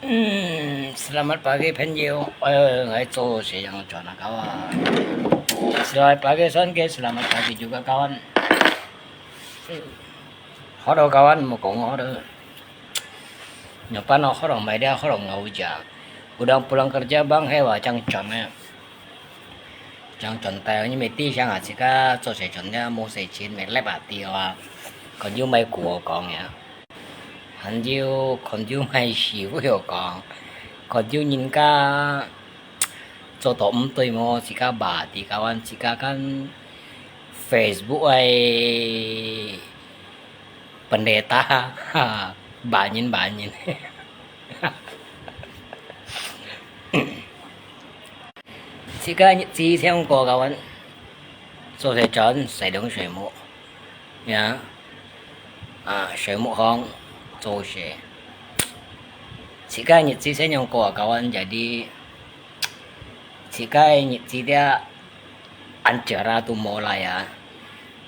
Selamat pagi penyu. Nggak itu sih yang cuana kawan. Selamat pagi Sonke, selamat pagi juga kawan. Halo kawan, mau kong halo. Nyapa no horong media horong ngauja. Udah pulang kerja bang, hewa cang connya. Cang contai như mấy tí sang à chỉ cả cho sẽ chọn nha mua sẽ chín mấy lép à tí à. Còn như mấy của con nha. Hắn như còn như mấy xíu hiểu con. Còn như nhìn cả cho tóm tôi mà chỉ cả bà thì kawan chỉ cả kan Facebook ai pendeta bà nhìn chỉ cả chỉ theo cô kawan cho sẽ chọn sẽ đúng水木 nha水木行做些chỉ cả chỉ sẽ nhau cô kawan jadi jika tidak acara tu mulai ya,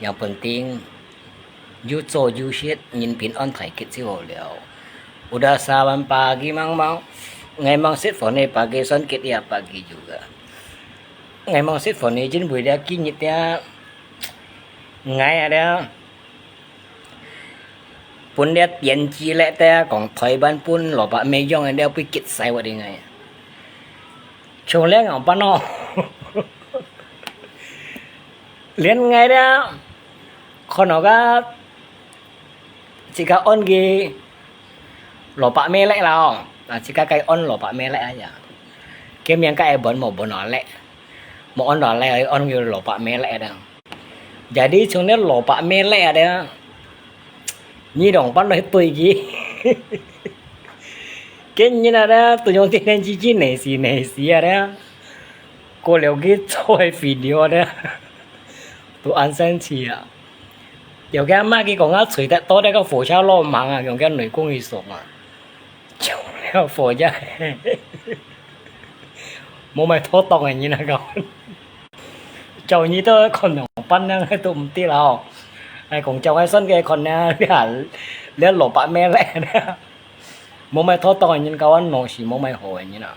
yang penting you so you shit nhìn pin on thải kit sih liao. Udah sawan pagi mang ngemang sit phone pagi son kit ya pagi juga. Ngemang sit phone jin buổi dia kinyit ya ngay ada pun dia tiền chi lệ ta còn thời ban pun lo ba me yong dia pi kit sai wa ding ngay. Chung lên ngọc pan no liên ngay đó còn nó cái chỉ cả on gì lọ bạ mê lại nào chỉ cả cái on lọ bạ mê lại aja cái miếng cái bon nó lại một on đó lại on như lọ bạ mê lại đó jadi chung lên lọ bạ mê lại đó như đồng pan nói tuổi gì cái như là đó tụi chúng tin nên chỉ này xí đó cô liệu cái chơi video đó tụi ăn sinh chi à有嘅媽佢講啊，除得多啲個火車攞猛啊，用嘅雷公去熟啊，就呢個火車冇咪拖檔嘅嘢啦咁，就呢都คน用ปั้น咧都唔知啦，係講就喺身嘅คน咧，啲人咧蘿蔔咩咧咧，冇咪拖檔嘅嘢咁，弄時冇咪好嘅嘢啦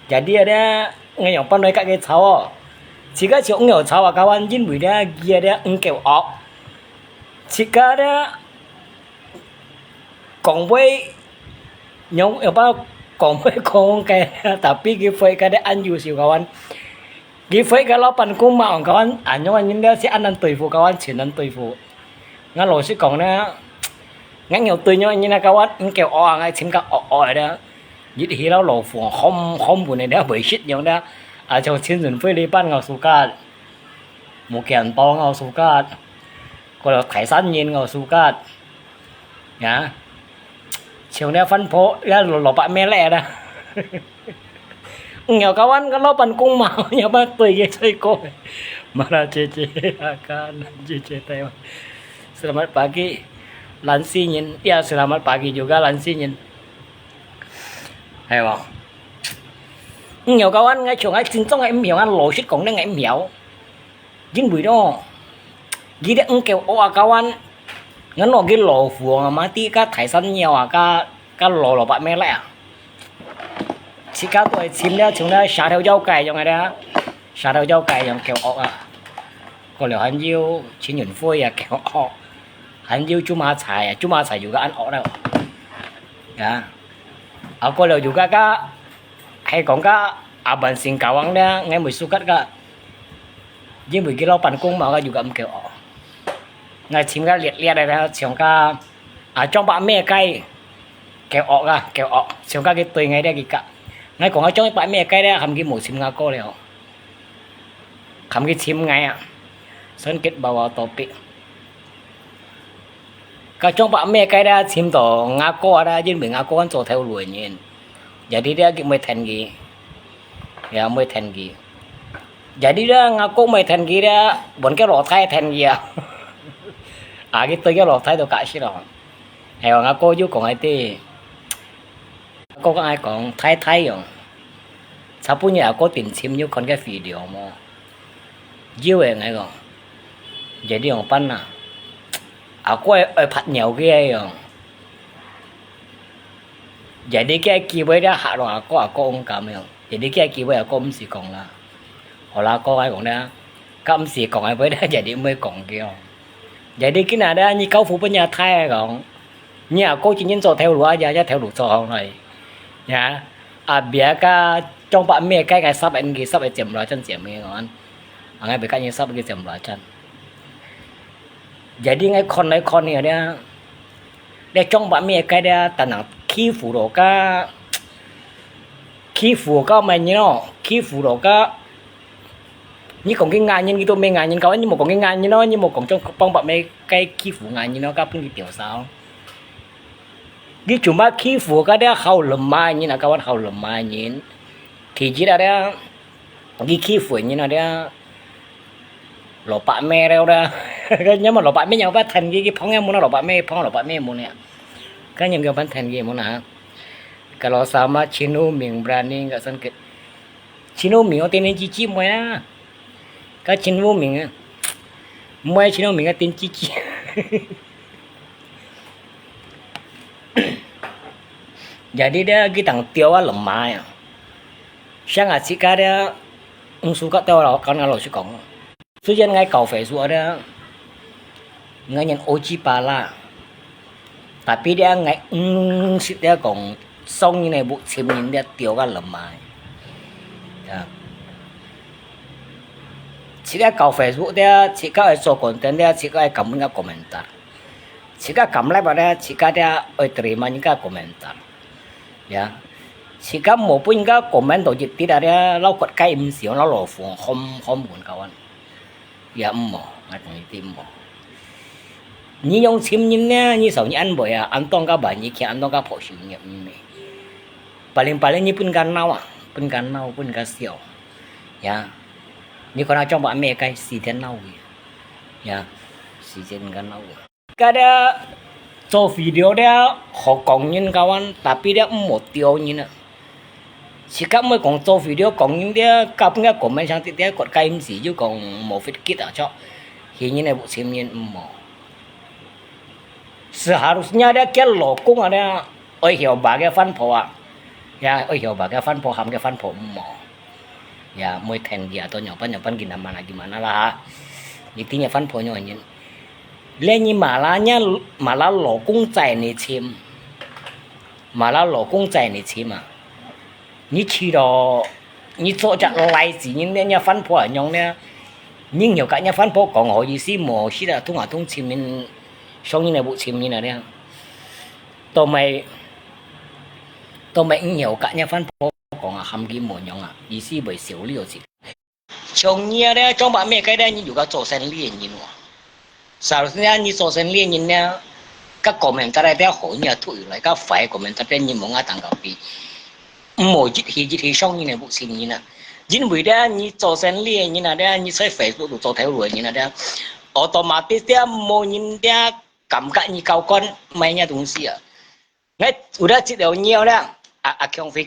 ，jadi ada ngayong panday ka kay chawo jika si ngayong chawo kawan jin buida gia dia engkeu ok jika dia còn với nhóm ở bao còn với con cái tapi cái phơi cái dia ăn nhiều kawan cái phơi cái lo pan cung mà kawan nhóm anh dia si ăn tùy phụ kawan chỉ ăn tùy phụ ngã lối si còn nè ngã nhiều tùy nhóm anh kawan engkeu ok ngay chim ka ok đóยี่ที่เราหล่อฝังห้อมบุญในเด้อเบยชิดอย่างเด้ออาจจะชิ้นส่วนฟิลิปปินส์เอาสุกัดหมูแกนตองเอาสุกัดก็เราไถสั้นยินเอาสุกัดนะเชียวเนี่ยฟันโพแล้วหล่อปะแม่แหล่นะเงี้ยkawan kalau pan kung mau ya ba tui ye chơi cô mana cece akan cece teh selamat pagi Lansi Nyin ya selamat pagi juga Lansi Nyin hay không nhiều câu anh ngay trường ấy chính trong em hiểu anh lỗi xích còn đang em hiểu dính bụi đó gì đấy ông kêu ô câu anh ngắn nó cái lỗ phù mà tí cá thải săn nhiều à cá lỗ bạn mẹ lại à chỉ cá tuổi chim đó chúng ta xả theo dâu cày trong này đó xả theo dâu cày trong kêu ô à còn liệu hắn yêu chỉ nhuận phôi à kêu ô hắn yêu chú ma xài juga ăn ô đâu ya aku lo juga kak hay còn kak abang sing kawang dia ngay mùi sukat kak nhưng mùi kia lo pan cung mà kak juga mkeo ngay chim kak liệt đây là chiong kak trong bạn mẹ cây keo kak keo chiong kak cái tươi ngay đây kak ngay còn ở trong bạn mẹ cây đây cầm cái mùi chim ngako liền cầm cái chim ngay à sơn kết bawah topik cái trong bạn mẹ cái đó chim tổ ngã co đó chứ mình ngã co ăn chỗ theo lùi nhìn jadi dia mới thành gì ya mới thành gì jadi dia ngã co mới thành gì đó bốn cái lỗ thay thành gì à cái tới cái lỗ thay đồ cả xí rồi hay ngã co chứ còn ai tê có ai còn thay rồi sao bây giờ có tiền chim như con cái video mà dữ vậy ngay rồi jadi ông pan à aku ai pat nhiều ghê rồi jadi cái kỳ với đó hạ rồi có ông cảm hiểu jadi cái kỳ với có ông sĩ còn là họ là có ai còn đó các ông sĩ còn ai với đó jadi mới còn kia jadi cái nào đó như câu phụ bên nhà Thái còn nhà cô chỉ nhân số theo lúa giờ theo lúa số này nhà à bia cái trong bạn mẹ cái sắp anh gì sắp anh chém lại chân chém nghe ngon ngay bị cái như sắp cái chém lại chân jadi ngay con này đó để trong bạn mẹ cái đó tận năng khi phụ đồ cái khi phụ cái mày nhớ khi phụ đồ cái như còn cái ngàn nhân cái tôi mê ngàn nhân có nhưng mà còn cái ngàn như nó nhưng mà còn trong bông bạn mẹ cái khi phụ ngàn như nó các cái tiểu sao cái chủ mà khi phụ cái đó hậu lầm mai như là các bạn hậu lầm mai nhìn thì chỉ là đó cái khi phụ như là đó lọ bạn mẹ đâu đó nhưng mà lọ bạn mẹ nhau bắt thành cái phong em muốn nó lọ bạn mẹ muốn nè cái những cái bắt thành cái muốn nè kalau sama chino mình branding cái sân cái chino mình ở tên chi mới á cái chino mình mới chino mình cái tên chi jadi dia cái thằng tiêu á lầm mai à sáng à chỉ cái đó ông su cái tiêu là con nào sẽ còn虽然我搞Facebook đó我nhận Ojibala tapi dia ngai sit dia còn xong như này bộ chim nhìn dia tiêu cái lầm mai chỉ cái搞Facebook dia chỉ cái做 content dia chỉ cái comment cái komentar chỉ cái comment lại dia chỉ cái dia terima những cái komentar ya chỉ cái một pun cái comment tổ chức dia dia lau quật cái im xíu lau lò phồng không buồn kawan ya mỏ ngay trong tim mỏ như用chim nhìn nè như sau như ăn bữa ăn tông cái bài như kia ăn tông cái phổ sự nghiệp như này paling như pun gan nau pun gan siêu ya như con nào trong bạn mẹ cái xì thiên nau ya xì thiên gan nau cái đó做 video đó họ còn nhìn kawan tapi dia một tiêu như nè chỉ các mới còn做 video còn những dia các nghe comment sang tiếp còn cái gì chứ còn một vết kít ở chỗ thì như này bộ xem nhìn mỏ seharusnya dia cái lỗ cung ở đây ơi hiểu bà cái phân phổ à ya ơi hiểu bà cái phân phổ hàm cái phân phổ mỏ ya mới thành gì tôi nhỏ phân gimana lah intinya phân phổ nhỏ nhìn lên như mà là lỗ cung chạy này chim mà là lỗ cung chạy này chim à như chỉ đó như chỗ chặt lại gì nhưng nhà phân phối ở nhau nè nhưng nhiều cái nhà phân phối còn họ gì xí mồ xí là thông chim mình xong như này bộ chim như này đấy tôi mày nhiều cái nhà phân phối còn hàm kim mồ nhau à gì xí bởi xỉu liều gì chồng nhà đấy trong bạn mẹ cái đây như cái chỗ sen liền như nữa sao ra như chỗ sen liền như nè các comment tại đây họ nhà thổi lại các phải comment tại đây như mọi người tăng cao mỗi chỉ thị xong như này bộ xin như này chính vì đó như cho sen liền như này đó như sai Facebook được cho theo đuổi như này đó automatic dia mau nhìn dia cảm giác như cao con mấy nhà đồng sĩ à ngay udah chỉ đều nhiều đó không phải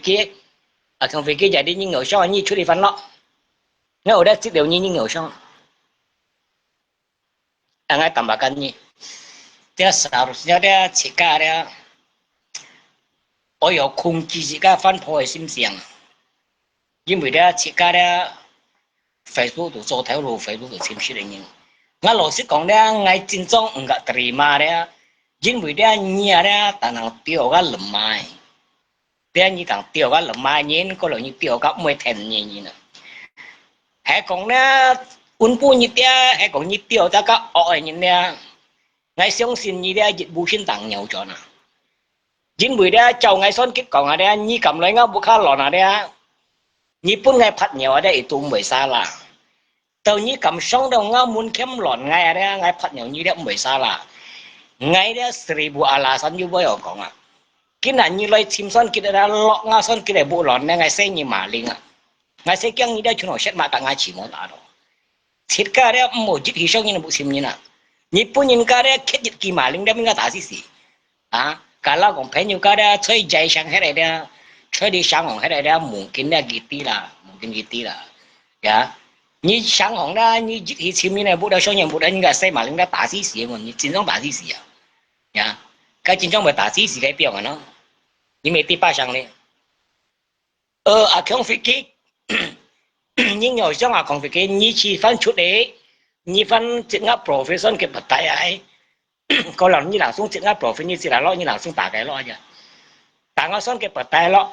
kia jadi như ngồi sau như chú đi phân lọ ngay udah chỉ đều như ngồi sau ngay tambahkan như dia seharusnya dia jika dia我有控制自己分配心情，因為咧自家咧 Facebook 度做條路 Facebook 度簽書嚟嘅。我老實講咧，我真正唔個terima咧，因為咧你咧但係掉個人脈，咧你當掉個人脈人，個人你掉個唔會聽人啊。係講咧，本本你咧係講你掉得個惡人咧，我相信你咧亦冇先當有咗啦。chính vì đó châu ngày xuân kết còn ở đây như cầm lấy ngáo bút khá lòn ở đây như pun ngày phát nhiều ở đây tụi mới xa là từ như cầm sông đâu ngáo muốn kém lòn ngày ở đây ngày phát nhiều như đó mới xa là ngày đó seribu alasan như bây giờ còn à cái này như lấy chim xuân kia đã lọ ngáo xuân kia để bộ lòn này ngày xây như mà linh à ngày xây cái như đó chúng nó xét mà cả ngày chỉ muốn đá đâu thiết cả đó một chút hy sinh như là bộ chim như nào như pun như cái đó kết dịch kỳ mà linh đó mình có đá gì à kalau còn phải nhiều cái đó chơi chạy sang hết này đó chơi đi sang hồng hết này đó mungkin là gitu là ya như sang hồng đó như thì chim như này bữa đó sau nhận bữa đó như là xây mà lên đó打死死mà như chiến争打死死à ya cái chiến tranh phải打死死cái biểu mà nó 你没第八项呢？啊，空飞机，你有想啊，空飞机，你去翻出嚟，你翻即刻 profession 嘅物體係，個人你langsung即刻 profession 你自然攞，你langsung打嘅攞啫。tangason ke petai lo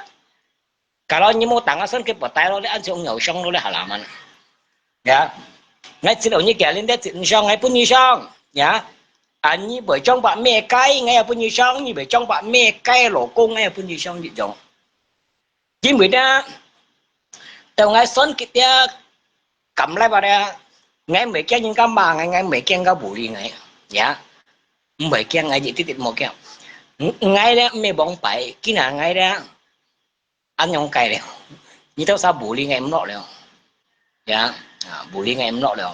kalau nyi mau tangason ke petai lo le an jong ngau shong lo le halaman ya ngay chỉ đầu như kẻ lên đấy chỉ shong ngay pun như shong ya anh như bởi trong bạn mẹ cái ngay pun như shong như bởi trong bạn mẹ cái lỗ cung ngay pun như shong như giống chỉ mới đó tao ngay son kia cầm lại vào đây ngay mấy cái những cái mà ngay mấy cái cái bù đi ngay ya mấy cái ngay gì tiếp một cái ngay đó mẹ bóng bảy cái nào ngay đó anh nhong cày đấy như tao sao bù đi ngay em nọ đấy ya bù đi ngay em nọ đấy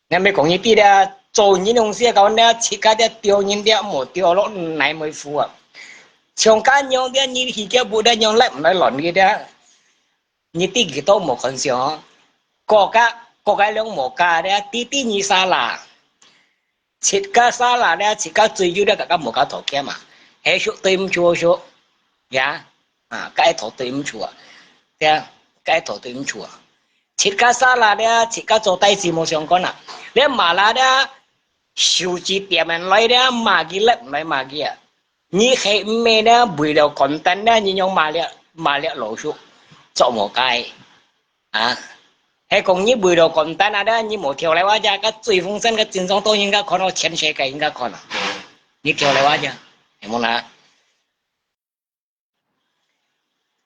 ngay mấy con như tí đó做你东西搞那其他的丢人的没丢了奶没付啊像干用的你去个不的用来来乱的的你第几都没看上个两没干的滴滴你啥啦切个啥啦的切个最优的个没个头家嘛还说对唔住说呀cái thổ tìm chùa, cái thổ tìm chùa, chỉ cái sao là đấy, chỉ cái做代志冇相干啦，你馬來的手機店人來的買嘅咧唔係買嘅啊，你係咩咧？為了 content 咧，你用買了老鼠做冇計啊？係講你為了 content 啊，你冇跳嚟話啫，個最豐盛嘅戰爭都應該看到全世界應該看啦，你跳嚟話啫，係冇啦。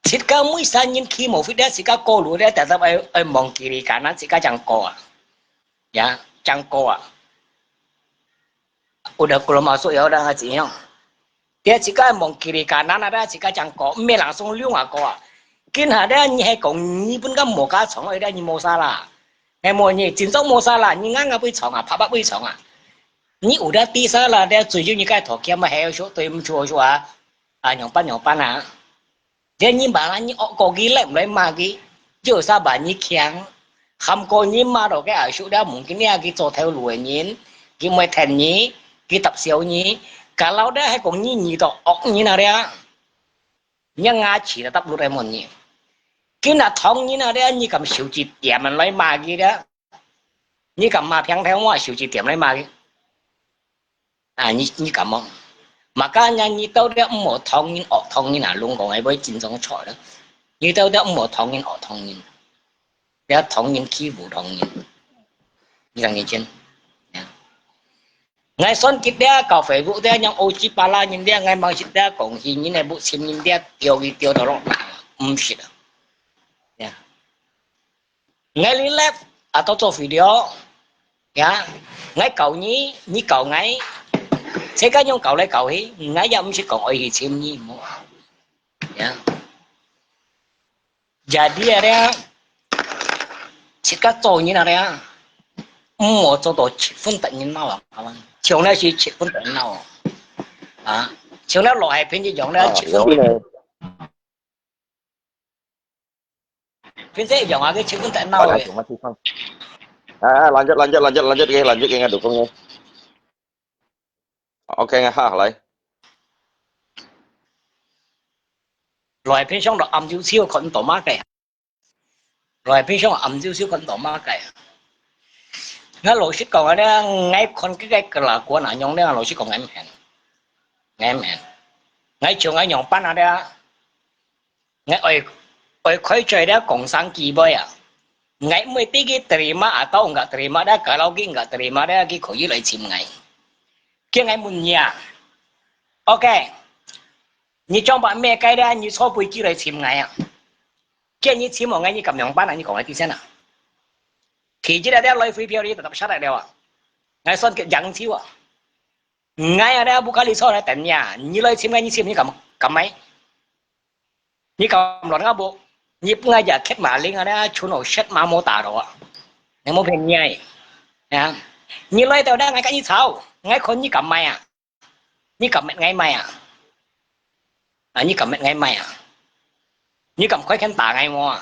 chỉ có mỗi sáng nhìn khi một phút đó chỉ có cô lúa đó tại sao ai mong kỳ cả nó chỉ có chẳng cô à dạ chẳng cô à udah kalau masuk ya udah ngaji yang dia chỉ có mong kỳ cả nó đó chỉ có chẳng cô mấy lần xong lưu à cô à kinh hà đó như hay còn như bên cái một cái sống ở đây như một sao là hay một như chính xác một sao là như ngang ngay bên sống à phá bác bên sống à như udah tí sao là đây chủ yếu như cái thọ kia mà hay số tôi chùa nhóm ban à dia ni barang ni ko gila mulai magi jo sa ba ni kyang ham ko ni ma do cái asu da mungkin ya gitu theo lùi nyin ki mai then ni ki tập siêu ni kalau dah hay còn ni to ok ni na dia yang nga chỉ là tập lùi em ni ki na thong ni na dia ni cầm siêu chỉ tiệm mình lấy magi đó ni cầm ma phiang theo ngoại siêu chỉ tiệm lấy magi ni cầm mong makanya ni tao dia mo thongin ok thongin luôn còn ai với chính trong chọi đó ni tao dia mo thongin ok thongin dia thongin khi vụ thongin như là nghe chân ngày xuân kịp dia cà phê vụ dia yang oji pala nhìn dia ngày mai chít dia còn gì như này vụ xin nhìn dia tiêu đó rồi shit ya ngày lên left atau cho video ya ngày cầu nhí cầu ngày sẽ có những cậu lấy cậu ấy ngay giờ sẽ còn ai xem gì mà ya jadi ada chỉ có做như nào một做到7分等人闹啊chiều nay chỉ 7分等人闹啊chiều nay loại偏chỉ dùng đó 7分偏sẽ dùng cái 7分等人闹嘅lanjut nghe dukung nghe ok nghe ha lại loại偏上到暗少少近到乜嘅loại偏上暗少少近到乜嘅ngay lối xích còn ở đó ngay con cái là của nạn nhân đó lối xích còn em hẹn ngay trường ngay nhọn pan ở đó ngay ở khói trời đó còn sáng kỳ bơi à ngay mới tí cái terima atau enggak terima đó kalau cái enggak terima đó cái khối lại chìm ngay kia ngay muốn nhà ok như trong bạn mẹ cái đó như số bùi kia lại chìm ngay à kia như chìm một ngày như cầm nhọn pan này như còn lại tí xem nào thì chỉ là đeo lấy free đi tập sát lại đeo à ngày xuân kiện dặn chiếu à ngày ở đây bukan lý do là tận nhà như lấy chim ngay như chim như cầm máy như cầm loạn ngã bộ như ngay giờ khét mà liên ở đây chú nổ xét mà mô tả rồi nên mô hình nhảy nha như lấy tao đang ngay cái như sao ngay con như cầm máy à như cầm mẹ ngay máy như cầm mẹ ngay máy à như cầm khói khen tả ngay mò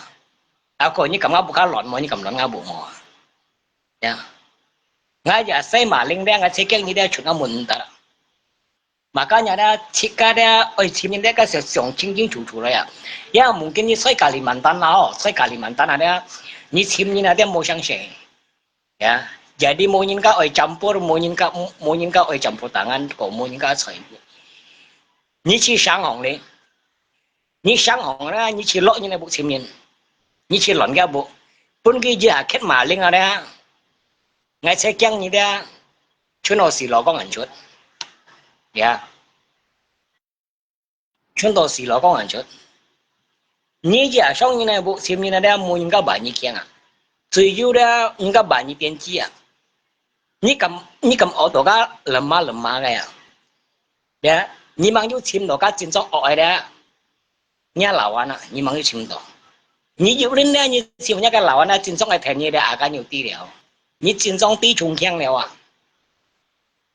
còn như cầm ngã bộ khá loạn mò như cầm loạn ngã bộ mò ngay giờ xây mà linh đang ở xây cái như đây chúng nó muốn ta makanya dia jika dia chimnya dia kan想清清楚楚了呀，ya mungkin ni saya Kalimantan lah, saya Kalimantan ada ni chimnya ada mau sang saya, ya. Jadi mau nyingka campur, mau nyingka campur tangan, kau mau nyingka saya. Ni chỉ sang hong le, ni sang hong ra, ni chỉ lọ như này bộ chimnya, ni chỉ lọn cái bộ, pun cái gì kết mà lên ở đây, ngay sẽ chăng như đây, chúng nó xì lọ con ảnh chuột, ya. chúng tôi xì lọ con ảnh chuột.你家上你那部前面那点没人家把你见啊，只有的人家把你编辑啊，你咁学到个冷妈个呀，呀，你忙有签到个真正学的，你老完了，你忙有签到，你有人呢，你签那个老完了，真正系听你的阿干有低了，你真正低中强了啊，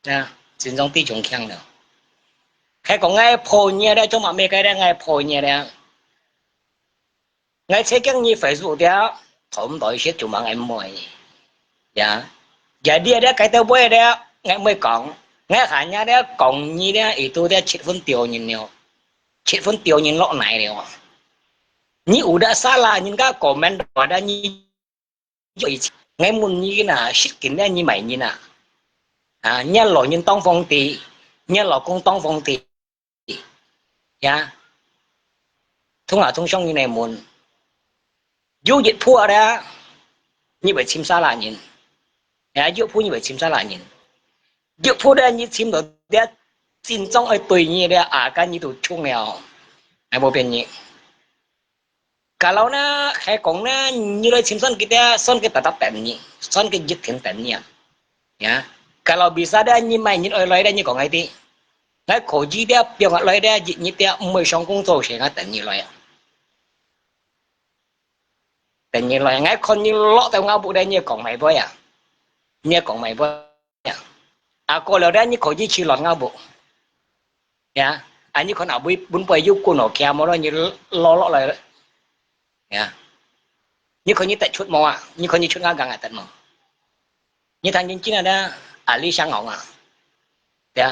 啊，真正低中强了，佢讲爱破嘢咧，做乜咩嘅咧，爱破嘢咧。ngay sẽ cái như Facebook dia thom đòi xét cuma ngay mồi ya jadi ada kata boleh dia ngay mới còn ngay hanya dia còn như dia itu dia chết phân tiêu nhìn lọ này đều như udah salah nhưng các comment ada như ngay muốn như là shit kín dia như mày như nè nhớ lọ nhìn tông phong tì nhớ lọ công tông phong tì ya thông xong như này muốn dù dịch phua ra như vậy chim xa là nhìn dù phua như vậy chim xa là nhìn dù phua ra như chim đó để chính trong ở tuổi như để cái như tụi chung nào ai bảo bên như kalau na hay còn na như là chim son kita tập tận như son cái dịch thiện tận như ya kalau bisa đã như mày như ở lại đây như còn ai đi ngay khổ gì để biểu ngặt lại đây dịch như để mới xong công作sẽ ngay tận như lạiแต่เนี่ยเราอย่างไงคนนี่เลาะแต่เงาบุได้เนี่ยของใหม่บ่อยอ่ะเนี่ยของใหม่บ่อยก็แล้วได้นี่เขายี่ชื่อหลอนเงาบุเนี่ยอันนี้คนเอาบุญไปยุกุนออกแกมาแล้วนี่เลาะเลยเนี่ยนี่คนนี้แต่ชุดมออ่ะนี่คนนี้ชุดงากังอ่ะแต่มอนี่ทางจริงๆนะอาลีช่างหงอ่ะเดี๋ยว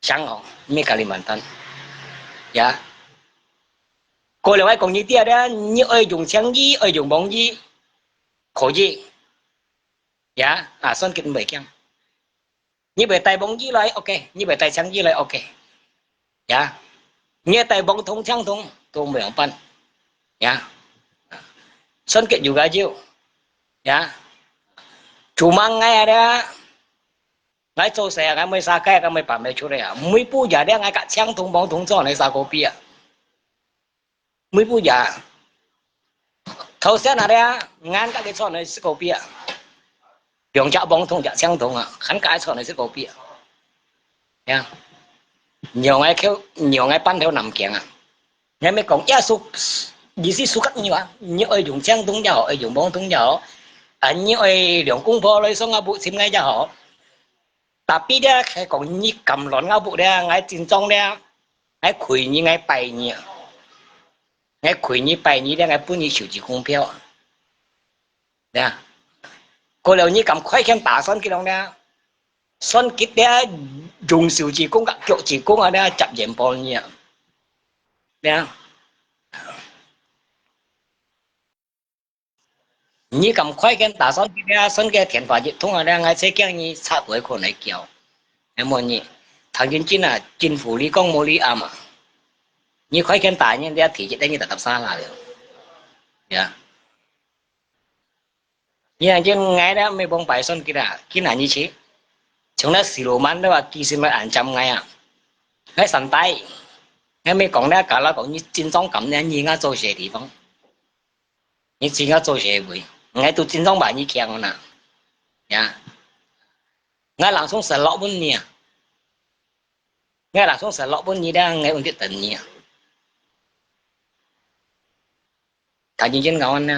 ช่างหงมีกาลิมันตันเนี่ยcô là ai còn như tia đó như ơi dùng sáng gì ơi dùng bóng gì khổ gì dạ son kịch bảy keng như bề tay bóng gì lại ok như bề tay sáng gì lại ok dạ như tay bóng thông sáng thông thông mười pan dạ son kịch juga chiêu dạ chủ mang ngay đó ngay chỗ xe ngay mới xa cái ngay mới bảo mấy chỗ này à mấy bu giờ đấy ngay cả sáng thông bóng thông cho này sao có bia mấy bu giờ thâu xe nào đấy ngăn các cái chỗ này sẽ có bia dùng chợ bóng thông chợ sáng thông à khán cái chỗ này sẽ có bia nha nhiều ngày pan theo nằm kiện à ngày mấy còn giá số gì xí số cắt nhiều à như ơi dùng sáng thông giàu ơi dùng bóng thông giàu như ơi dùng cung phô lấy xong ngao bụ xin ngay cho họ tapi dia còn như cầm lon ngao bụ đây ngay trên trong đây ngay khủy như ngay bày như ngay khủy như bày như đây ngay bún như chịu chỉ cung phiếu nè cô liệu như cầm khoai khen tả son cái đồng nè son kít đây dùng chịu chỉ cung các kiểu chỉ cung ở đây chập dệm bò như nè như cầm khoai khen tả son cái thiện pháp thông ở đây ngay sẽ kêu như sát với cô này kiểu em muốn như thằng chính là chính phủ lý công mô lý à mà như khoai khen tả như đây thì chỉ đây như tập xa là được dạ như là trên ngay đó mấy bông bài son kia là như thế chúng nó xì lô man đó là kỳ sinh mới ảnh trăm ngay à ngay sẵn tay ngay mấy con đó cả là còn như chính trong cảm nhận như ngay做些地方như chính ngay做些會ngay tụ chính trong bài như kia nè dạ ngay làm xong sợ lọ bốn nhỉ ngay làm xong sợ lọ bốn nhỉ đang ngay ổn định tận nhỉ thằng trên ngõ anh nè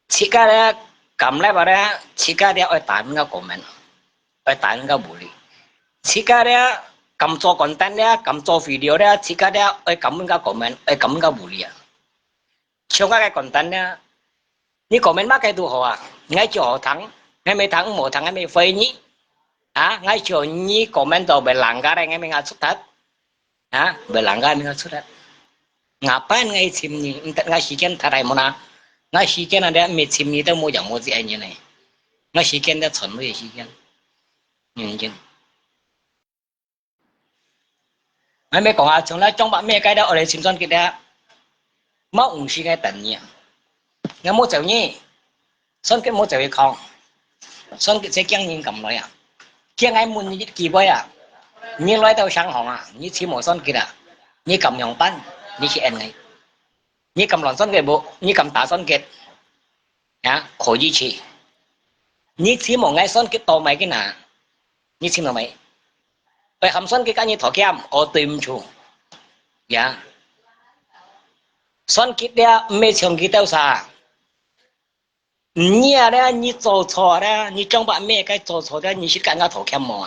chỉ cái đó cầm lại vào đó chỉ cái đó ở tại mình của mình ở tại mình bù đi chỉ cái đó cầm cho content đó cầm cho video đó chỉ cái đó ở cầm mình của mình ở cầm mình bù đi à trong cái content đó như comment bác cái tu họ à ngay chỗ họ thắng ngay mấy thắng một thắng ngay mấy phơi nhỉ ngay chỗ như comment đồ về làng cái đây ngay mình xuất hết về làng cái mình xuất hết ngapain ngay sim ni entar ngay sikian tarai mana ngay sikian ada me sim ni tu mau jangan mau gì này ngay sikian dah chuẩn rồi sikian nhìn ngay mấy con chúng là trong bạn mẹ cái đó ở đây sim son kia mau không xí cái tận nhỉ ngay mau chịu nhỉ son kia mau chịu cái con son kia sẽ kiêng nhìn cầm lại kiêng ai muốn như kỳ bơi như nói tao sang hỏng như chỉ một son kia như cầm nhộng pan như chị em này như cầm lon son kia bộ như cầm tả son kia khổ gì chị như chỉ một ngày son kia to mấy cái nào như chỉ một mấyไปคำซ้อนกี่กันยี่ถอแก้มโอติมชูยาซ้อนกี่เดียไม่ชงกี่เต้าซาเนี่ยเดียนี่โจโฉเดียนี่จังบ้านแม่ก็โจโฉเดียนี่ชิดกันก็ถอแก้มมัว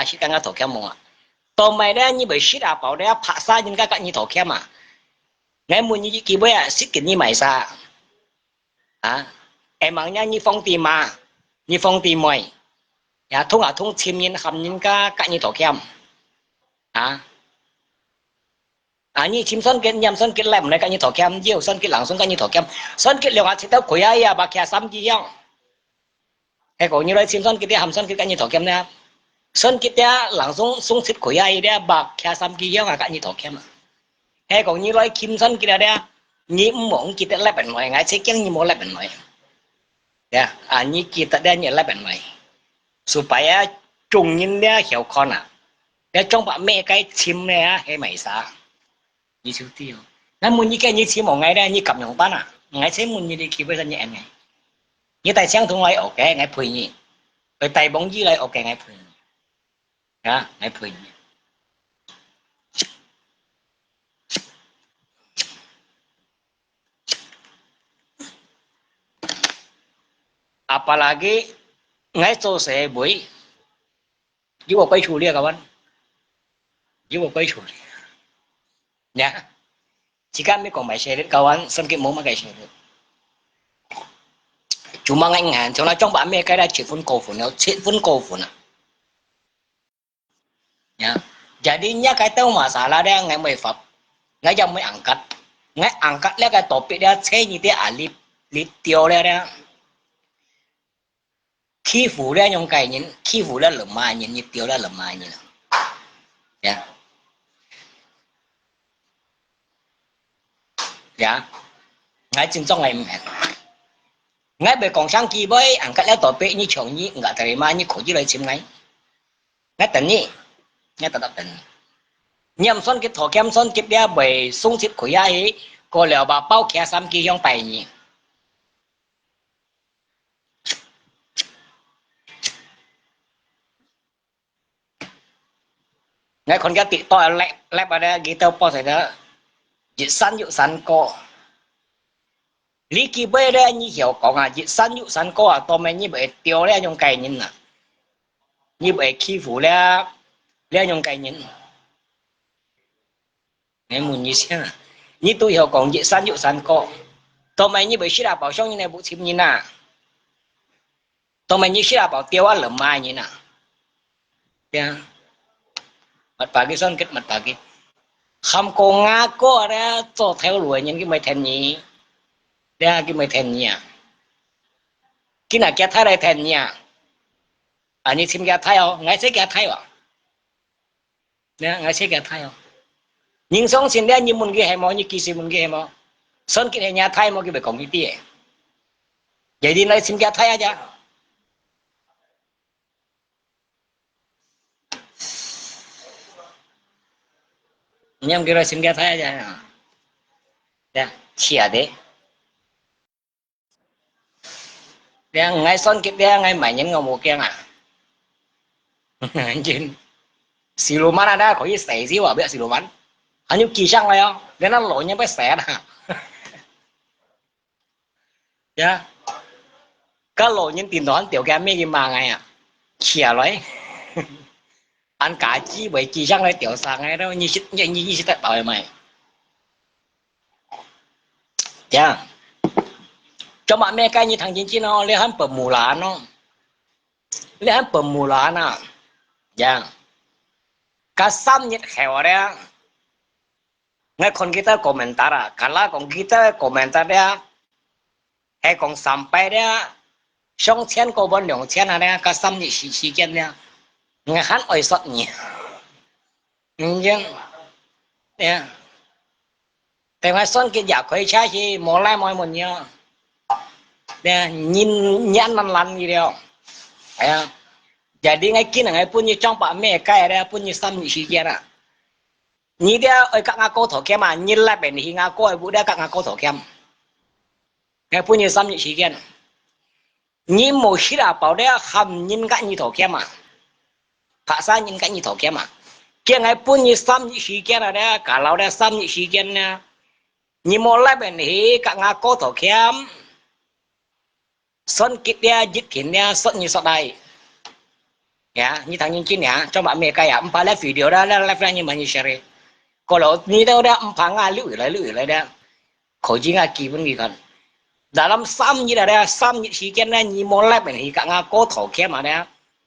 ชิดกันก็ถอแก้มมัวต่อมาเดียนี่ไปชิดอาเปล่าเดียภาษาจินก็กันยี่ถอแก้มไงมึงยี่กี่บ่อยชิดกันยี่ไม่ซาไอ้มังเนี่ยยี่ฟงตีมายี่ฟงตีมวยthông thông chim nhìn hầm nhìn cả như thổ kem như chim son kết nhầm son kết lem này cả như thổ kem nhiều son kết lẳng son cả như thổ kem son kết liệu chỉ tao quỷ ai bà kia xăm gì không hay có như đấy chim son kết hầm son kết cả như thổ kem nè son kết lẳng son son xịt quỷ ai đấy bà kia xăm gì không cả như thổ kem hay có như đấy chim son kết đấy như mỏng kết lép bên ngoài ngay sẽ chẳng như mỏng lép bên ngoài như kết đấy như lép bên ngoài supaya trùng nhân đe hiểu con để trong bạn mẹ cái chim này hay mày sao như siêu tiêu nó muốn như cái như chim một ngày đây như cầm nhộng bán ngày sẽ muốn như đi kêu với dân nhẹ này như tài sáng thùng lại ok ngày phơi nhỉ rồi tài bóng dưới lại ok ngày phơi ngày phơi nhỉ apalagi ngay selesai boy juga quay chủ dia kawan juga quay chủ ya jika mi còn mày share đến kawan sân cái món mà cái share cuma ngay ngàn cho nó trong bạn mẹ cái đã chỉ phun cổ phun nó chỉ phun cổ phun ya jadinya cái tao masalah dia ngay mày phật ngay jam mày angkat dia cái topik dia saya như dia alip lip tiêu dia khi phụ ra nhung cày nhìn khi phụ ra lợm mai nhìn như tiêu ra lợm mai nhìn ngay trên trong ngày mẹ ngay về còn sang kỳ với ăn cái lá tỏi bẹ như chồng như ngã thời mai như khổ như lời chim ngay tận nhỉ ngay tận tận nhầm son cái thọ kem son kịp đeo về sung xịt khối ai có lẽ bà bao kẻ xăm kia trong tay nhỉ ngay con cái tị to lẹp ở đây tao po phải đó dịch săn co lý kỳ bê đây như hiểu có dịch săn co to mày như vậy tiêu đây trong cày nhìn như vậy khi phủ đây trong cày nhìn nghe muốn như thế như tôi hiểu còn dịch săn co to mày như vậy sẽ là bảo xong như này bộ chim như nào to mày như sẽ là bảo tiêu á lợm mai như nào mặt bà cái son kết mặt bà cái không có ngã có ra cho theo đuổi những cái mày thèn nhỉ đây cái mày thèn nhỉ cái nào kia thay đây thèn nhỉ như xem kia thay không ngay sẽ kia thay à ngay sẽ kia thay không nhưng xong xin đây như muốn cái hay mò như kỳ xin muốn cái hay mò son cái này nhà thay mò cái phải còn cái gì vậy đi nói xin kia thay aja nhầm cái rồi xin cái thay aja ya chia đấy ngay son cái dia ngay mày nhấn ngầu một kia anh siluman ada có gì xảy gì vào biết siluman anh như kỳ sang này không để nó lỗi như bé xẻ ya cái lỗi những tiền đoán tiểu cái mấy cái mà ngày chia lấy anh cả chi bởi kỳ sang này tiểu sang này đâu như tất bảo mày cho bạn mẹ cái như thằng chính nó lấy hắn bờ mù lá nó lẽ anh pemula na yang kasam nyet hewa dia ngai kon kita komentar kala kon kita komentar dia kon sampai dia song chen ko bon long chen ada kasam nyet si chen dia ngai han oi sot ni nhưng yaแต่ว่าส่วนกินอยากเคยใช้ที่หมอไล่มอยหมดเนี่ยเนี่ยยินยันมันลันอยู่เดียวjadi ngay kia ngay punya trong pak me kai ada punya sam ni si kia ni dia oi kak ngako thổ kem mà nhìn lại bên hi ngako oi bu dia kak ngako thổ kem ngay punya sam ni si kia ni mo shi da bảo dia ham nhìn kak ni thổ kem mà phạ sa nhìn kak ni thổ kem mà kia ngay punya sam ni si kia ada kalau dia sam ni si kia nè ni mo lại bên hi kak ngako thổ kem son kit dia jit kin dia son ni so dai ya như thằng nhân chín nè cho bạn mẹ cái phải lấy video đó lấy ra như mà như share có lẽ như đâu đó phải ngã lưỡi lại đó khỏi chỉ ngã kỳ vấn gì còn đã làm xăm như là đó xăm như chỉ cái này như món lép này thì cả ngã cố thổ kia mà đó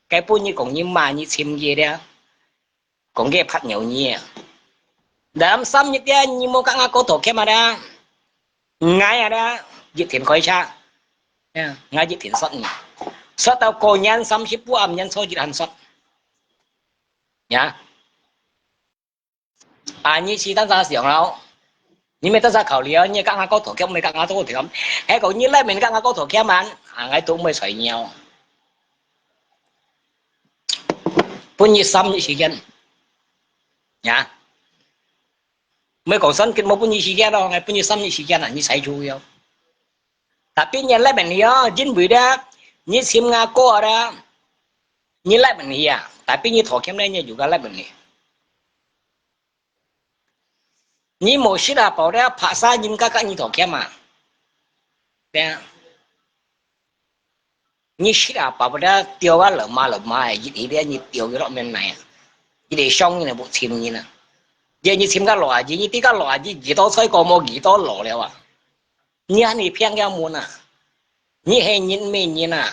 cái bún như cũng như mà như chim gì đó cũng cái phát nhiều nhỉ đã làm xăm như thế như món cả ngã cố thổ kia mà đó ngay ở đó dịch thiện khỏi cha ngay dịch thiện sót nhỉ sót tao cô nhân xăm ship bu âm nhân số dịch hành sót nhá như chỉตั้งใจเสียงเรานี่ไม่ตั้งใจเขาเลี้ยนี่ก็งาก็ถกแค่ไม่ก็งาตัวถึงไอ้คนนี้ไล่เป็นก็งาก็ถกแค่มันไอ้ตัวไม่ใส่เงี้ยวปุ่นยี่ซ้ำยี่สี่กันnhá mấy còn sân kinh mộtปุ่นยี่สี่กันđâuไงปุ่นยี่ซ้ำยี่สี่กันนี่ใส่ชูเดียวแต่ปีนี้ไล่เป็นเนี้ยจิ้นบุยได้นี่ชิมงาก็อะไรนี่ไล่เป็นเนี้ยแต่ปีนี้ถกแค่ได้เนี่ยอยู่กันไล่เป็นเนี้ย你冇事啦，保了爬山人家跟你讨钱嘛，对啊，你事啦，保不了丢啊了嘛，一点你丢个了面来，一点伤你不亲你呢，也你亲个老子，你这个老子几多岁个么几多老了啊？你还你骗个么呢？你还人没人呐？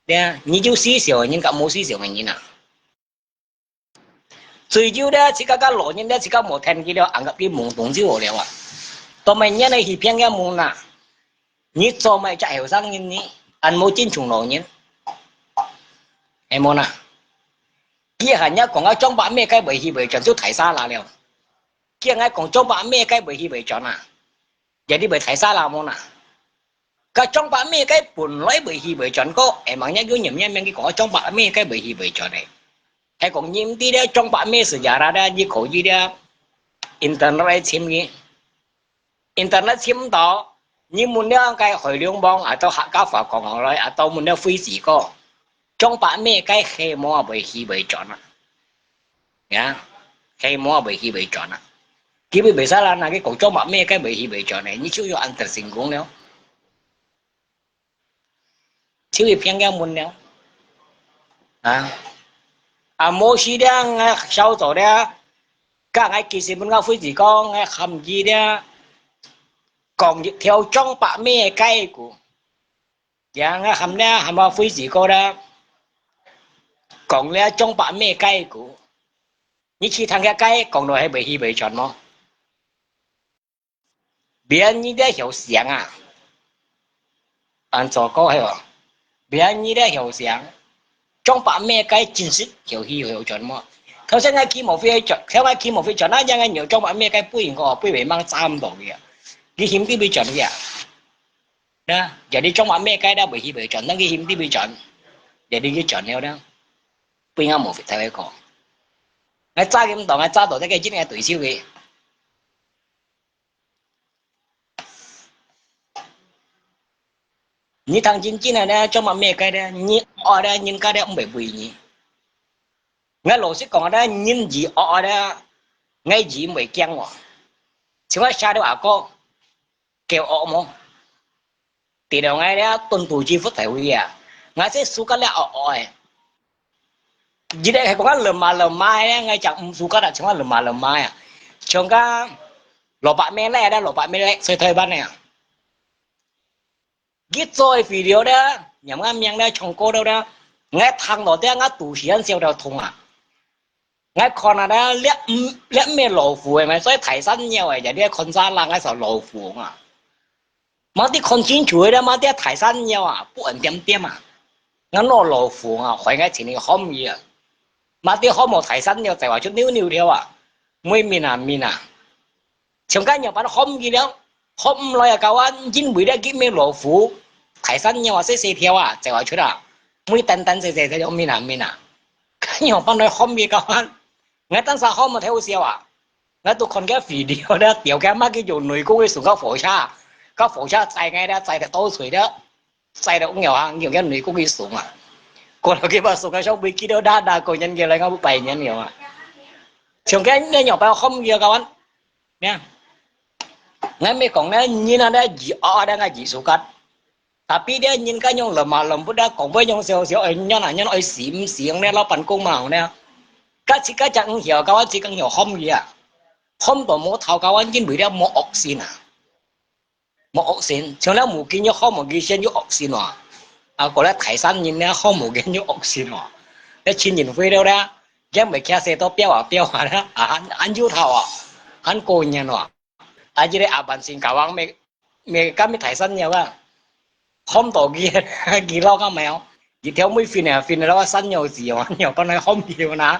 对啊，你就死小人家没死小人呐。最少咧，自家个老人咧，自家冇聽見了，硬入啲懵懂之後了啊！到咪人咧，係偏嘅懵啦，你做咪就後生人呢，人冇尊重老人，係冇啦。啲人一講啊，裝把咩雞為氣為盡都提沙啦了，啲人一講裝把咩雞為氣為盡啊，有啲為提沙啦冇啦。個裝把咩雞本來為氣為盡個，誒萬一如人一名佢講裝把咩雞為氣為盡嚟。hay còn nhiều tí đấy trong bạn mê sử giả ra đây như khổ gì đấy internet chim gì internet chim đó như muốn đeo cái hồi lượng bong ở tao hạ cao phật còn ở đây ở tao muốn đeo phi gì có trong bạn mê cái khe mua bởi khi bởi chọn à nhá khe mua bởi khi bởi chọn à khi bởi sao là cái cổ trong bạn mê cái bởi khi bởi chọn này như chú cho ăn thật sinh cũng nếu chú bị phiền cái muốn nếu mỗi khi đang sau tổ đó các anh kỳ sĩ muốn ngao phi gì con nghe hầm gì đó còn theo trong bạn mẹ cây của dạ nghe hầm đó hầm ngao phi gì con đó còn là trong bạn mẹ cây của như khi thằng cái còn nói hay bị chọn mà biến như thế hiểu sáng à anh cho có hay không biến như thế hiểu sáng trong bạn mẹ cái chính sách hiểu chuẩn mà theo sang ngay khi một phi chuẩn theo ngay khi một phi chuẩn á nhưng ngay nhiều trong bạn mẹ cái bùi ngọ bùi bị mang trăm đồ kìa cái hiếm cái bị chuẩn kìa đó giờ đi trong bạn mẹ cái đã bị chuẩn nó cái hiếm cái bị chuẩn giờ đi cái chuẩn theo đó bùi ngang một phi thay cái còn ngay cha cái tổng ngay cha tổ cái chính ngay tuổi siêu kìa như thằng chính này nè trong bạn mẹ cái đó như ở đây những cái đó cũng bị bùi nhỉ ngay lỗ sẽ còn ở đây nhìn gì ở đây ngay gì mới keng mà chỉ có sao đâu à cô kêu ở mà thì đầu ngay đó tuần tuổi chi phút phải huy à ngay sẽ số cái là ở gì đây có cái lầm mai ngay chẳng số cái là chẳng là lầm mai à trong cái lỗ bạn mẹ này đó lỗ bạn mẹ này xây thời ban này ghi rồi video đó nhắm ngắm nhang đó chồng cô đâu đó ngay thằng đó thế ngay tủ xuyên siêu đào thùng à ngay con nào đó lẽ mẹ lộ phù mà所以提新nhiều ấy jadi con ra là ngay sợ lộ phù à mà đi con chín chuối đó mà đi提新nhiều à不ổn點點啊ngay nó lộ phù à khỏi ngay chỉ này không gì à mà đi không một提新nhiều就話出溜溜條啊每面啊trong cái nhiều bạn không gì đâu không nói là cậu anh chín buổi đó kiếm mấy lộ phù提新nhiều à sẽ theo à就話出à每等sẽ theo面à cái nhiều bạn nói không gì cậu anh ngayตั้งแต่เขามาเที่ยวเซียวอ่ะงั้นทุกคนแค่ฝีเดียวนะเดี๋ยวแกมากี่อยู่หน่วยกู้ไปสูงก็ฝชาก็ฝชาใส่ไงนะใส่แต่โต๊ะสวยเด้อใส่แต่อุ้งเหนียวอ่ะเหนียวแค่หน่วยกู้ไปสูงอ่ะคนเราคิดว่าสูงก็ชอบไปกี่เดียวด่าคนยันเกี่ยวอะไรก็ไปยันเหนียวอ่ะช่วงแค่เนี่ยหยอกไปkhông nhiều các bạn nhaงั้นไม่ของนั้นnhìn nó đã gì ở đang là gì số cắt tapi dia nhìn cái nhông lầm bữa đã còn với nhông xèo ấy nhông ấy xỉm xiềng này nó bắn cung màu này cái chỉ cái chẳng hiểu các anh chỉ cần hiểu không gì à không tổ mô thảo các anh chính bởi đó mô ốc xin à mô ốc xin cho nên mù kinh nhớ không một ghi xin nhớ ốc xin à có lẽ thái san nhìn nè không một ghi nhớ ốc xin để chín nhìn về đâu ra cái mấy cái xe to béo à đó anh du thảo à anh cô nhà nó anh chỉ để à bạn xin các anh mấy cái mấy thái san nhiều à không tổ ghi lo các mèo chỉ theo mấy phim này đó săn nhiều gì mà nhiều con này không nhiều nè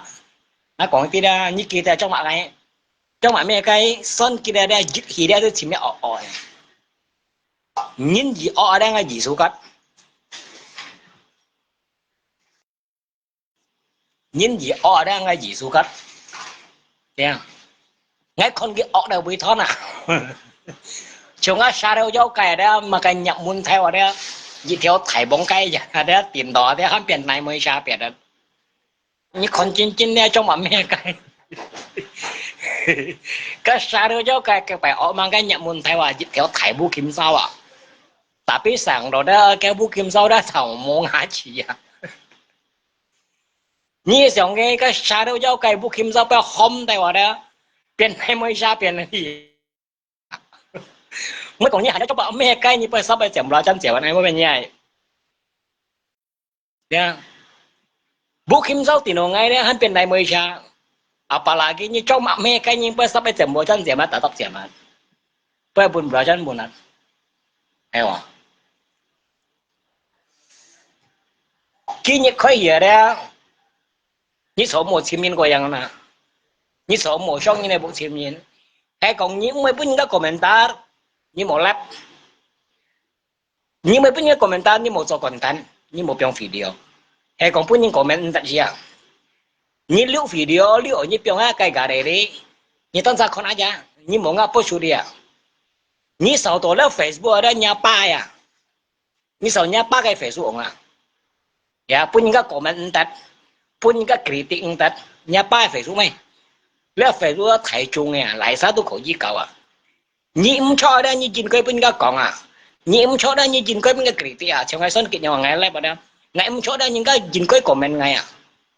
nó còn tí ra như kia trong mạng này trong mạng mấy cái son kia ra giật khí ra tôi chỉ mới ở nhìn gì ở đang là gì số cắt nhìn gì ở đang là gì số cắt nghe ngay con cái ở đâu bị thon à chúng ta xa đâu cho cái đó mà cái nhập môn theo ở đó chỉ theo thải bóng cây vậy đó tiền đỏ thế hắn biển này mới xa biển đó như con chín nè trong mạng mấy cái xa đâu cho cái phải ở mang cái nhập môn theo à chỉ theo thải bu kim sao à tapi sáng đó đó cái bu kim sao đó thảo mong há chỉ à như xong cái xa đâu cho cái bu kim sao phải không theo ở đó biển này mới xa biển này mới còn như hãy cho bạn mấy cái như phải sắp phải chậm lo chân chèo này mới bên nhảy nha bu kim sao thì nó ngay đấy hắn biển này mới xa apalagi như trong mạng mấy cái như phải sắp phải chậm lo chân chèo mà tập chèo mà phải buồn lo chân buồn à hiểu không khi như khơi hiểu đấy như số một chim nhiên của yang nè như số một trong như này bộ chim nhiên hay còn những mấy bên các commentar như một lab như mấy bên các commentar như một số content như một trong video hay còn bên những comment đặt gì à như lưu video lưu ở như trong cái đấy đi như tao ra con aja như một ngáp post đi à như sau đó là Facebook đó nhà ba à như sau nhà ba cái Facebook à ya bên những các comment đặt bên những các critic đặt nhà ba Facebook màyแล้วเฟซบุ๊กถ่ายจงเนี่ยหลายซะ都可以搞啊你唔錯咧你見佢邊個講啊你唔錯咧你見佢邊個 critic 啊像係新結nhau ngày lại đó ngày唔錯咧人家見佢 comment ngay à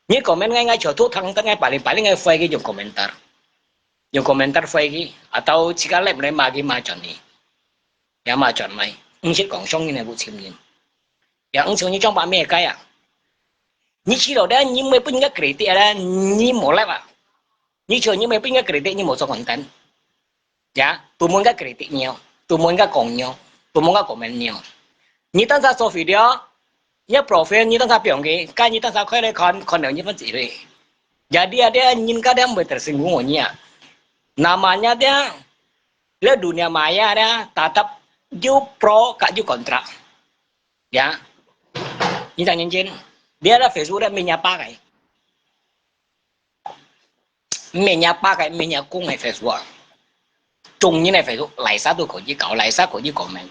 你 comment ngay cho thuốc thằng ngay paling ngay phơi cái dùng komentar phơi cái atau jika lab này mà cái mà chọn đi ya mà chọn mày không biết còn xong như này vụ chim nhìn ya ông như trong bạn mẹ cái à你知道咧你咪邊個 critic 咧你冇lab à như chơi như mấy bên cái critic như một số content, ya, tụi muốn cái critic nhiều, tụi muốn cái comment nhiều, tụi muốn cái comment nhiều. Nhưตั้งแต่ số video, như profile nhưตั้งแต่ biểu cái nhưตั้งแต่ khơi lên con đều như phân chỉ rồi. Jadi ada nhìn cái dem tersinggung orangnya. Namanya dia, le dunia maya dia tatap ju pro kak ju kontra, ya. Như thằng nhân trên, dia là Facebook dia menyapa cái. Mình nhà ba cái mình nhà cung này phải xuống trùng như này phải xuống lại sát tôi khỏi chỉ cậu lại sát khỏi chỉ comment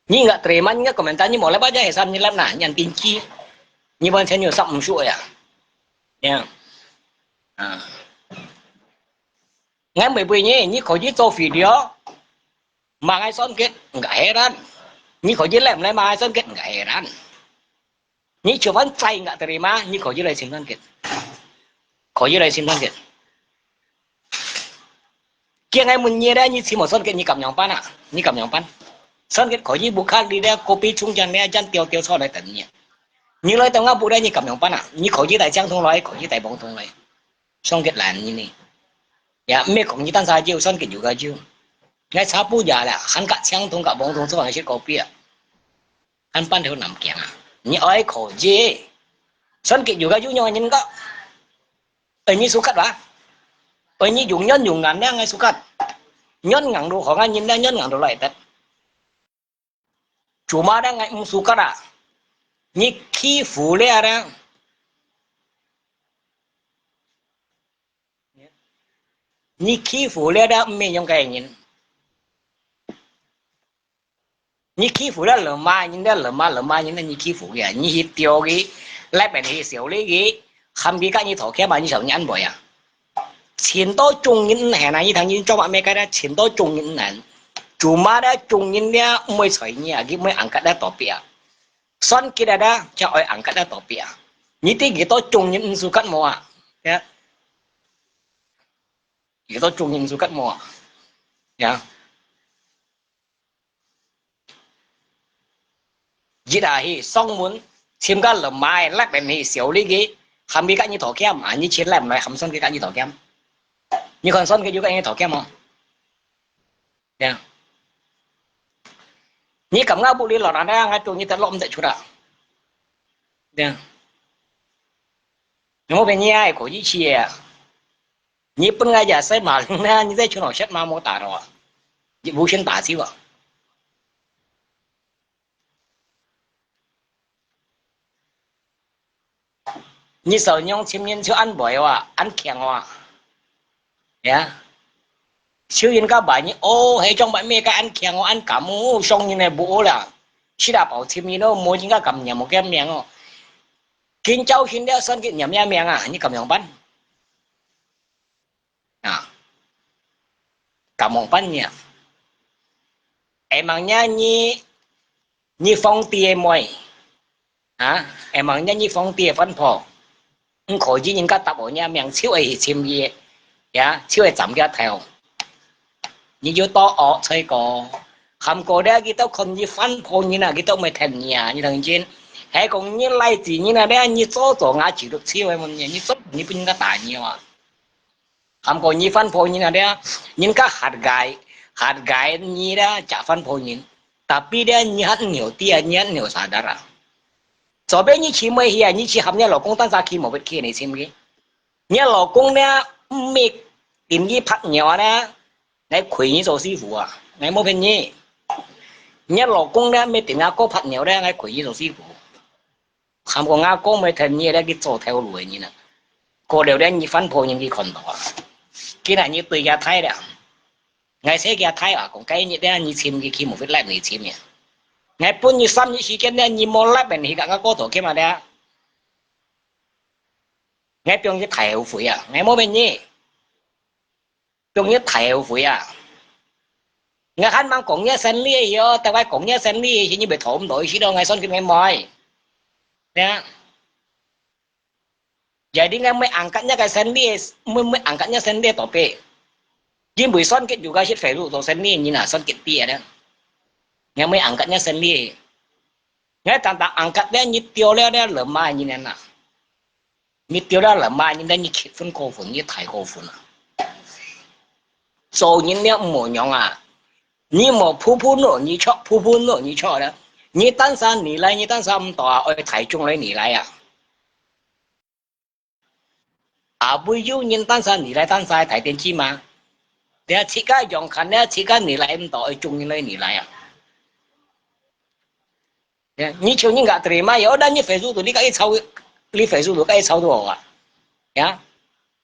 nhưng ngã terima những cái komentar như một lấy bao giờ hệ san như lắm nè nhận tin chi như bên trên nhiều sắp một chuỗi à nha ngay bởi vì như khỏi chỉ cho video mà ngay son kết ngại heran như khỏi chỉ làm này mà ngay son kết ngại heran như chưa vẫn say ngã terima như khỏi chỉ lại xin son kết khỏi chỉ lại xin son kết kia ngay mình nhớ đấy như chỉ một son kết như cầm nhỏng pan à như cầm nhỏng pan son kết khỏi như bukan đi đây copy chung chân đây chân tiêu sau này tận nhỉ như lời tao ngáp bù đây như cầm nhộng pan à như khẩu dưới tại trang thông nói khẩu dưới tại bóng thông nói xong kết làn như này ya mẹ cũng như tan sa chiêu xong kết juga chiêu ngay sao bù già là hắn cả trang thông cả bóng thông số hàng sẽ có bia hắn pan theo nằm kẹng à như ai khẩu gì xong kết juga chiêu nhau nhìn có ở như số cắt đó ở như dùng nhân dùng ngắn đấy ngay số cắt nhân ngắn đồ họ ngay nhìn ra nhân ngắn đồ lại tết chủ mà đang ngay số cắt à như khi phủ lẽ ra như khi phủ lẽ ra mình trong cái nhìn như khi phủ ra lỡ ma nhìn như khi phủ kìa như hít tiêu cái lại bên thì xỉu lấy cái không biết cái như thổ kia mà như sợ nhăn bội à tiền to trung những này này như thằng như cho bạn mấy cái đó tiền to trung những này chủ mà đã trung những đấy mới sợi nhỉ cái mới ăn cái đó tọt bịa son kia đó cho ai ăn cái đó tọt bịa như thế cái to trung những số cắt mò à cái to trung những số cắt mò à chỉ là hi xong muốn xem cái lợm mai lắc bên hi xỉu lý cái không biết cái như thỏ kem à như chiến làm này không xong cái như thỏ kem như còn xong cái như cái như thỏ kem không yeah. Như cầm ngao bụng đi lọt ra ngay chỗ như ta lộn tại chỗ đó yeah. Nó bên nhà ai có gì chia như bên ngay giờ xây mà na như thế chỗ nào xét mà mô tả rồi như vũ sinh tả xíu à như sợ nhau chim nhân cho ăn bội à ăn kẹng à yeah. Siêu yên các bạn như ô hay trong bạn mẹ cái ăn kẹng ăn cảm ô xong như này bố là chỉ đã bảo chim như nó mua những cái cầm nhà một cái miệng à kinh châu kinh đeo sơn cái nhầm nhà miệng à như cầm nhộng bánh à cầm nhộng bánh nhỉ em mang nha như phong tia mồi hả em mang nha như phong tia phân phò khỏi chỉ những cái tập ở nhà miệng siêu ấy chim gì ya siêu ấy chậm cái theo như vô to ở chơi có không có đấy cái tao còn như phân phò như nào cái tao mới thành nhà như thằng trên hay còn như lai gì như nào đấy như số tổ ngã chỉ được siêu ấy mà như số như bên cái tài nhiều à không có như phân phối như nào đấy những cái hạt gái như đó chả phân phối nhìn tapi dia như hạt nhiều tia như hạt nhiều sadar à so bên như chỉ mới hiện như chỉ học nhà老公当下去冇biết kia này xem cái nhà老公呢没tìm cái phát nhỏ呢ngay quỷ như số sư phụ à ngay冇bên như nhà老公呢没tìm cái cô phát nhỏ đấy ngay quỷ như số sư phụ không có ngã cô mới thành như đấy cái chỗ theo đuổi như này cô đều đang như phân phối những cái con đó cái này như tôi ra thái đấy ngày sẽ ra thái à còn cái như đấy như xem cái khi một vết lại này xem nhỉ ngày bốn như xăm như chỉ cái này như món lại bên thì cả các cô tổ kia mà đấy ngày piong như thầy hậu phủi à ngày mỗi bên như piong như thầy hậu phủi à ngày hắn mang cổng như sen lia hiểu tại vai cổng như sen lia chỉ như bị thổm đổi chỉ đâu ngày son cái ngày mỏi nè giờ đi ngày mới ăn cắt nhá cái sen lia mới ăn cắt nhá sen lia tổ bể chứ buổi son cái juga chết phải luôn tổ sen lia như là son cái tia đó ngày mới ăn cắt nhá sen lia ngày tạm tạm ăn cắt đấy như tiêu leo đấy lợm mai như này nè như tiêu đó là mai như đây như khít phân cổ phun như thải cổ phun à rồi như này mỏ nhong à như mỏ phu nổ như chọ đó như tan san nỉ lại như tan san tòa ở thải trung lại nỉ lại à à bây giờ như tan san nỉ lại tan sai thải tiền chi mà để chỉ cái dùng khăn để chỉ cái nỉ lại em tòa ở trung như lại nỉ lại à như chiều như gạt trời mà ở đây như Facebook tụi đi cái sau đi Facebook tụi cái sau đồ à ya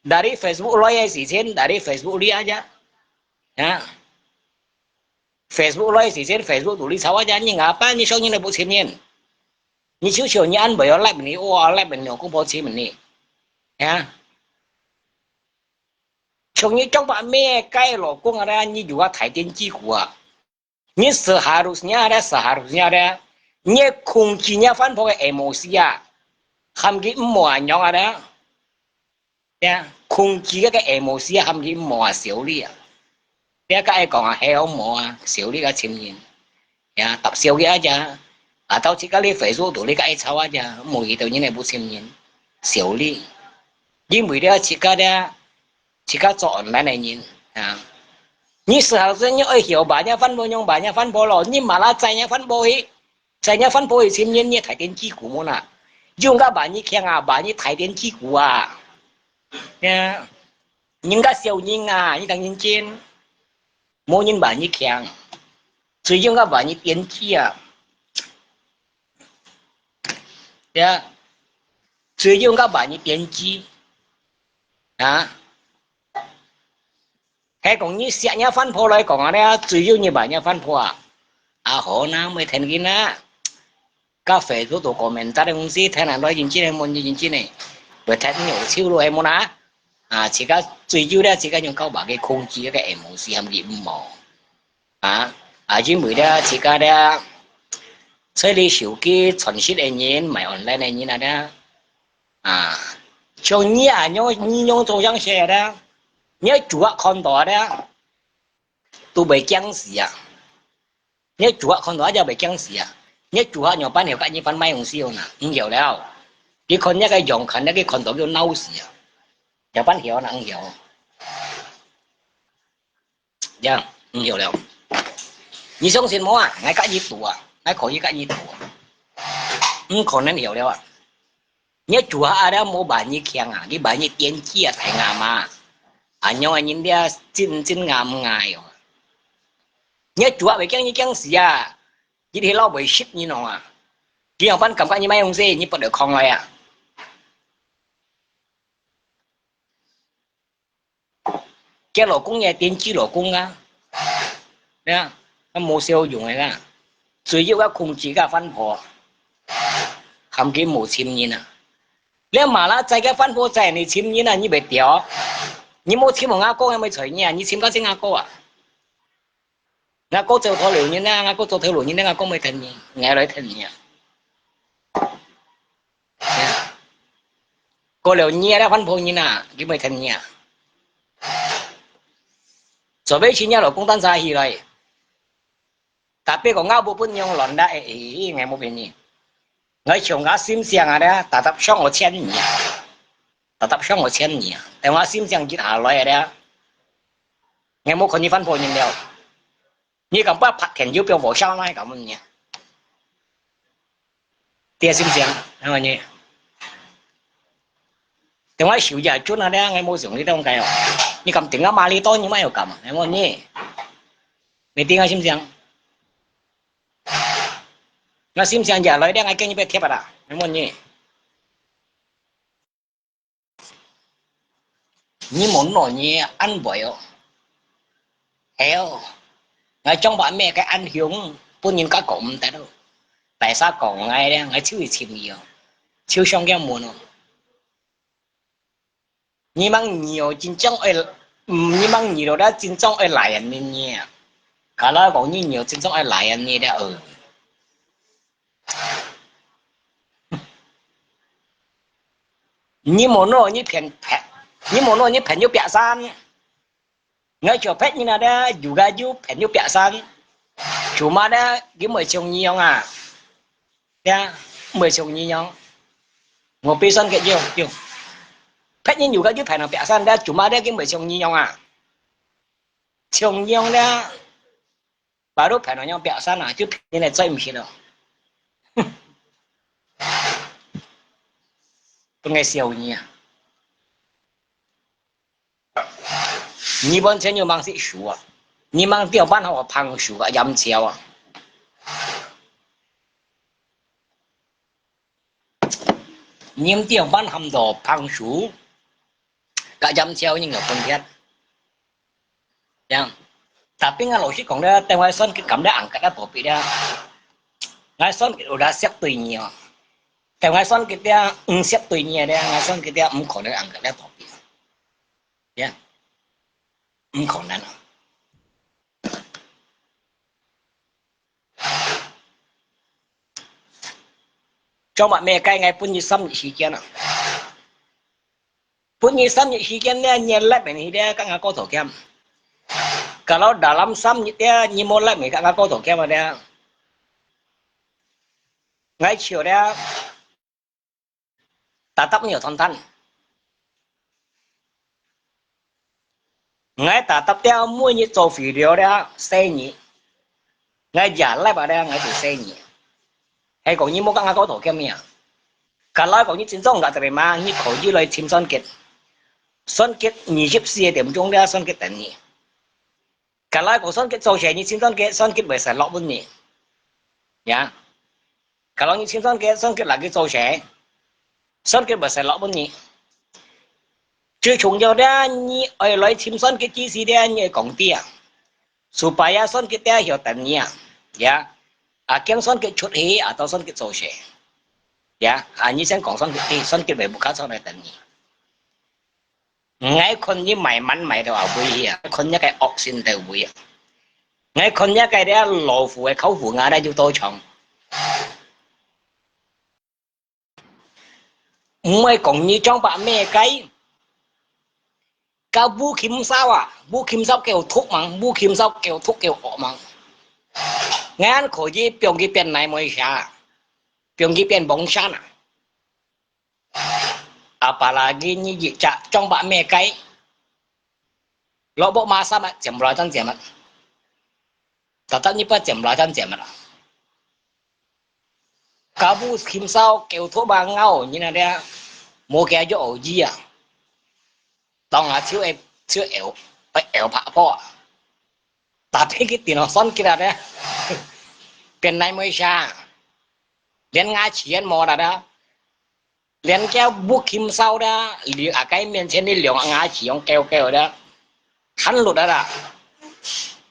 dari Facebook loy gì trên dari Facebook đi aja ya Facebook loy gì trên Facebook tụi đi sau aja nhưng apa như sau như này bộ xem nhiên như chiều như ăn bởi ở lại mình đi ô lại mình cũng bộ xem mình đi ya trong như trong bạn mẹ cái lò công ra như juga thải tiền chi của như seharusnya ada như kuncinya fan pokoknya emosi ya ham cái mua nhau ada ya kunci cái emosi ham cái mua xíu đi à dia cái còn heo mua xíu đi cái chim nhìn ya tập xíu cái aja à tao chỉ có lấy phải số đồ lấy cái cháu à cha mỗi đầu như này bố xem nhìn xỉu đi nhưng mỗi đứa chỉ có chọn lại này nhìn à như sao sẽ nhớ hiểu bà nhà phân bố nhung bà nhà phân bố rồi nhưng mà là chạy nhà phân bố thì xem nhìn như thái điện chi của môn à dùng cái bà như khen à bà như thái điện chi của à nha những cái siêu nhìn à như thằng nhìn trên mỗi nhìn bà như khen sử dụng cái bà như điện chi à nha sử dụng cái bà như điện chi à hay còn như xe nhà phân bố lại còn ở đây sử dụng như bà nhà phân bố à à họ nào mới thành cái na cà phê của tụi comment ta đang gì thế nào nói gì này muốn gì này với thế nhiều siêu rồi em muốn à chỉ có最主要只có用高把嘅控制一個 emoji 含嘅毛啊啊只每咧只個咧所以你手機傳訊嘅人買 online 嘅人啊啊像你啊你用做樣寫咧你主要看到咧都被僵死啊你主要看到就被僵死啊你主要用班條嘅你班買用少嗱唔有了你看一個用近一個看到叫嬲死啊有班條嗱唔有呀唔有了你相信我啊我隔一度啊我可以隔一度唔可能有了啊你主要啊冇辦你強啊你辦你電機啊太啱啊啊因為人哋真啱嗌哦你主要為驚你驚事啊你哋老為 shit 你喏啊你有班感覺你買東西你不得抗來啊cái老公也電機老公啊呀nó冇效用嚟噶主要嘅控制嘅分佈含佢冇簽印啊你馬拉仔嘅分佈仔你簽印啊你別掉你冇簽我阿哥有冇隨你啊你簽嗰隻阿哥啊阿哥做頭流年啦阿哥做頭流年咧阿哥咪聽你嗌來聽你啊個流年咧分佈你啊佢咪聽你啊做俾錢一路公單晒起來tapi kok ngau pun yang londa ngai mo bini ngai chong ga sim siang ada tatap shong o chen ni tatap shong o chen niแต่ว่า sim siang jit 500ada ngai mo kon ni fan po ni leo ni kam pa phat thian yu pyo bo shao nai kam ni tia sim siang ha ni แต่ว่า xỉu giờ chút ada ngai mo dùng đi đâu cái ni kam tiếng ma li to ni mai kam ngai mo ni ni tiếng sim siang nó sim siang giờ lấy đang ai kêu như vậy thiệp à mấy món nhỉ như món nổi như ăn bưởi heo ngay trong bạn mẹ cái ăn hiếu buôn nhìn các cổng tại đâu tại sao cổng ngay đây ngay chưa chìm nhiều chưa xong cái món như mang nhiều chính trong ấy như mang nhiều đó chính trong ấy lại anh nên nhỉ cả là cũng như nhiều chính trong ấy lại anh nhỉ đã như món nổi như phèn như món nổi như phèn như bẹ san ngay chỗ phép như là đó dù ga dù phèn như bẹ san chủ mà đó cái mười chồng nhiều à nha mười chồng nhiều một pi san cái nhiều nhiều phép như dù ga dù phèn là bẹ san đó chủ mà đó cái mười chồng nhiều à chồng nhiều đó bà đốt phèn là nhau bẹ san à chứ như này chơi mình đâu tôi nghe siêu nhỉ你本身就忙些书啊，你忙掉班好旁书啊，饮酒啊，你掉班含到旁书，个饮酒應有分別，樣。tapi nga老師講咧，但係son cái cảm giác ăn cái đó特別咧，ngay son cái đồ đã xếp tùy nhiều,แต่ngay son cái đó xếp tùy nhiều đấy, ngay son cái đó có thể ăn cái đó特別, yeah. Không nên cho bạn mẹ cái ngày phun như xăm như xí kia nào phun như xăm như xí kia nè nhìn lại bên này các ngài có thổ kem kalau dalam xăm như thế như một lại mấy các ngài có thổ kem mà đây ngay chiều đó ta tập nhiều thon thân ngay ta tập theo mua như trâu phì điều đó xe nhỉ ngay giả lại bà đây ngay từ xe nhỉ hay còn như mua các ngã có thổ kem nhỉ cả nói còn như chính trong đã từ mà như khẩu như lời chim son kết 24點鐘咧son kết等你cả nói còn son kết做嘢như chim son kết về sẽ lọ bên nhỉ nhá cả nói như chim son kết là cái做嘢son kết về sẽ lọ bên nhỉ chưa chúng nhau đó như ở lời chim son kết chỉ đó như công ty à supaya son kết theo hiểu tận nhỉ ya à kiếm son kết chút hí à tao son kết做嘢ya à như sen còn son kết về bục cá son này tận nhỉ ngayคนนี้ใหม่มันใหม่ตัวเอาไปอ่ะคนนี้แกออกสินเดียวไปอ่ะngayคนนี้แกได้หล่อฝูเขาฝูงาได้อยู่ตัวชงไม่ก่อนนี้จ้องปะแม่ไก่ก้าวบูคิมเศร้าอ่ะบูคิมเศร้าเกี่ยวทุกมั้งบูคิมเศร้าเกี่ยวทุกเกี่ยวออกมั้งงั้นขอยี่เปียงยี่เป็นนายมวยชาเปียงยี่เป็นบงชันอ่ะapalagi như vậy chả trong bạn mẹ cái lỗ bộ ma sao mà chém lại chân chém mất tất nhiên phải chém lại chân chém mất cá bu kim sao kêu thua ba ngao như này đây mua cái chỗ ở gì à tao là chiếu ẻo phá po tapi cái tiền nó son kia đấy tiền này mới xa đến ngay chỉ ăn mò đó liền kéo bút kim sau đó liền à cái miền trên đi liền ngã chỉ ông kéo đó hắn lụt đó là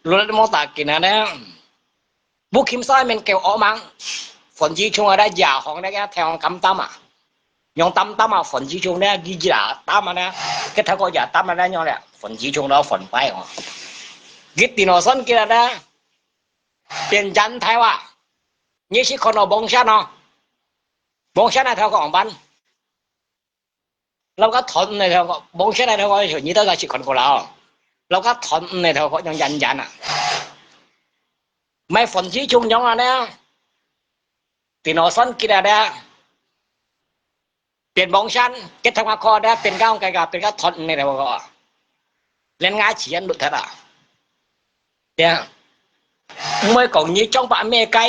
lụt mô tả kia nè bút kim sau mình kéo ổ măng phần chi chung ở đây già họ đây theo cắm tâm à nhong tâm à phần chi chung đây ghi là tâm à cái thằng coi giả tâm ở đây nhau nè phần chi chung đó phần phải họ ghi tiền nó sân kia đó tiền chân theo à như chỉ còn ở bông sát nó bông sát này theo còn bắnเราก็ทนในเท่าก็บงเช่นในเท่าก็อย่างนี้ต้องการฉีดคนของเราก็ทนในเท่าก็ยังยันอ่ะไม่ฝนชี้ชุ่มยังอ่ะเนี่ยตีนอสันกินอะไรเปลี่ยนบงชันเก็ตทำมาคอได้เป็นก้าวไกลกับเป็นก้าวทนในเท่าก็เล่นง่ายเฉียนดุทัดอ่ะเนี่ยเมื่อก่อนนี้จ้องปะเมย์ไกล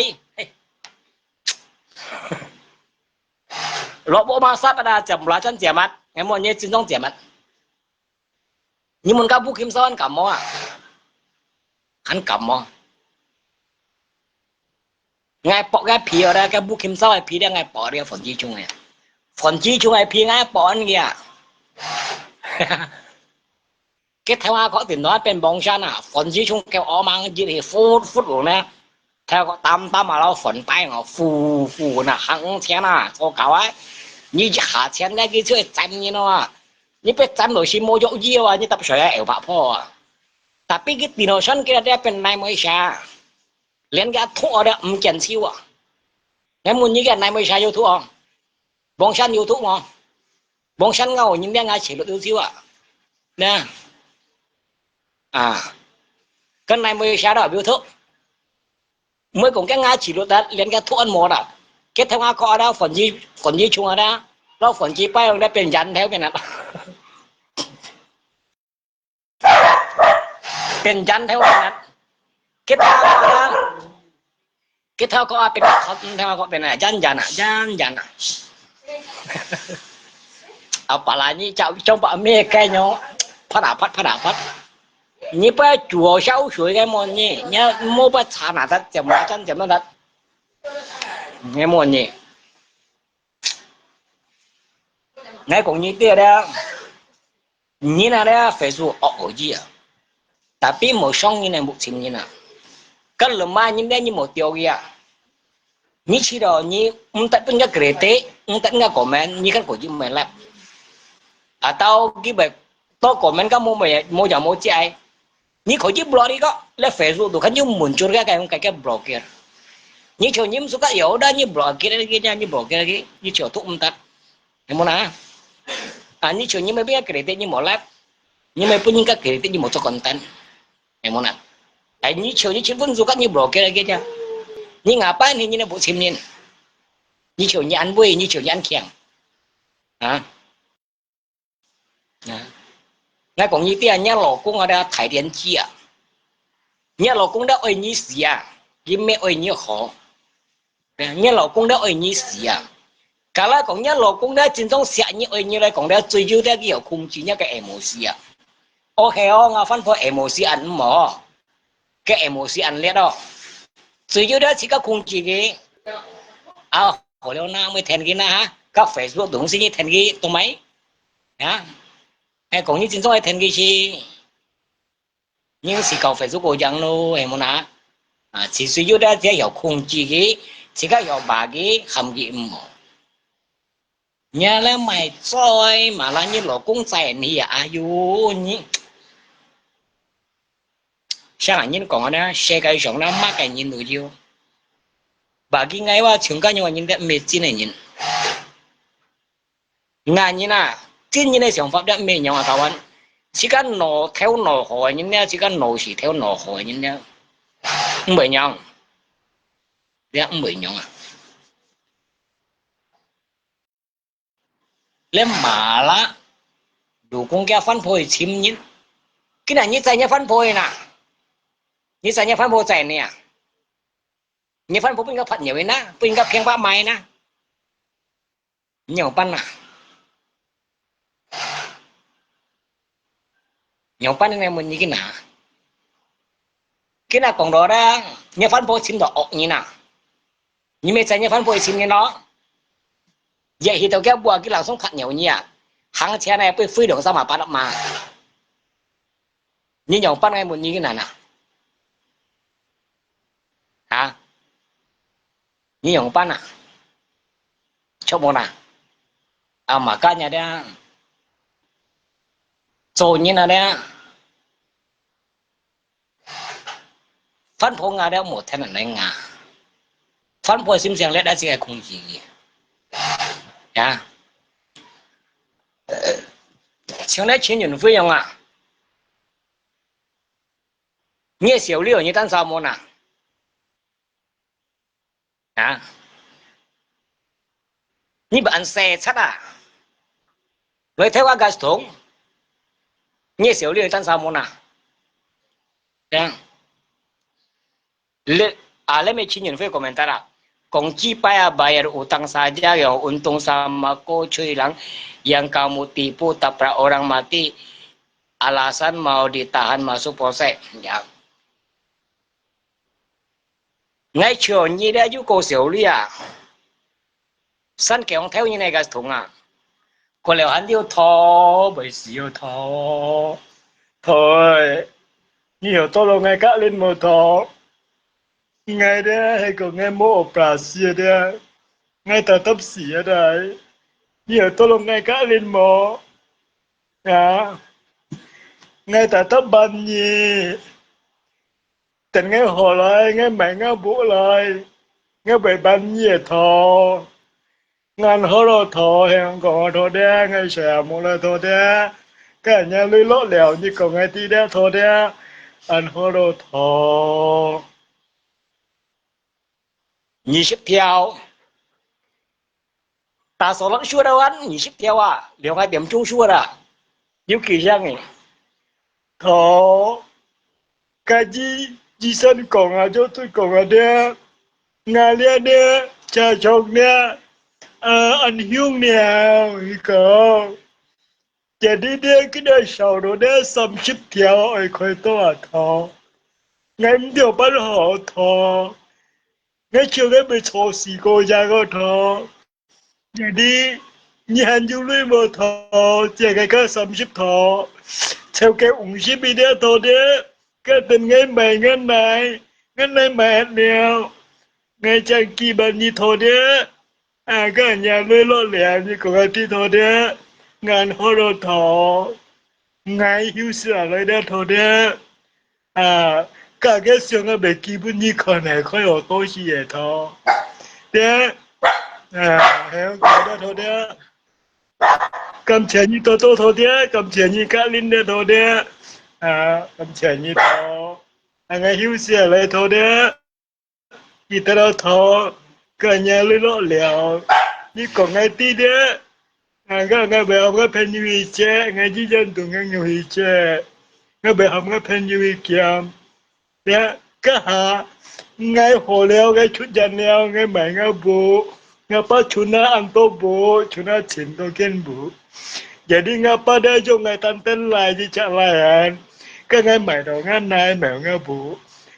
ลบมาซับอะไรจับหลายชั้นเจียมัดไอ้หมดนี้จึงต้องเจียมัดนี่มันก็ผู้คิมซ้อนกับมอหันกับมอไงปอกไงผีอะไรแกผู้คิมซ้อนไอ้ผีได้ไงปอกเรียฝนจีชุงไงฝนจีชุงไอ้ผีไงปอกนี่อ่ะcái theo họ thì nói bên bóng山啊，phần chỉ chung kêu ở mang chỉ thì phút rồi nè, theo có tam mà nó phần tay nó phù nè, hàng钱啊，做搞啊，你下钱那个就赚你咯，你别赚落去冇有意啊，你tập水ẻo bạc po à, tapi cái tiền sân kia đã bên này mới xa,连cái thuốc đó kiện siêu à, em muốn như cái này mới xa yêu thuốc không, bóng山yêu thuốc mà, bóng山ngầu nhưng đang ngay chỉ được yêu siêu à, nè. À cái này mới xa đó biểu thức mới cũng cái ngay chỉ được đó liền cái thuốc ăn mò đó cái theo ngã co đó phần gì chung ở đó nó phần gì bay ở đâyเป็นยัน theo cái này เป็นยัน theo cái này cái theo đó cái theo cóเป็นtheo cóเป็นอะไรยันอ่ะเอาปลานี่เจ้าtrong bờ mê cây nhỏ phát你不煮烧水个么呢？你莫不查哪的怎么的？你么呢？你讲你对了，你那咧非说恶意啊，但并冇伤你那目前你呐，跟人嘛你那你冇掉呀，你知道你唔得人家给的，唔得人家comment，你看过就没了，啊到基本到comment个冇就冇ใจ你可以 block đi có là Facebook tụi khán như muốn chốt cái blocker như chiều nhiễm số các yếu đó như blocker kia như blocker kia như chiều thuốc tắt em muốn à như chiều như mấy biết cái đấy như một lab như mấy những cái cái như một số content em muốn à như chiều như chính vẫn số các như blocker kia nha như ngapa thì như là bộ sim nhìn như chiều như ăn vui như chiều như ăn kèng à那讲一点，人老公啊，的台电机啊，人老公的爱你死啊，也没爱你好，人老公的爱你死啊。cả là con nhớ老公的真正写你爱你来讲的追求的有控制那个 emosi 啊。OK 哦，我分配 emosi 按么，个 emosi 按列哦，追求的是个控制的啊。好了那没听见那哈，个 Facebook 东西你听见懂没？啊，哎，讲你真正爱听见是。nhưng sự cầu phải giúp cô chẳng lô em muốn à chỉ suy yếu đã chỉ hiểu không chỉ cái chỉ có hiểu bà cái hầm gì mà nhà là mày soi mà là như lỗ cũng chạy nì à yu nhỉ sao anh nhìn còn đó xe cái sống nó mắc cái nhìn được chưa bà cái ngày qua chúng ta nhưng nhìn đã mệt chi này nhìn ngài nhìn à chính như này想法đã mệt nhau à tao anh chỉ cần nổ theo nổ hỏi nhìn nè chỉ cần nổ chỉ theo nổ hỏi nhìn nè không bị nhau không bị nhau à lên mà lá đủ con kia phân phối chim nhín cái này như chạy như phân phối nè như chạy như phân phối chạy nè như phân phối bên cái phật nhiều nè bên cái phiên ba mai nè nhiều pan nè nhiều pan này mình như cái nào còn đó đó như phân phối chim đó như nè như mấy chạy như phân phối chim như nó vậy thì tao kéo bùa cái làng sống khát nhiều nhỉ hàng xe này bị phi đường sao mà bắt mà như nhiều pan này mình như nè hả như nhiều pan à cho bọn à à mà cả nhà đó rồi như nào đó phân phối ngà đó một thế này ngà phân phối sim xiang lẽ đã chỉ không gì à现在请人费用啊你也小六你当啥么呢啊你不按xe chắc à với theo cái thống你也小六当啥么呢啊let me请人费 komentar啊kunci payah bayar utang saja yang untung sama cuy lang yang kamu tipu tabrak orang mati alasan mau ditahan masuk polsek ya ngay chiều như đã giúp cô xỉu li à sân kéo theo như này cái thùng à cô liệu hắn yêu thò bởi xỉu thò thôi nhiều tôi là ngay cả lên một thò ngay đó hay còn ngay mô operation đó ngay ta tấp xỉa đấy nhiều tôi là ngay cả lên một à ngay ta tấp ban nhì tình ngay hồ lại ngay mẹ ngay bố lại ngay bị ban nhì thò ngàn hồ rồi thò hẹn còn thò đen ngay xẻ một là thò đen cái nhà lưới lót lèo như còn ngay tí đen thò đen anh hồ rồi thò 20条，大手能说的完20条啊，2个点钟说的，有几项诶？thọ cái gì sân còn à cho tôi còn à đe ngà lia đe cha chồng nè anh hiếu nè cỡ jadi dia cái sau đó đe xăm chip theo ai khơi to à thọ ngày điều bắt họ thọ ngày chiều ngày bị cho xì cô ra cô thọ jadi nhà du lịch một thọ chỉ cái xăm chip thọ theo cái ủng ship đi đe thọ đe cái tình ngày này mẹ nèo ngày chẳng kỳ bạn như thọ đe cái nhà lưới lo lẻ như có cái tí thọ đe ngàn hồ đồ thọ ngày hiếu sửa lại đe thọ đe cả cái xương ở bên kia bên như con này khơi ở tôi chỉ vậy thọ đe hiểu cái đe thọ đe cầm钱như tôi thọ đe cầm钱như cả linh đe thọ đe cầm钱như thọ ngày hiếu sửa lại thọ đe 记得了头 cả nhà lên lọ lẹo như còn ngay tí đó ngay bè học cái pen như che ngay chỉ dân tụi ngay người che ngay bè học cái pen như kiam ya cái hà ngay hồ leo ngay chút dàn leo ngay mày ngay bố ngay bắt chúng nó ăn tô bố chúng nó chỉnh tô kiên bố jadi ngapa dah jom ngai tanten lai di cak layan cái ngay mày đó ngay này mày ngay bố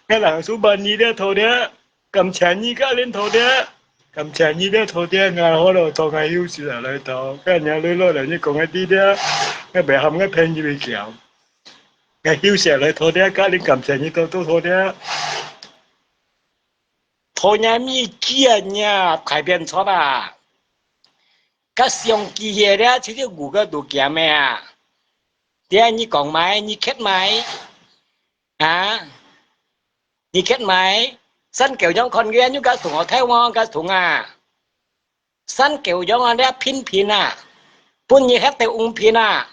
ngay làng số ban nhi đó thôi đó cầm chén nhi cả lên thôi đó cầm chén nhi đó thôi đó ngay hồi đó tao ngay yêu sự là lại tao cái nhà lưỡi lưỡi là như còn ngay tí đó ngay bè hầm ngay pen như bị kéo ngay yêu sự lại thôi đó cả lên cầm chén nhi tao thôi đó thôi nhà mi kia nhà cải biến错吧cái相机嘢咧，其實古個都見咩啊？點解你講買？你揭買啊？你揭買？新橋種คน嘅你個同我睇我個同啊？新橋種我咧偏偏啊，半夜黑到誤偏啊！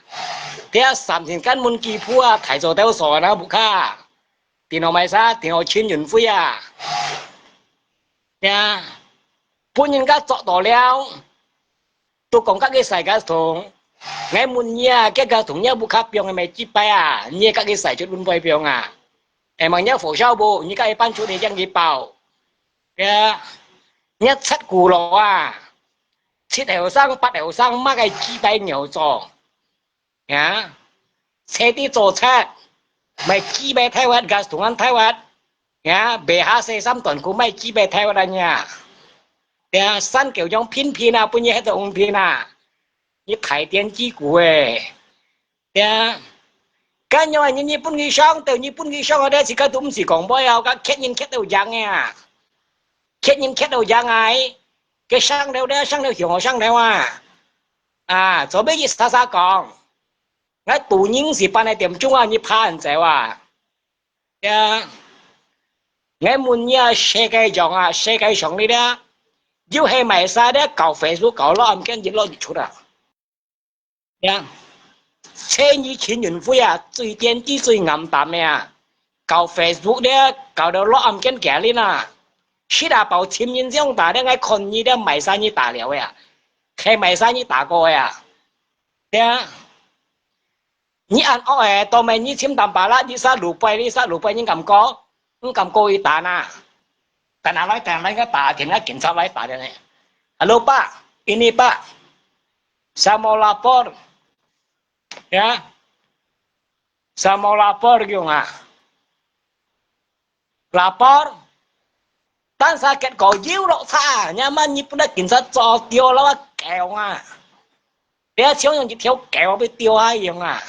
點三千間門機鋪啊，提咗到傻啦，不卡？電腦買啥？電腦穿完灰啊？呀，半夜個作到了。tôi còn các cái xài cá thùng ngày muốn nha cái cá thùng nhá bu khắp biong mày chi bay à nhé các cái xài chút bún bay biong à em mà nhá phổ sao bộ như các cái ban chú để chẳng gì bảo cái nhất sắt cù lò à chiết heo sang bắt heo sang mắc cái chi bay nhiều trò nhá xe đi trò chết mày chi bay thái vật cá thùng ăn thái vật nhá bể hạ xe xăm tuần của mày chi bay thái vật anh nha呀，三九种偏偏啊，半夜喺度偏啊，你睇電視股誒，呀，咁因為你日本嘅商對日本嘅商我哋是個都唔是講咩啊，個揭人揭到樣嘅，揭人揭到樣嘅，個商料咧商料向我商料啊，做咩嘢沙沙講，我讀人是半夜點鐘啊，你怕人走啊，呀，我問你世界上啊，世界上呢啲。yêu hay mày sao đấy cào Facebook cào lo âm cái gì lo gì chút à, nha, trên như chuyện nhìn vui à,最点滴最暗淡呀，cào Facebook đấy cào到lo âm cái kia lên à, khi đã bảo前面这样打的，我看你的买啥你打了呀，还买啥你打过呀，对啊，你按到尾你签单把啦，你啥路牌你敢过，你敢过一打呐？แต่อะไรก็ตาถึงก็กินชาวไร่ตาเนี่ย halo pak ini pak saya mau lapor ya saya mau lapor gitu nggak lapor tan sakit cổ diêu độ xa nyaman như pun đã kiểm soát cho tiêu là kẹo à để thiếu những chỉ thiếu kẹo với tiêu hay gì à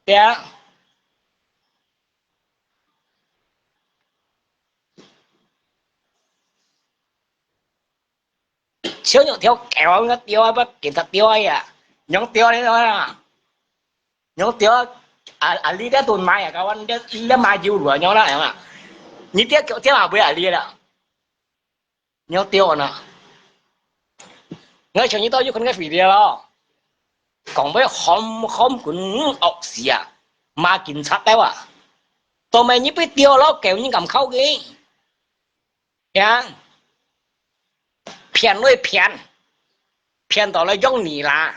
để thiếu những thiếu kẹo nó tiêu bắt kiểm soát tiêu hay à những tiêu đấy thôi à những tiêu lý đã tuần mai à các bạn đã mai diêu rồi nhau đó à你爹叫爹嘛不要理了，你要屌呢？我上次到有คนก็ฝีเดียว講俾冚管惡事啊，罵警察ได้ว่ะตัวแม่你ไปเดียวแล้วแก你咁เข้า嘅呀騙ด้วย騙到了用你啦，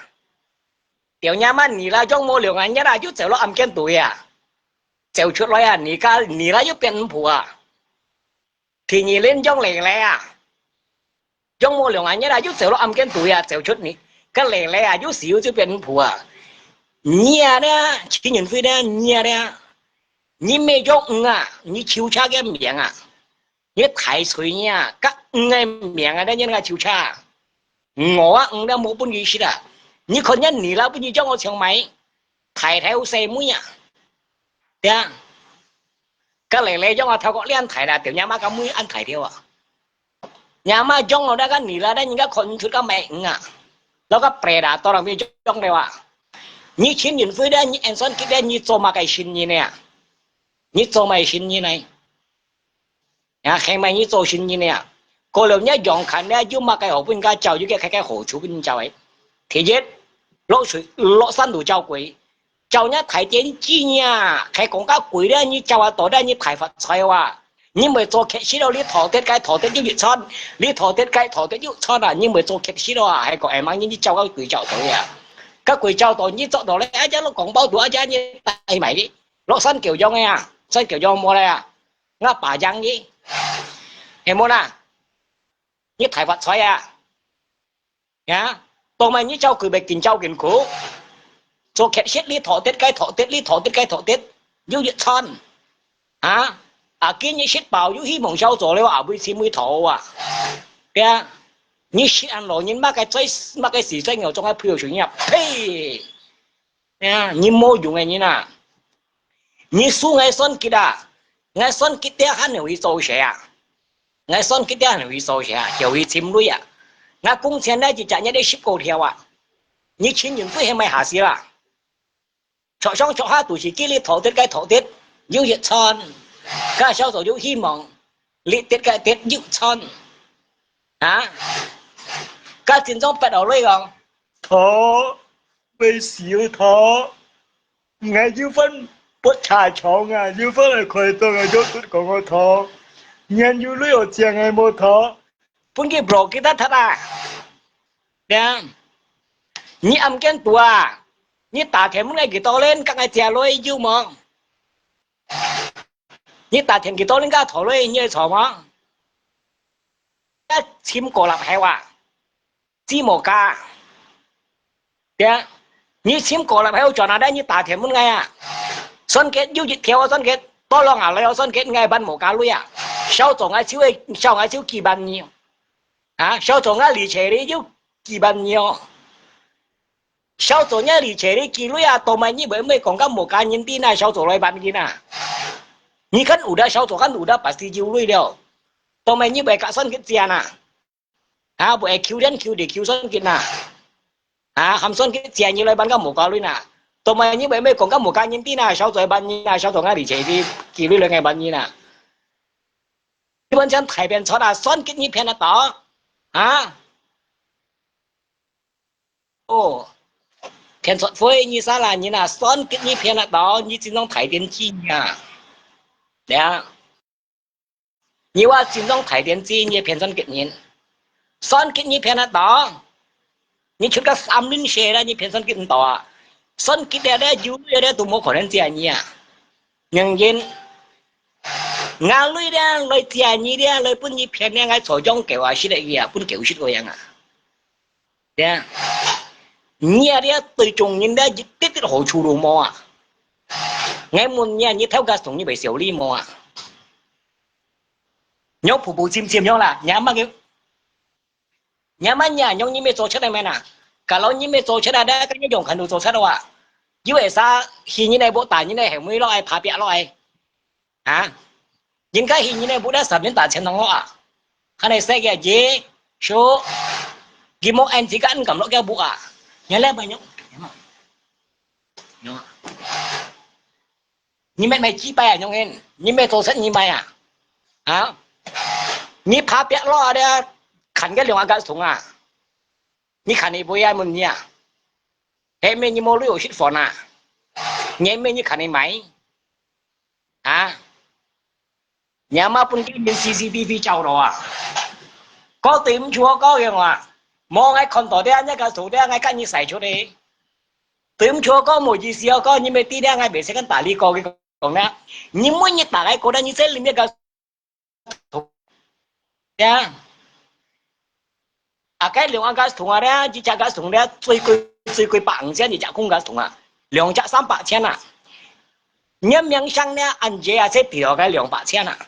屌你媽你啦用冇兩眼一啦，就走了暗間隊啊，走出來啊，你啦就變普啊。thì nhì lên trong lẻ lẻ à trong một lượng anh nhớ là chút xíu nó âm cái tuổi à xíu chút ní cái lẻ lẻ à chút xíu chút biến phù à nhia đó chỉ nhìn phi đó nhia đó nhì mê cho à nhì chiếu cha cái miệng à nhì thái suy nha các ngay miệng à đó nhì là chiếu cha ngõ đã một bốn gì đó nhì con nhân nhì là bốn gì trong ngõ trường máy thái theo xe mũi à đó cái lẻ lẻ trong ngõ theo gọi liên thái là tiểu nhà má cái mũi ăn thái theo à nhà má trong ngõ đó cái nhì là đó những cái con chút cái mẹ àแล้วก็เปรตอ่ะตอนเรามีจ้องเลยว่ะนี่ชิ้นยืนฟื้นได้นี่แอนซอนคิดได้นี่โจมาไก่ชิ้นนี่เนี่ยนี่โจมาชิ้นนี่ไงนะใครมานี่โจชิ้นนี่เนี่ยก็เลยเนี่ยยองขันเนี่ยยุ่งมาไก่หัวปุ่นก็เจ้าอยู่แค่แค่หัวชูปุ่นเจ้าไอ้ทีเด็ดโลก水โลก山度เจ้า鬼เจ้าเนี่ยถ่ายเจนจี้เนี่ยใครของก้า鬼เนี่ยนี่เจ้าตัวได้นี่ถ่ายฝัดใช่ว่ะ nhưng mà做 khách sĩ đâu lý thọ tết cái thọ tết như chọn lý thọ tết cái thọ tết như chọn à nhưng mà做 khách sĩ đâu à hay có em mang những cháu các quỷ cháu tới à các quỷ cháu tới như chọn đó lấy ai nó còn bao tuổi ai như tay mày đi nó sân kiểu do nghe à sân kiểu do mua đây à ngã bà giang gì em muốn à như thải vật xoay à nhá tôi mày như cháu cười bề kín cháu kín khổ cho khách sĩ lý thọ tết cái thọ tết lý thọ tết cái thọ tết như chọn à à kia như shit bảo như hy vọng sau rồi lấy vào bên mới thổ à kia như shit ăn rồi nhưng mà cái gì chơi nhiều trong cái phiêu chuyển nhập hey nha như mô dùng này như nào như su ngày xuân kia đã ngày xuân kia tiếc hắn hiểu ý sâu sẽ à ngày xuân kia tiếc hiểu ý sâu sẽ à hiểu ý chim nuôi à ngày công钱呢就讲人家ship狗条啊你亲人最还没下事啦坐上坐下都是给你投的该投的有热餐cái sao rồi hy vọng liệt tiết cái tiết dự chân hả cái chuyện trong bắt đầu lấy không thọ bây xíu thọ ngày dư phân bất trà chọn à dư phân là khởi tôi là do tôi còn có thọ nhân dư lấy ở chiang ngày một thọ phun cái bro kita thật à nè như âm kiến tua như tả thêm muốn ngày cái to lên các ngày trẻ lôi dư mong như ta thêm cái to lên cái thổi lên như thổi mà cái chim cổ lập hay à chỉ một ca đấy như chim cổ lập hay cho nó đấy như ta thêm muốn ngay à xuân kết yêu dịch theo xuân kết to lo ngả lấy xuân kết ngay ban một ca lui à sau tổng ai chiếu kỳ ban nhiều à sau tổng ai lì chế đi chiếu kỳ ban nhiều sau tổng ai lì chế đi kỳ lui à tổ mày như bởi mấy còn có một ca nhân tin này sau tổng lại ban gì nè你看有的小组看有的把事就累了，都没你别搞算给钱呐，啊不爱 Q 人 Q 的 Q 算给呐，啊含算给钱你来办个冇搞累呐，都没你别没讲个冇干人的呐，小组办你呐，小组俺理解的几累了爱办你呐，基本上台边错啦，算给你骗得到，啊，哦。骗错foi你啥啦？你那算给你骗得到，你只能台电机呀。呀，你话金融台电机你骗算给人，算给你骗得到，你出个3轮车了，你骗算给人到啊，算给的嘞有的都没可能借你啊，人人，俺累的来借你的来本你骗的俺财政给我是的呀，本给是个样啊，对啊，你的对中人的一点点好处都没啊。ngày muốn nhà như theo cả sống như vậy xỉu ly mò à nhau phụ phụ chim nhau là nhà mà nhà nhau như mấy chỗ chết này mày nè cả lâu như mấy chỗ chết này đấy cái nhau dùng khẩn đồ chỗ chết đâu à như vậy sao khi như này bộ tài như này hiểu mới lo ai phá bịa lo ai hả những cái khi như này bộ đã sập đến tài trên thằng họ cái này xe cái gì số cái món anh chỉ có ăn cầm nó cái bộ à nhớ lên bao nhiêu你们没几百啊，兄弟，你们做生意买啊？啊？你怕别老的看个两个虫啊？你看你不要么你啊？后面你没旅游去放啊？后面你看你买啊？nhà mà pun cái bên CCTV chào đó à? Có tìm chúa có cái mà, mong ai còn tỏ ra nhá cái số ra ngay cái như sai chỗ đấy. Tìm chúa có một gì xíu có nhưng mà tí ra ngay bị sẽ cái tả lý có cái còn nè nhưng mỗi như tả cái cô đang như thế liền cái nha à cái lượng gas thùng à đấy chỉ trả gas thùng đấy最贵8千你trả không gas thùng à lượng trả 300啊nhân miếng xăng nè anh chị à sẽ tỷ cái lượng 800啊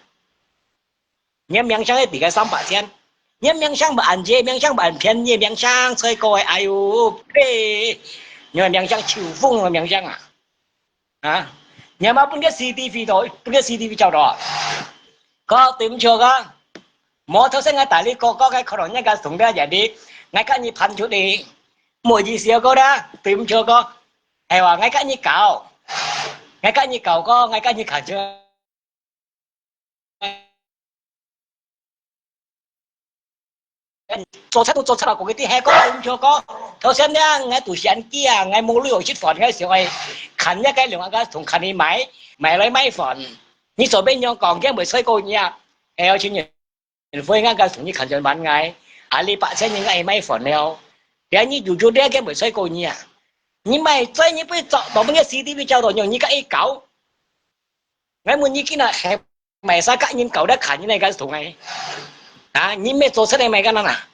nhân miếng xăng tỷ cái 300nhân miếng xăng mà anh chị miếng xăng mà anh偏nhân miếng xăng最贵哎呦嘿nhân miếng xăng chịu phong mà miếng xăng à nhà mà cái CCTV thôi cái CCTV chào đó có tìm chưa có mỗi thứ sẽ ngay tại đây có cái khẩu này cái súng ra vậy đi ngay cái nhưพัน chút đi mỗi gì xíu có đó tìm chưa có hay là ngay cái như cào có ngay cái như khả chưa做出嚟嗰啲係個點錯個，頭先咧我讀相機啊，我冇旅遊出房嘅時候係近一間兩個同近你買嚟買房，你左边用讲嘅没吹过呀，还有钱人会啱个同你近咗晚嗌，阿里把钱人嗌买房了，然后你อยู่咗呢嘅没吹过呀，你咪再你不找到乜嘢 CCTV 照到用你个一搞，我问你今日系咪啥个人搞得近你个同嗌，啊，你咩做出嚟咪个啦？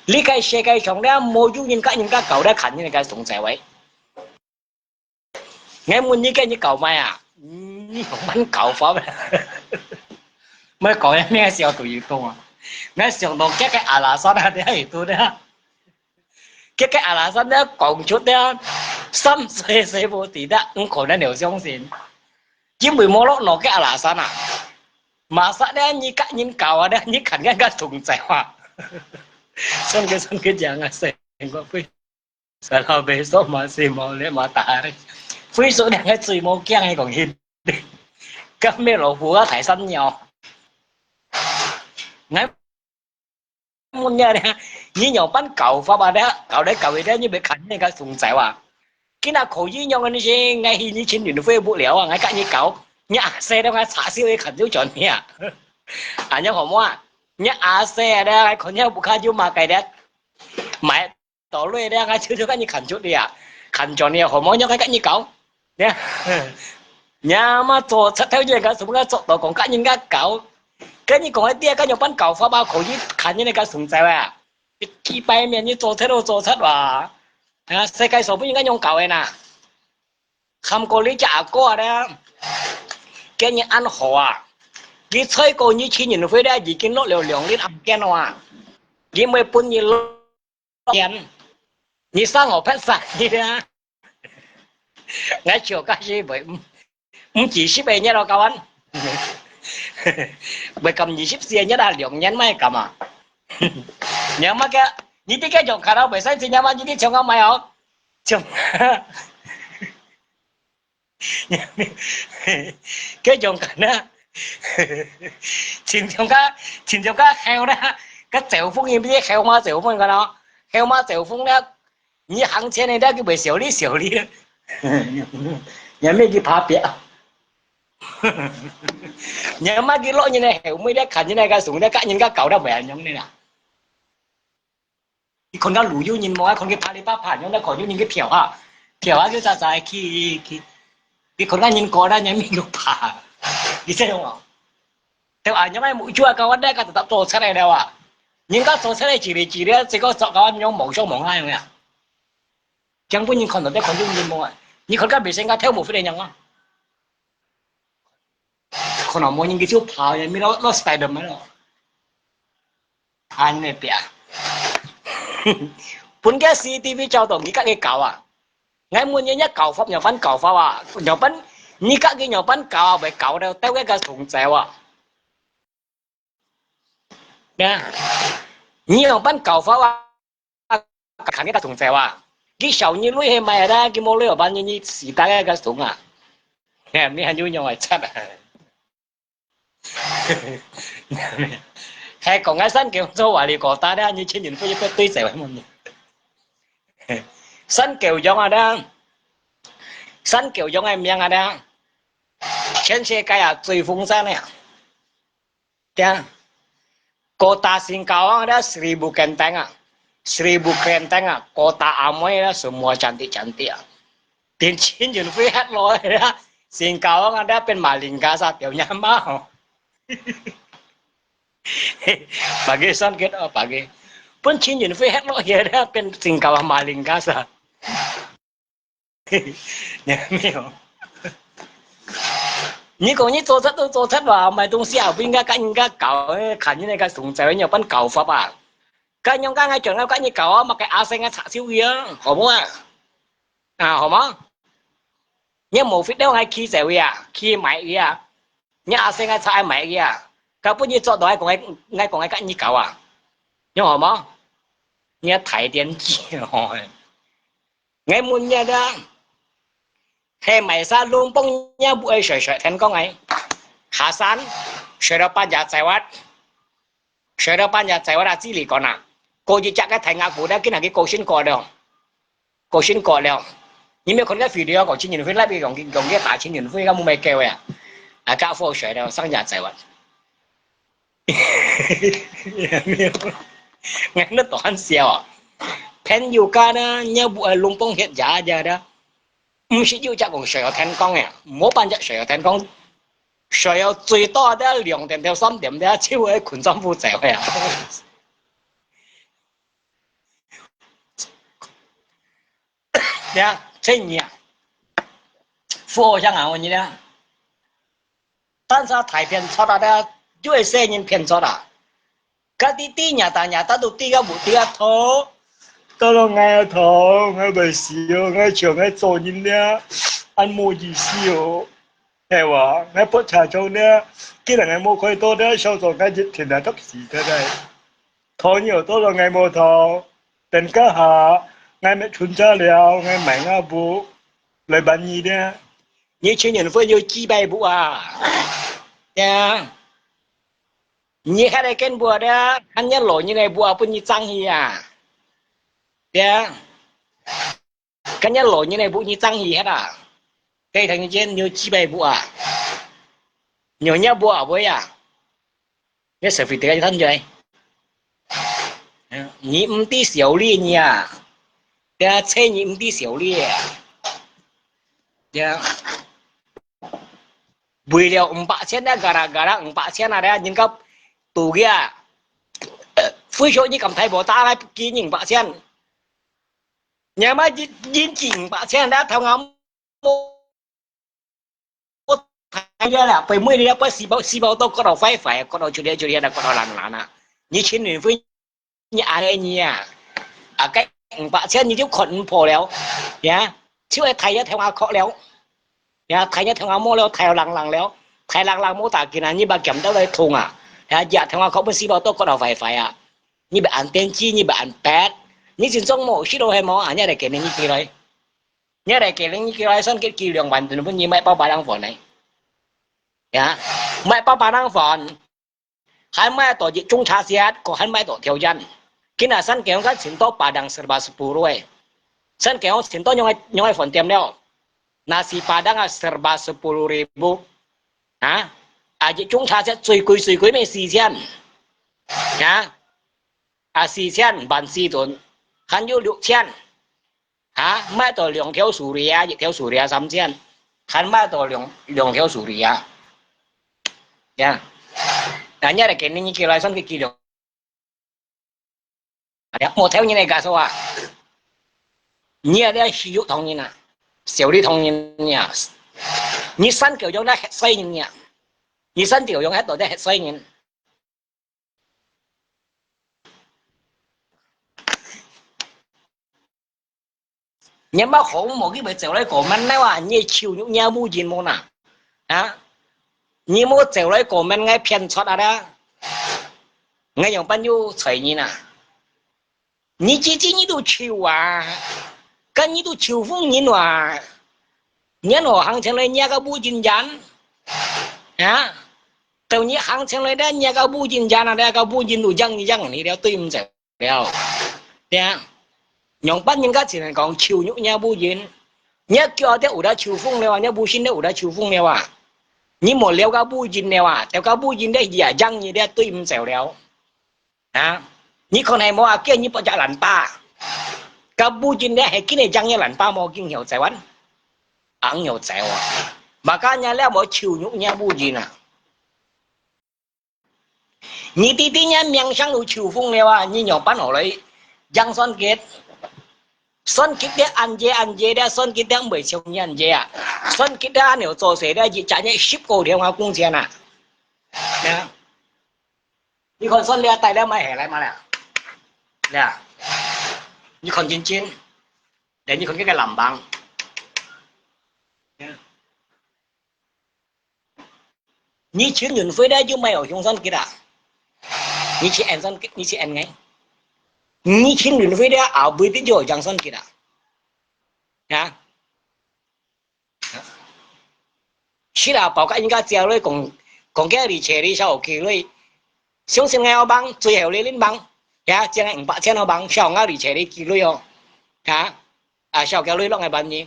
呢個世界上咧冇有人家搞得近你個同社會，我問你嘅你搞咩啊？你用乜搞法咩？咩講啲咩時候都要講啊？我上到嘅阿拉山啊，啲喺度咧，嘅阿拉山咧講出咧心碎碎無地咧，唔可能有相信，因為冇落落嘅阿拉山啊，馬上咧你個人搞啊咧，你近個同社會。Son que jangan saya pun salah besok masih mau lihat matahari. Pui số đang cái chuyện mau kiang hay còn hin. Các mẹ老虎睇新nhau. Ngay muốn nhà này, như nhau bán cầu pha bà đó, cầu đấy như bị khánh như cái thùng chạy à. Cái nào khổ như nhau cái gì ngay khi như trên đường Facebook liễu à, ngay cả như cầu, nhà xe đó ngay xả siêu cái khẩn dấu chuẩn nha. À nhau hổm à. Nhá xe đó còn nhá bục khai mà cái đấy mày tổ lôi đó ngay chưa cái như khẩn chút đi à khẩn cho nhiều hồi mỗi nhá cái như cậu nhá nhà mà tổ theo như cái súng cái tổ còn cái những cái cậu cái như còn cái tia cái nhiều bán cậu phá bao khẩu như khẩn như cái súng xe à cái bay miền như tổ thế đâu tổ thất à xe cái số những cái nhông cậu này nè không có lý trả có đó cái như ăn hổ à cái chơi cô như chi nhìn với đây gì cái nó liều liều lên ăn cái nào à cái mấy bún như tiền như sang ở phát sản như thế ngay chiều cái gì vậy không chỉ ship về nhá đâu các anh bởi cầm gì ship xe nhá đã liều nhắn mấy cầm à nhớ mà cái như cái chồng cả đâu bởi sao thì nhớ mà như cái chồng không mày không chồng cái chồng cả nữa chính trong cái heo đó cái tiểu phúc như biết heo má tiểu phúc cái đó heo má tiểu phúc đó như hàng trên này đó cái bể xỉu đi đó nhà mấy cái phá bịa nhà má cái lỗ như này heo mới đã khẩn như này cái súng đã cắt những cái cậu đó bẻ giống này nè con cá lũ vô nhìn mọi con cái phá đi phá phản nó còn những cái phiểu à cái dài khi cái con cá nhìn có đó nhà mình được phá đi xem không theo ảnh nhóm này mũi chua các anh đây cả tập tổ xe này đâu à những các tổ xe này chỉ để chỉ có sợ các anh nhóm mẫu số mẫu hai không ạ chẳng có những con được con dung nhìn mọi những con cá bị sinh ra theo một phía này nhăng á con nào mua những cái chiếu pháo này mới nó Spider mới rồi anh này bịa bốn cái CCTV cho tổng những các cái cầu à ngay muốn như nhất cầu pháp nhà bán cầu pháp à nhà bán như các cái nhà bán cầu về cầu đâu theo cái thùng xèo à nè nhiều bán cầu phá khẳng cái thùng xèo à cái sầu như lưới hay mày ra cái mô lưới ở ban như xì tay cái thùng à nè mấy anh vui nhau ngoài chắc à hay còn cái sân kiểu số à thì có ta đã như trên nhìn phải có tươi xèo không nhỉ sân kiểu giống à đó sân kiểu giống em miếng à đó trên xe cái à tùy phun ra này à kota Singkawang ada 1000 kenteng ah. 1000 kenteng ah. Kota Amoy lah semua cantik-cantik ah. Tin Chin Yun Fei hat loh ya. Singkawang ada pen maling kasar tiểu nyamau. Pagi son kita pagi. Pun Chin Yun Fei hat loh ya ada pen Singkawang maling kasar. Nyamau. Như còn như tôi thất vào mày tung xẻo bên cái cậu khẩn như này cái súng chơi nhiều bắn cậu pháp à cái nhóm cái ngay trường nào cái như cậu mà cái áo xanh cái xạ siêu kia hổ không à hổ không nhưng một phía đâu ngay khi chơi à khi máy kia như áo xanh cái xạ máy kia cái bữa như cho đó ngay còn cái như cậu à nhưng hổ không như thấy điện chi rồi ngay muốn như đó hay mày sa luôn bông nhau bụi sợi thành con ấy hạ san sợi đó ban nhà giải quát là chỉ lý còn à cô chỉ chắc cái thành ngạc vụ đó cái này cái cô xin cò đâu nhưng mà con cái video của chính nhìn với lại bị gồng cái thả chính nhìn với cái mua mày kêu à 啊，加货水了，上家在玩。没有，งั้นตอนเสียวแผ่นอยู่กันนะเนี่ยบุไอ้ลุงปงเห็ดยาเดียวนะไม่ใช่อยู่จากของ水有天光嘅，冇辦法水有天光，水有最多都2點到3點的，超喺群眾負責嘅。對啊，這年富豪香港問你呢？但是太偏錯啦的，因為些人偏錯啦。cái tí nhà ta đầu tiên cái bụi tia thố tao là nghe thố nghe bài xíu nghe chiều nghe trò nhìn nè ăn mua gì xíu ngheわnghe bớt trà châu nè cái là nghe mua khoai to nè sau rồi nghe dịch thì đã thấp gì thế đây thố nhiều tao là nghe mua thố tên cá hà nghe mẹ chun cha liao nghe mẹ ngã bù lời bán gì nè như chuyện nhân với như chi bay bụi à nha như hai cái bùa đó anh nhớ lỗi như này bùa bên như trăng hi à yeah cái nhớ lỗi như này bùa như trăng hi hết à cái thằng như trên như chi bày bùa nhiều nhớ bùa với à cái sự việc thân vậy nhị tí xỉu li nha yeah chơi nhị tí xỉu li yeah bùi liệu bạ trên đó gara bạ trên là đấy những cái tù kia phui số như cầm thay bộ ta lại ký nhìn bạ sen nhà máy dính chỉnh bạ sen đã theo ngắm thay ra là phải mới đi đã xì bao tô có đầu phải có đầu chủ đề là có đầu làn à như trên nền với nhà ai nha à cái bạ sen như chút khẩn phổ léo nhá chứ ai thay ra theo ngắm khó léo nhá thay ra theo ngắm mô léo thay lằng léo thay lằng mô tả kia là như bà kiểm đâu đây thùng à dạ theo ngắm khó bên xì bao tô có đầu phải à như bạn tiên chi như bạn pet như chuyện trong mộ xí đồ hay mỏ à nhớ để kể nên như kia đấy nhớ để kể nên như kia đấy xong cái kỳ lượng bản từ nó như mẹ bao bà đang phòn này dạ mẹ bao bà đang phòn hai mẹ tổ chức trung trà xiết có hai mẹ tổ theo dân khi nào sân kéo các chuyện tốt bà đang serba sepuluh rồi sân kéo chuyện tốt nhung ai phòn tiệm đâu nasi padang serba 10.000 hả à chị trung trà xiết suy quý mấy xì xiên hả à 4,000 bạn 4 tuần hắn yêu 6,000 hả mai tổ lượng theo số ria theo số ria 3,000 hắn mai tổ lượng theo số ria nha à nhớ là cái này như kia lại xong cái kỳ lượng một theo như này cả số à nhớ là sử dụng thông như nào xíu đi thông như nha như sân kiểu giống đã hết xoay như nha như sân kiểu giống hết tổ đã hết xoay như nhưng mà khổ một cái bề dẻo lấy cổ mình nói là như chiều nhũ nhau bu gì môn à hả như mua dẻo lấy cổ mình ngay phiền chót à đó ngay dùng bao nhiêu thời như nào như chỉ như đồ chiều à cái như đồ chiều phong như nào nhớ nổ hàng chân lấy nhà cái bu chín chắn hả từ như hàng chân lấy đó nhà cái bu chín chắn là đây cái bu chín đồ răng này đeo tim dẻo đeo nha nhóm bắt những cái chỉ là còn chiều nhũ nhau bu gì nhớ kia theo ủ đã chiều phong nèo nhớ bu xin đấy ủ đã chiều phong nèo à nhưng một leo cái bu gì nèo à theo cái bu gì đấy giả răng như đây tim dẻo đeo hả như con này mua kia như bọn chạy lạnh pa cái bu gì đấy hay cái này răng như lạnh pa mua kinh hiểu dẻo ăn nhiều dẻo à mà cái nhà leo mỗi chiều nhũ nhau bu gì nè như tí nhá miệng sang đủ chiều phong nèo à như nhóm bắt nổ lấy răng son kết xuân kít đấy ăn dê đấy xuân kít đấy 10 triệu nhân dê à xuân kít đấy nếu做谁đấy chỉ trả nhẹ ship cổ điện hoa cung tiền à nè như con xuân leo tay leo mai hẻ lại mà nè nè như con chín để như con cái làm bằng như chuyến nhìn với đấy chứ mày ở trong xuân kít à như chị em xuân kít như chị em ngay như chuyến nhìn với đấy ảo bưởi tí rồi chẳng xuân kít à hả chỉ là bảo cái anh cái treo lấy còn cái gì chơi đi sao kỳ lấy xuống xem ngay băng最后lên băng ya chẳng anh bạn xem nó băng sao ngay đi chơi đi kỳ lấy không hả à sao cái lấy lo ngày bạn gì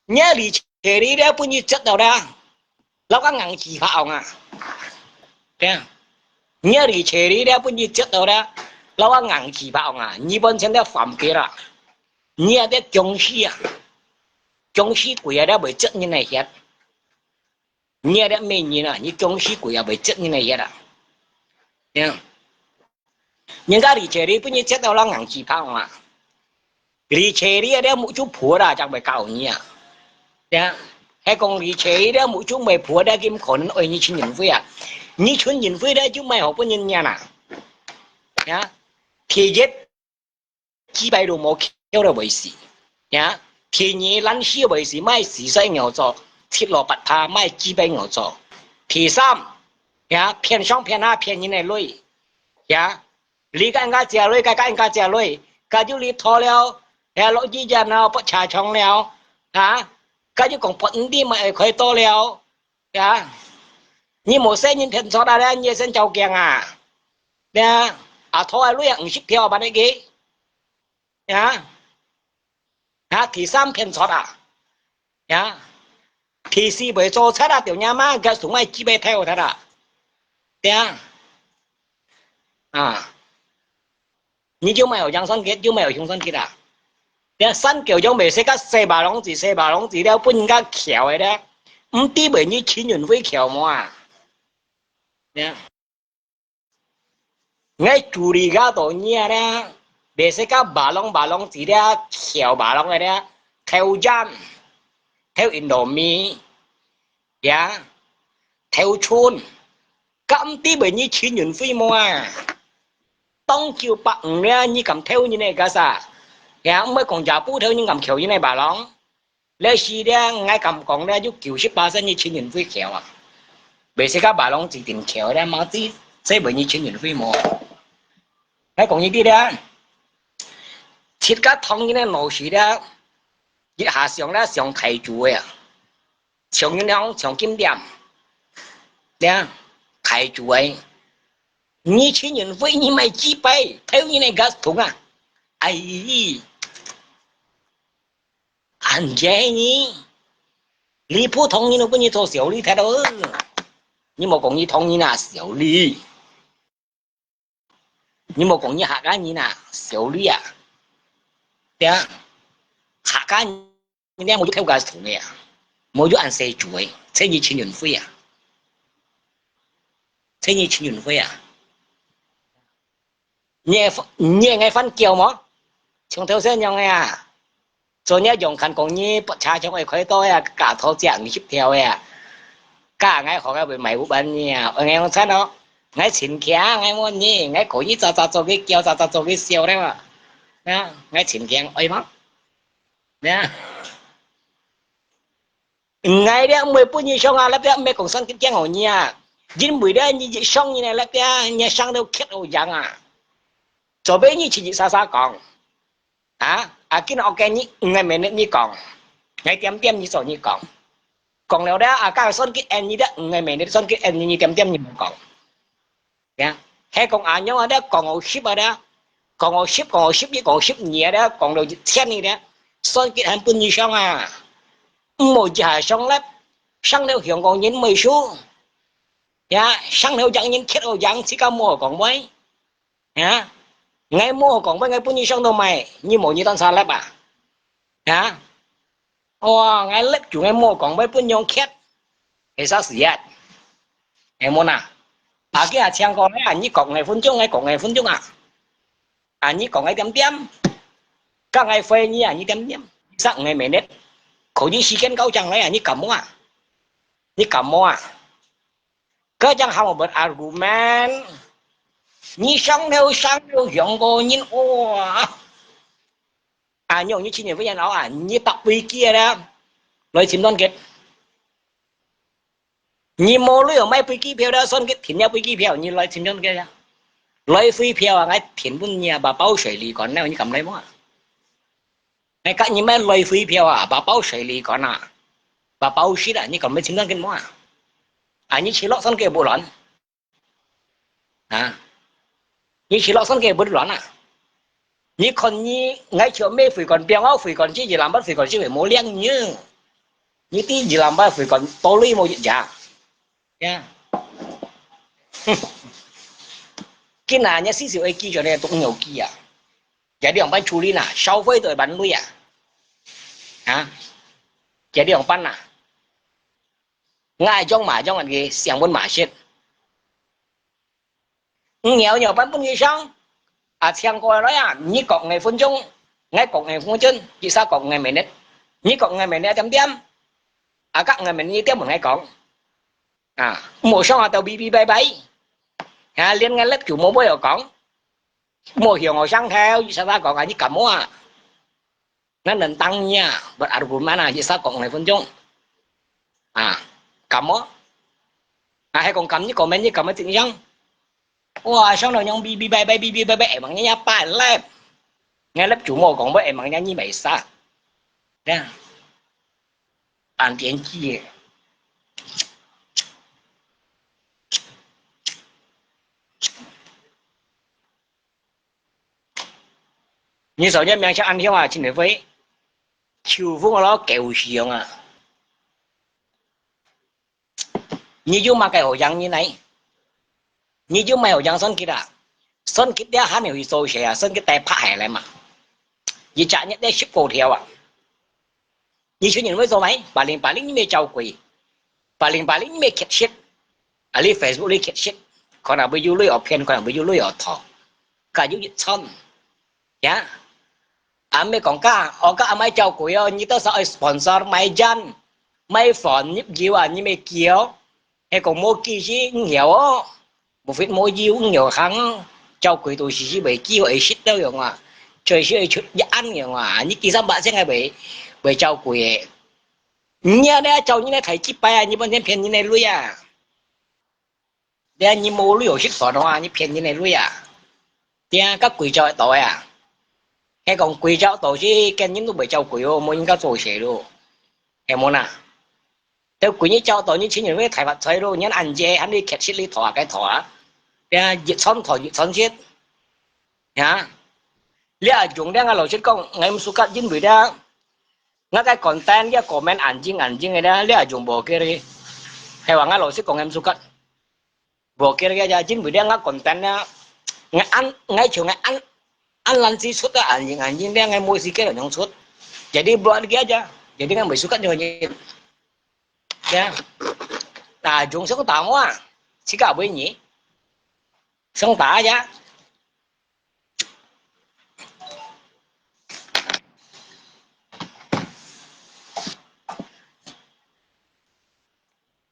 nhớ đi chơi đi đấy bao nhiêu chất đâu ra lão có ngàn chỉ phao à thế nhớ đi chơi đi đấy, bây giờ chết đâu đấy, lão có ngàn chỉ phao à,日本现在phạm kế了，nhớ đấy中西鬼啊，đấy bởi chết như này hết, nhớ đấy mình như này, như中西鬼啊bởi chết như này hết à, thế nhưng cái đi chơi đi, bây giờ chết đâu lão ngàn chỉ phao à, đi chơi đi đấy mỗi chút phùa ra chẳng phải cao nhỉ, thế hay còn đi chơi đấy mỗi chút mày phùa đấy kim khổ nên ơi như chuyện nhìn vui à, như chuyện nhìn vui đấy chứ mày học bao nhiêu nha nè, nhá thì giết几百度冇叫到為事，呀，天嘢撚屎為事，買時勢牛座，鐵羅拔塔買幾百牛座，第三，呀，騙上騙下騙人嚟累，呀，你間家借累，間家借累，家就你拖了，呀，攞幾日啊，不查重了，啊，家就講撥啲咪佢多了，呀，你冇聲人騙錯啦咧，你先就驚啊，呀，啊拖係累啊，唔識跳把你幾。呀，啊，第三骗錯啦，呀，第四袂做出啦，條娘媽嘅送嚟幾百條睇啦，呀，啊，你就沒有養生結，就沒有雄生結啦，呀，三條就未識個四把籠子了，本家橋嘅咧，唔啲袂你錢元會橋麼啊，呀，我住你家度嘢咧。別識個巴龍字咧，橋巴龍嘅咧，跳針，跳印度米，呀，跳村，咁啲咪你錢元飛麼啊？當叫白五咧，你咁跳你呢個啥？呀，唔係講廿步跳你咁橋你呢巴龍，你是咧，我咁講咧，要98%你錢元飛橋啊！別識個巴龍字定橋咧，冇知，即係你錢元飛麼？你講呢啲咧？切個湯呢老鼠咧，一下上咧上提住嘅，上銀行上金店，咧提住嘅，你錢人費你買幾倍，睇你那個桶啊，哎，安姐你普通你都不你做小李睇到，你冇講你通你那小李，你冇講你下個你那小李啊。呀，下間你咧冇咗跳架同嘅啊，冇咗按四住嘅，即係錢元飛啊，即係錢元飛啊，你係分叫麼？從頭先用嘅啊，做呢用近講呢不差咗係佢多呀，架頭只唔協調嘅啊，架我學嘅會買股品嘅啊，我講真咯，我前期我冇呢，我可以做嘅叫做嘅笑咧嘛。nha ngay chỉnh keng ơi mất nha ngay đấy mười bốn như xong à lắp đấy mấy con sang cái keng hồi nha dính mười đấy như xong như này lắp đấy nhà sang đâu khét đâu dạng à cho bé như chỉ xa còn à cái nó ok như ngày mình như còn ngày tiêm như sổ như còn nếu đó các son cái em như đó ngày mình son cái em như tiêm như còn nha hay còn nhau ở đó còn ngồi ship ở đó còn ngồi ship nhẹ đó còn đồ xe này đó son cái hành pun như xong à một giờ xong lắm sang theo hiện còn nhìn mười số ya sang theo chẳng nhìn khét đâu chẳng chỉ có mua còn mấy ya ngày mua còn mấy ngày pun như xong đâu mày như một như tan xa lắm à ya ngày lép chủ ngày mua còn mấy pun nhông khét thì sao xử vậy em muốn à cái hàng còn đấy như còn ngày phun chung à như còn ngày tiêm các ngày phê như như tiêm sáng ngày mấy nét khổ như xí kiến câu chẳng lấy như cầm mua cái chẳng học một argument như sang theo dụng cô nhìn nhiều như chi nhiều với nhà nó như bạc vi kia đó lời chìm đoan kết như mô lưỡi ở mấy vi kia phiêu đó son kết thịnh nhau vi kia phiêu như lời chìm đoan kết lời phi phiêu ngay thịnh vun nhà bà bao水里còn nào như cầm lấy món ngay cả như mấy lời phi phiêu bà bao水里còn bà bao xí như cầm mấy chìm đoan kết món như chỉ lọ son kia bộ loạn như chỉ lọ son kia bộ loạn như còn như ngay chỗ mê phỉ còn béo áo phỉ còn chứ gì làm bắt phỉ còn chứ phải mua liang như tí gì làm bắt phỉ còn to ly một gì nha cái nào nhá xí xíu ấy kia cho nên cũng nhiều kia à jadi ông bán chú lý nà sau với tôi bán nuôi à hả jadi ông bán nà ngay trong anh gì xem bốn mà chết nhiều nhiều bán bốn gì xong à xem coi nói à như cộng ngày phân chung ngay cộng ngày phân chân chỉ sao cộng ngày mày nết như cộng ngày mày nết chấm điểm à các ngày mình như tiếp một ngày cộng à một xong là tàu bi bay bay à liên ngay lớp chủ mô bơi ở cộng một hiểu ngồi sang theo sao ta còn như cầm mua nó nền tăng nha vật ảo của má này chỉ sao cộng ngày phân chung à cầm á à hay còn cầm như comment như cầm ở tiếng trong wow xong rồi nhông bi bay bay bằng nhá pa lép nghe lớp chủ mô còn với bằng nhá như vậy sao nha ăn tiếng chi như sau nhất mình chắc ăn theo à chỉ để với chiều phút nó kẹo xiềng à như chú mà cái hồ giang như này như chú mày hồ giang sân kít đĩa hắn hiểu sâu sẽ sân cái tay phá hẻ lại mà như chả nhất đĩa ship cổ theo à như chú nhìn với số máy bà linh như mê trâu quỷ bà linh như mê kẹt shit à li Facebook li kẹt shit còn nào bây giờ lưỡi ở pen còn nào bây giờ lưỡi ở thọ cả những dịch son nhá à mấy còn ở cả mấy trâu quỷ như tao sợ sponsor mấy dân mấy phòn nhíp diêu à như mấy kiều hay còn mua kia chứ nhiều một phết mua diêu nhiều kháng trâu quỷ tôi chỉ bị kiều ấy shit đâu rồi mà trời sẽ chút ăn rồi mà như kia sao bạn sẽ ngay bị trâu quỷ nhớ đấy trâu như này thấy chip bay như bên trên như này lui à đây như mua lui ở shit phòn hoa như phèn như này lui à kia các quỷ trâu tội à hay còn quỷ trâu tội chứ cái những nó bị trâu quỷ ô mua những cái tội sẽ luôn em muốn à theo quỷ như trâu tội như chính những cái thải vật chơi luôn nhớ ăn dê anh đi kẹt shit đi thỏa cái thỏa kia dịch son chết nhá lý à dùng đang ở chết công ngày hôm suốt dính bị đó ngay cái content cái comment ảnh chinh này đó lý à dùng bộ kia đi hay là ngay lối chết công em suốt bộ kia ra dính bị đó ngay content đó ngay ăn ngay chiều ngay ăn lần gì suốt đó ảnh chinh đang ngay mua gì cái là nhông suốt jadi buat dia aja jadi kan besok kan nyonya ya nah dùng sống tao á chỉ cả với nhỉ sống tả giá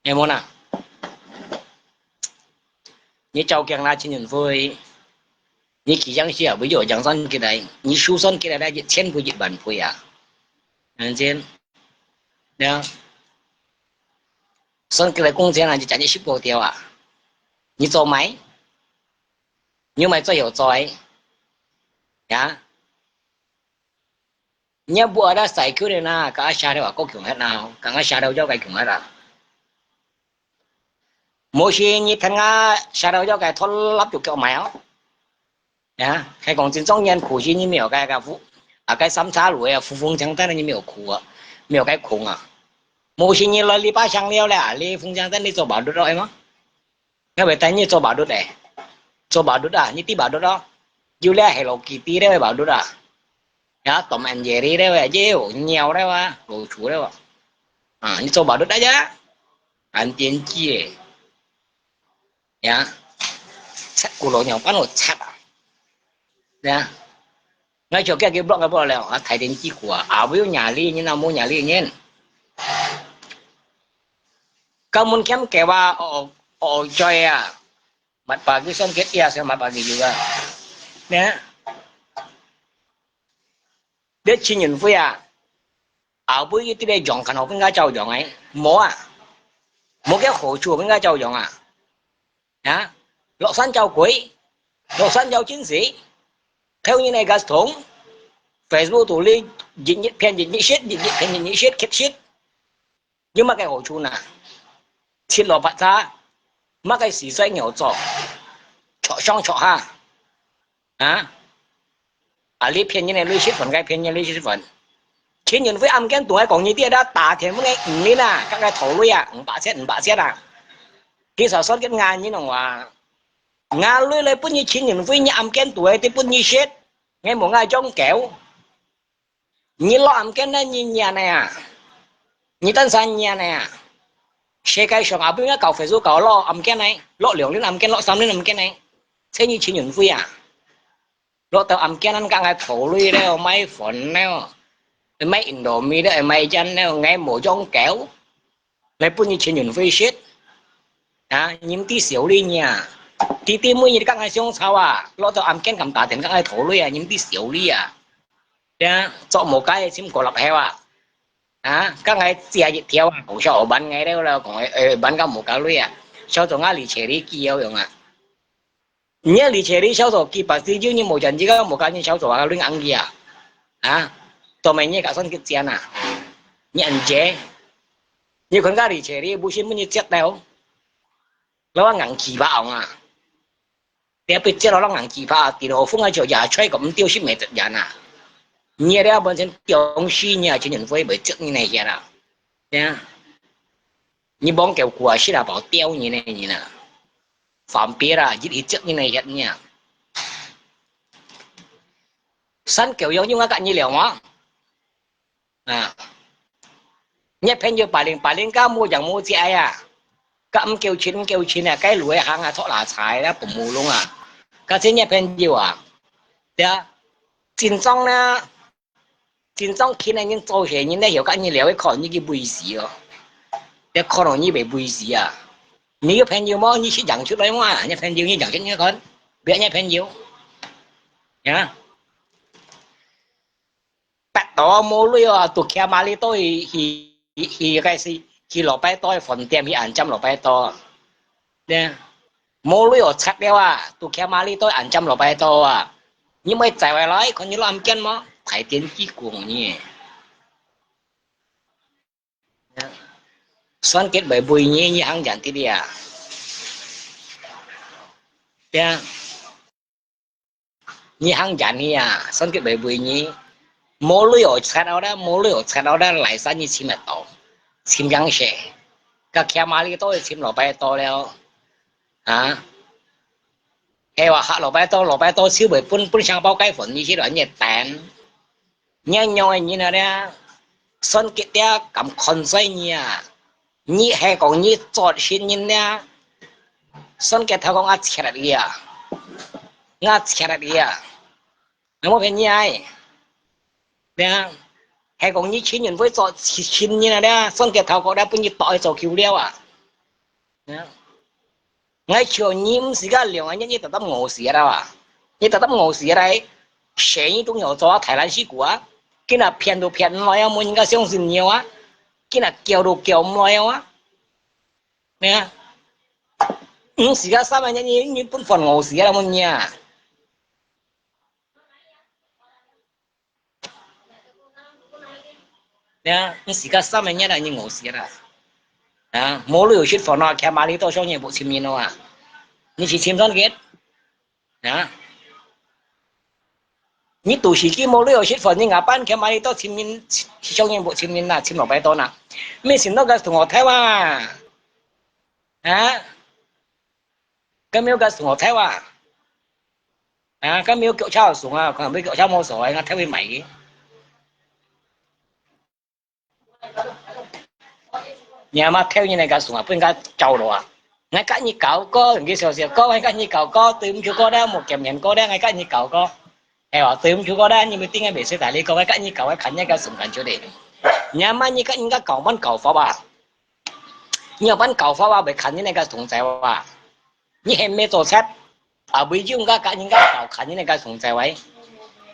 em muốn à như châu kiang na trên nhìn vui như kỳ giang xia ví dụ giang son cái này như su son cái này đã dịch chen của dịch bản vui à anh trên đó son cái này cũng thế là chỉ chẳng như ship bộ tiêu à như做máy nhưng mà cho hiểu rồi nhá nhớ bữa đó sai cứ này na cả xa đâu có kiểu hết nào cả xa đâu cho cái kiểu hết à mỗi khi như thằng xa đâu cho cái thôn lắp chụp kiểu mèo nhá hay còn chính trong nhân苦心như miểu cái phụ à cái sắm xá lùi à phụ phong chẳng tới như miểu苦à miểu cái khủng à mỗi khi như là li ba sang liêu là li phong chẳng tới đi cho bảo được rồi mà cái bài tay như cho bảo được này cho bảo được à như tí bảo được đó dù là Hello Kitty đấy bảo được à nhá Tom and Jerry đấy vậy chứ nhiều đấy mà đồ chủ đấy mà à như cho bảo được đấy chứ anh tiến chi nhá chắc của lỗ nhỏ bắt một chắc nhá ngay chỗ cái blog cái blog là thấy đến chi của áo với nhà ly như nào mua nhà ly nhé các môn kém kẻ ba ở chơi à mặt bà cái son kết kia xem mặt bà gì juga nè để chi nhìn với à áo với cái đây dọn khăn học với ngã châu dọn ấy mỏ à một cái khổ chùa với ngã châu dọn à hả lọ san châu quỷ lọ san châu chiến sĩ theo như này gas thủng Facebook tụi ly dịch nhị phen dịch nhị shit kết shit nhưng mà cái khổ chùa nè thiết lọ bát ra mà cái xì xoay nhỏ trọ xong trọ ha hả à lý phen như này lý shit phần cái phen như lý shit phần khi nhìn với âm cái tuổi còn như thế đã tả thì mới nghe lý nè các cái thổ lui à bạ xét à khi sản xuất cái ngàn như nào à ngà lưới lấy bún như chín những với nhà âm kén tuổi thì bún như chết nghe một ngày trong kéo như lo âm kén như nhà này à như tân san nhà này à xe cái sòng áo bên cái cầu phải giúp cầu lo âm kén này lo liều lên âm kén lo xăm lên âm kén này thế như chín những với à lo tao âm kén ăn cả ngày thổ lưới đấy máy phun đấy máy Indomie đấy máy chân đấy nghe một trong kéo lấy bún như chín những với chết à những tí xíu đi nha tí tí mới như các ngài xong sao à lo tao ăn kén cầm tạ tiền các ngài thổ lưới à những tí xíu đi à nha chọn một cái chim cổ lập heo à các ngài chia dịch theo à cũng sao bán ngay đâu là còn bán cả một cái lưới à sao tao ngã lì chè đi kia rồi à nhớ lì chè đi sao tao kia bác sĩ chứ như một trận chỉ có một cái như sao tao lưới ăn gì à tao mày nhớ cả sân cái tiền à nhận chế như con gà lì chè đi bố xin mới như chết đâu nó ngắn kỳ bảo à để bây giờ nó ngắn kỳ bảo thì nó không ai chịu giả chơi cũng tiêu xí mệt giả à nhớ đấy bọn chân tiêu xí nhà chỉ nhận với bởi chất như này kia nha như bóng kẹo quả xí là bảo tiêu như này như nè phạm bia là ít chất như này hiện nha sẵn kiểu giống như các như liệu mà à nhớ phèn như bà liên cá mua chẳng mua gì ai à các âm kêu chín là cái lưỡi hàng à thoát là xài đó cũng mua luôn à các thế nhớ phèn nhiều à đấy chính trong nè chính trong khi này những做嘢những này hiểu các như liệu cái còn như cái bùi gì à để còn nó như bị bùi gì à nếu phèn nhiều mà như chỉ chẳng chút đấy mà nhớ phèn nhiều như chẳng chút như con biết nhớ phèn nhiều nhá bắt đầu mua lưỡi tụi kia mà đi tôi thì cái gì thì lọ bay tôi phần tiệm thì ăn trăm lọ bay to nè mua lưỡi chắc đeo à tụi kia mà đi tôi ăn trăm lọ bay to à nhưng mà chạy về lại còn như làm kiên mà phải tiền chi cuồng nhỉ xoắn kết bởi bùi nhé như ăn chẳng tí đi à nha như ăn chẳng đi à xoắn kết bởi bùi nhé mua lưỡi chắc đó lại sao như chim mệt tổ chim trắng xe các kia mà đi tôi chim lọ bay to đeo à hayว่าlò bài to xíu bởi phun sang bao cái phun như thế đó nhiệt tàn nhớ nhoi như nào đấy xuân kết đấy cầm con dây như hay còn như chọt xin như đấy xuân kết theo con ngắt chẹt đi nó một bên như ai đấy hay còn như chín nhân với chọt xin như nào đấy xuân kết theo con đã phun như tỏi cho cứu đeo ngay chiều nhím xí cái liều anh như tập ngủ xí đâu như tập ngủ xí đây sáng như chúng nhỏ cho Thái Lan xí của cái nào phiền nói muốn cái xong gì nhiều cái nào kiểu nói nè xí cái sao mà như bún phần ngủ xí đâu muốn nha nè xí cái sao mà như là như ngủ xí đó mỗi lần shit phần nào kia mà đi tôi cho nhiều bộ chim gì đâu như chỉ chim thân kết đó như tụi sĩ kia mỗi lần shit phần như ngã ban kia mà đi tôi chim cho nhiều bộ chim là chim nó bay to nè mấy xin nó cái thùng ngọt theo cái miêu cái thùng ngọt theo cái miêu kiểu trao xuống còn mấy kiểu trao mua sổ anh theo với mày nhà mà theo như này cái xuống bên cái trâu rồi ngay cả như cậu có cái sổ sổ có ngay cả như cậu có tìm chú có đó một kèm nhận có đó ngay cả như cậu có hay là tìm chú có đó nhưng mà tiếng ngay bị xe tải đi có ngay cả như cậu cái khánh cái xuống khánh chỗ đấy nhà mà như cái cậu bán cậu phá bà nhiều bán cậu phá bà bị khánh như này cái xuống chạy như em mê tổ xét ở bây giờ cả những cái cậu khánh như này cái xuống chạy vậy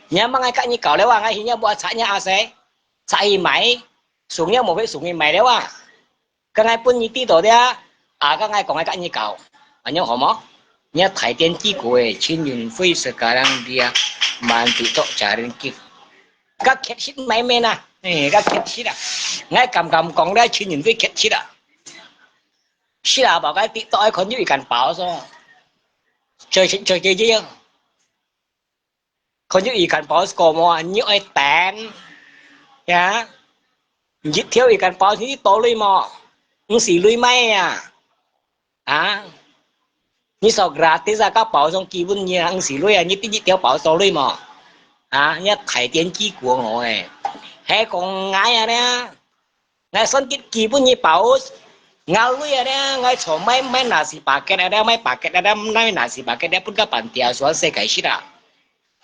nhà mà ngay cả như cậu đấy ngay hình như bộ xã nhà sẽ chạy máy xuống nhau một cái xuống máy đấy các ngài pun như tí tổ đấy các ngài còn ngay cả như cậu nhớ họ mó nhớ thấy tiền chi của trên những phi sự cả đang bia mà tự tạo trả đến kịp các kết shit máy men các kết shit ngay cầm còn đây trên những phi kết shit shit bảo cái tự tạo còn như bị cản bảo rồi chơi chứ còn như bị cản bảo score mà như ai tàn ya dứt thiếu bị cản bảo thì tổ lui mà những xì lui may à như sau gratis ra các bảo trong kỳ vun như ăn xỉ lôi như tí tiêu bảo số lôi mà như thải tiền chi của ngồi hay còn ngay à nè ngay sân kỳ vun như bảo ngay lôi à nè ngay chỗ mấy nà xì bà cái này mấy bà cái này mấy nà xì bà cái này bún cái bản địa số sẽ cái gì đó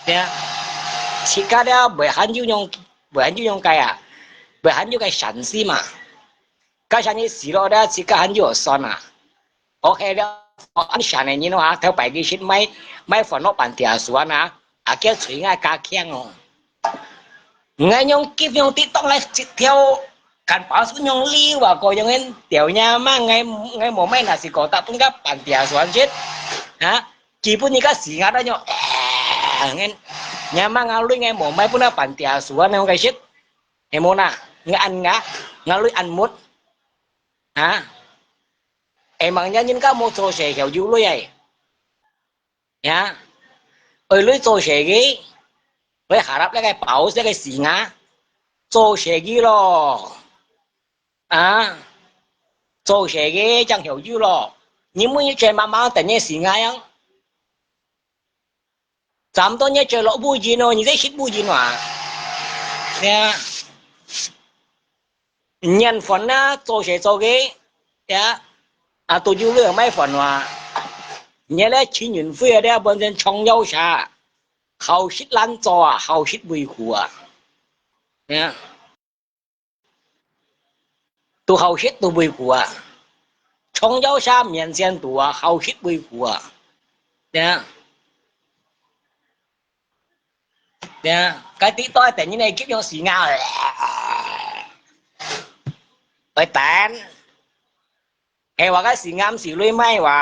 nè chỉ cái đó bởi hắn dùng cái à bởi hắn dùng cái sản sĩ mà cái sản sĩ xí đó chỉ cái hắn dùng son à ok đó anh sản này như nào theo bài cái shit mấy phần nó bản địa số à cái chuyện ngay cá khen rồi ngay nhung kịp nhung tiktok lại theo cảnh báo số nhung liu và coi nhung tiểu nha mà ngay một mấy là chỉ có tập trung các bản địa số anh chết hả chỉ bún như cái gì ngã đó nhung nghe nhà mà ngã lui ngay một mấy bún nó bản địa số anh không cái chết em muốn à ngã ăn ngã lui ăn mút hả em bằng nhá những cái một số sẽ hiểu dữ lui này nhá ở lui số sẽ cái với hạ đáp cái bảo sẽ cái gì ngã số sẽ cái lo số sẽ cái chẳng hiểu dữ lo nhưng mà như chuyện mà tự nhiên gì ngã không咱们都你这老不进哦，你这些不进嘛？呀，nhân phần á做些做cái ya tôi yêu lượng mấy phần mà nhớ là chỉ nhìn phía đây bên trên trong nhau xa hậu xích lan cho hậu xích vui khủ ya tôi hậu xích tôi vui khủ trong nhau xa miền sen tôi hậu xích vui khủ ya cái tí tôi tại như này kiếp nhau xì ngao rồi tàn hayว่าcái xì ngam xì lưỡi maiว่า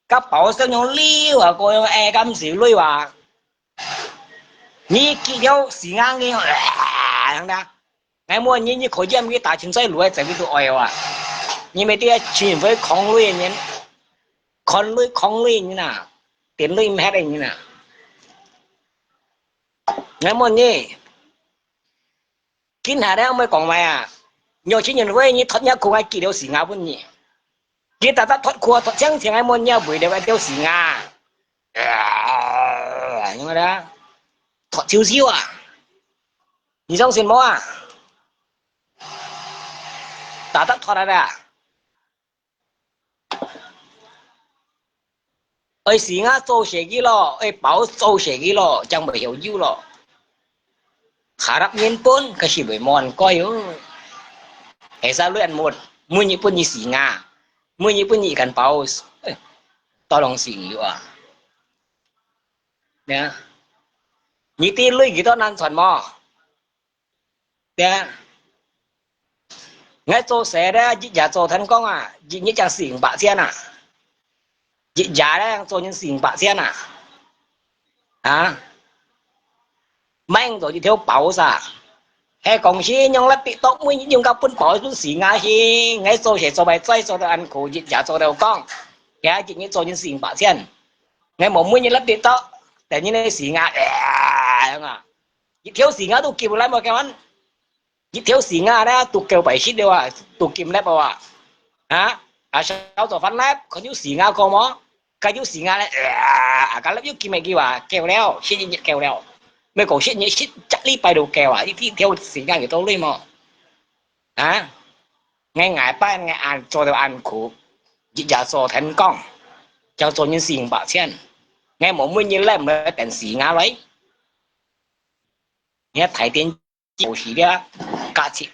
các bảo sao nhau liu à coi e cam xì lưỡiว่า你kiếp nhau xì ngang nghe thằng đó ngày mua như khối dâm cái tài chính xây lưỡi tại vì tôi oi à như mấy tia chuyện với con lưỡi nhỉ con lưỡi như nào tiền lưỡi hết đây như nào ngày mua như kinh hà đấy mới còn mày à nhiều chuyện nhân với như thoát nhá cô ai kỳ đều xì ngà vẫn nhỉ kita tak thoát khua thoát chẳng thì ngày mua nhá buổi đều ai đều xì ngà nhưng mà đó thoát chiếu chiếu à你相信么啊打得thoát ra à ai xì ngà做些cái lo ai bảo 做些cái lo chẳng phải hiểu yêu lo harap nhiên pun kasih bermon coi sao luyện một mua nhị pun nhị xì ngà mua nhị pun nhị cần bảo tolong xì à nè nhị tin lưỡi cái đó nan chuẩn mò nè ngay chỗ xe đó chị giả chỗ thành công à chị nhị chẳng xỉn bạ xe à chị giả đó chỗ những xỉn bạ xe à mang rồi chị theo bảo sao hay còn khi nhung lắp bị tóc mới nhung các phân bỏ xuống xỉ ngã khi ngay sau sẽ cho bài trai cho ăn khổ dịch giả cho đầu con cái chị như cho những xỉn bạ sen ngay một mới như lắp bị tóc để như này xỉ ngã chị thiếu xỉ ngã tôi kịp lại một cái anh chị thiếu xỉ ngã đó tôi kêu bảy shit đều à tôi kịp lép vào à sao cho phát lép có những xỉ ngã có mó cái những xỉ ngã này cái lép những kìm này kia à kêu leo shit như kêu leo mấy cổ shit như shit chắc đi bài đồ kèo à đi theo xỉ ngà của tôi lên mà ngay ngài ban ngay ăn cho được ăn khổ chỉ giả cho thành công cho những xỉn bạc chen ngay một mươi như làm mới tiền xỉ ngà lấy nghe thấy tiền nổ xỉ đó cả chị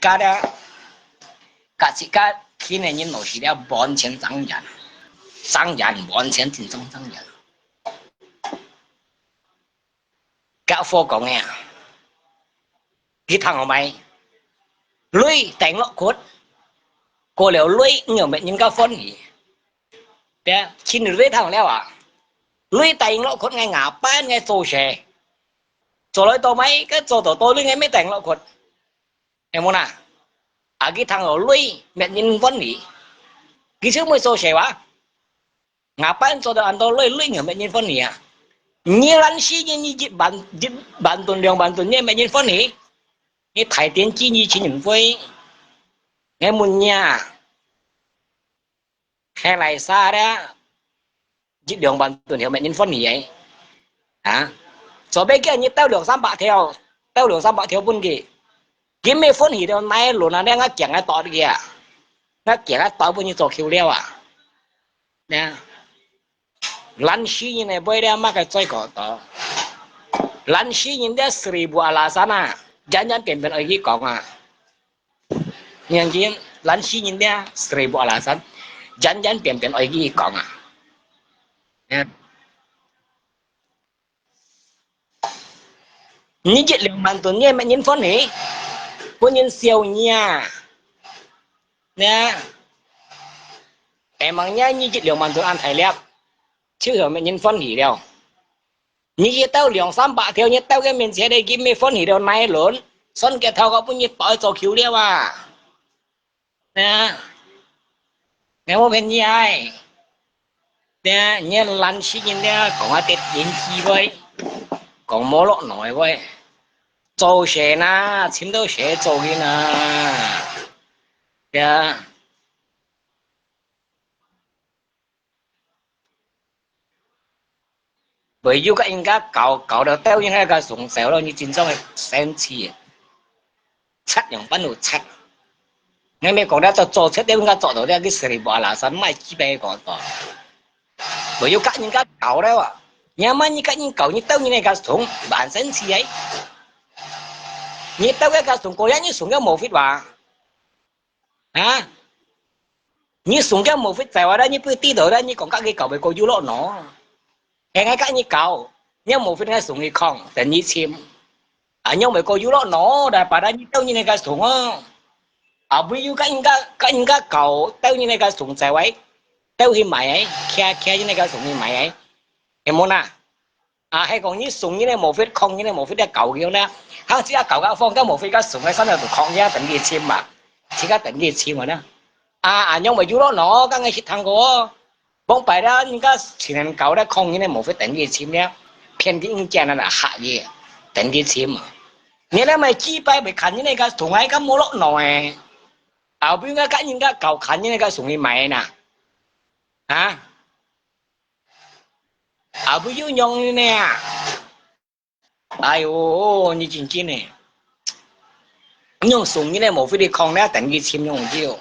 cả khi này như nổ xỉ đó bón钱涨人bón钱挺涨人các phô cậu nghe cái thằng của mày lưới đánh lọ cốt cô liệu lưới nhiều mẹ những các phôn nhỉ bé xin được lưới thằng leo à lưới đánh lọ cốt ngay ngả bán ngay xô xe rồi lấy tôi mấy cái rồi tôi lưới ngay mấy đánh lọ cốt em muốn à cái thằng ở lưới mẹ những vấn nhỉ cái trước mới xô xe quá ngả bán rồi ăn tôi lưới nhiều mẹ những vấn nhỉ à như lần xí như bạn tuần như mẹ nhân phân nhỉ như thải tiền chi như chỉ nhìn với nghe muốn nhà hay lại xa đó chỉ đường bằng tuần hiểu mẹ nhân phân nhỉ ấy hả so bây kia như tao đường三百條tao đường三百條半kỳ kiếm mấy phân thì đâu nay luôn là đang ngắt chẳng ngắt tọt kìa ngắt chẳng ngắt tọt bao nhiêu tổ khiêu leo à nè lan xí như này bây giờ mà cái chơi cỏ tọt lan xí như thế 1000 alasan à jangan jangan pimpin lagi kau ngah yang jin lan xí như thế 1000 alasan jangan jangan pimpin lagi kau ngah nè như vậy liệu bạn tuần nghe mẹ nhân phân hỉ có nhân siêu nha nè em mang nha như vậy liệu bạn tuần ăn thải lẹp chứ hiểu mẹ nhân phân hỉ đâu như vậy tao liệu 300 theo như tao cái mình sẽ đây kiếm mẹ phân hỉ đâu này lớn xuân cái thao có bao nhiêu tỏi cho khiếu đeo à nè nếu mà bên như ai nè như lan xí như thế còn ở tết đến chi vậy còn mỏ lọ nổi vậy做些呐，钱都些做的呐，对啊。bởi vì các anh các cậu được tao như thế cái sủng sẹo đâu như chính trong cái sen chi chắc những bán đồ chắc ngay mấy cậu đã cho chết đều người cho được cái sự bỏ là sẵn mai chi bè còn to bởi vì các anh các cậu đấy à nhà mà như các anh cậu như tao như này cái sủng bản身chi ấy như tao cái sủng có như sủng cái màu phết vào hả như sủng cái màu phết phải vào đó như bữa tí đó đó như còn các cái cậu bị cô du lộ nó ngay các như cậu nhưng màu phết cái sủng thì khôngแต่như chim à nhưng mà cô du lộ nó đã bà đã như tao như này cái sủng á à ví dụ các anh các cậu tao như này cái sủng phải vậy tao thì mày ấy kia như này cái sủng thì mày ấy em muốn à à hay còn như sủng như này màu phết không như này màu phết cái cậu kiểu nè hắn chỉ là cậu các phong cái màu phết cái sủng cái sân là tụi con nhá tận địa chim mà chỉ có tận địa chim mà nè à nhưng mà du lộ nó các người thằng của bông bài đó những cái chỉ nên cậu đã không như này màu phết tận địa chim nhá偏cái những cái là hạ gì tận địa chim mà nghĩa là mày chỉ bài bị khánh như này cái sủng ấy cái màu lọ nổi à bây giờ các những cái cậu khánh như này cái sủng thì mày nè hả à bây giờ nhông như nè ai ô như chính chính này nhông sủng như này một cái đi con đó tận cái chim nhông chiêu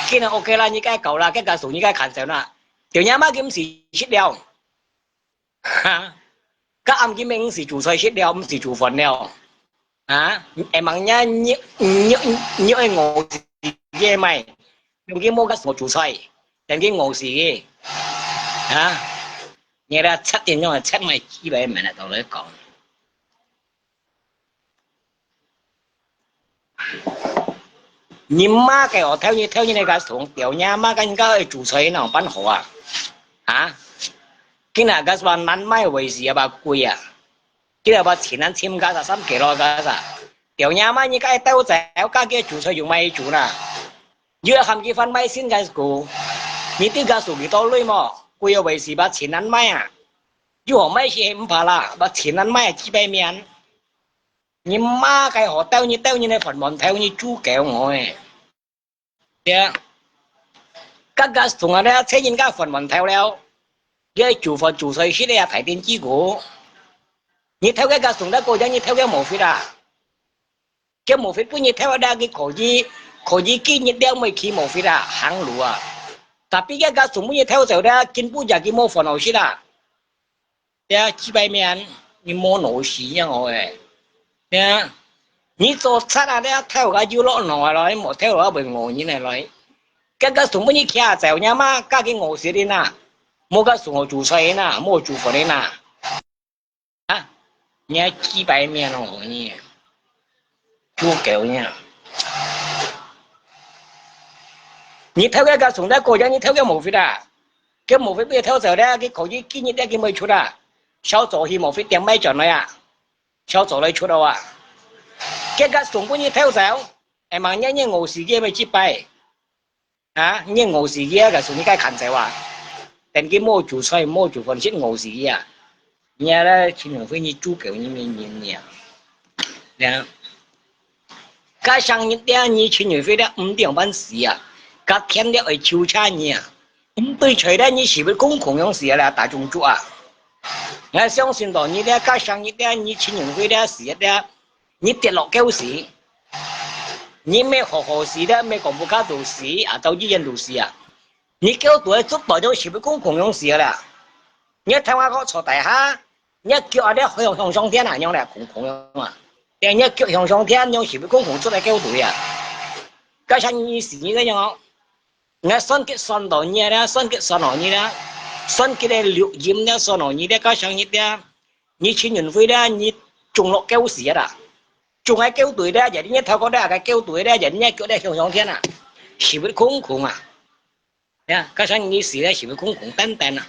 khi nào ok là như cái cậu là cái sủng như cái khánh sao nè tiểu nhà má kiếm gì chết đeo hả các ông kiếm mình gì chủ xoay chết đeo gì chủ phần đeo hả em mang nhá nhớ anh ngồi gì mày đừng kiếm mua cái sủng chủ xoay đừng kiếm ngồi gì hả nghe ra chắc tiền nhưng mà chắc mày chi vậy mày lại tao lấy còn nhưng mà cái họ theo như này cái sủng tiểu nhà mà cái chủ xoay nào bán hộ à hả cái nào cái số năm mai về gì à quý à cái nào bà tiền ăn thêm cái啥几多cái啥tiểu nhà mà như cái tao dẻo cái chủ xoay dùng mai chủ nè vừa làm cái phần mai xin cái số你这个属于多累嘛？贵要为是把钱难买啊，如果买些唔怕啦，把钱难买几百面。你妈cái họ tao như này phần mòn theo như chú kéo ngồi, yeah. Các cái thùng ở đây thấy những cái phần mòn theo leo, cái chủ phần chủ xây xí đây thấy tiền chi của, như theo cái thùng đó cô như theo cái mổ phết à, cái mổ phết cũng như theo ở đây cái khổ gì kia như đeo mấy khi mổ phết à, hàng lúa à. Tapi cái sủng như theo giờ đó kinh bù giờ cái mô phần nào xí là, yeah, chỉ bài miền như mô nổi xí như ngồi, yeah, như做菜啊，咧theo cái dưa lót nồi rồi, một theo ở bên ngồi như này rồi, cái sủng như kia giờ nha mà, cái ngồi xí đi nè, mua cái sủng chủ xoay nè, mua chủ phần đấy nè, à, nghe chỉ bài miền ngồi như, chú kiểu nha. như theo cái sủng đó cô như theo cái mổ phết à cái mổ phết bây theo giờ đó cái khẩu cái như cái mới chút à sau tổ thì mổ phết tiếng mấy chọn này à sau tổ lấy chút đâu à cái sủng cũng như theo giờ em mà như ngồi xì kia mới chip bay à như ngồi xì kia cái sủng như cái khăn sao à tên cái mô chủ xoay mô chủ phần chết ngồi xì kia nhà đó chỉ ngồi với như chú kiểu như mình nhỉ nè cái sang như thế như chỉ ngồi với đó 5 điểm半时啊 các天的爱求cha你，对谁的你是不是共同用事了大众主啊？我相信到你的家乡你的你亲人会的事的，你跌落狗屎，你没好好事的，没讲不卡做事啊，到医院做事啊，你叫对做大众是不是共同用事了？你听我讲坐大下，你叫阿啲向上天啊，用嚟共同用啊，但你叫向上天用是不是共同做嚟狗对啊？家乡你是你个样。我算计算到你了，算计算到你了，算计的录音了，算到你的加上你的，你亲人会的，你中落狗屎啦，中喺狗队的，人家透过的个狗队的，人家叫的向上天啊，是不是空空啊？呀，加上你是的，是不是空空单单啊？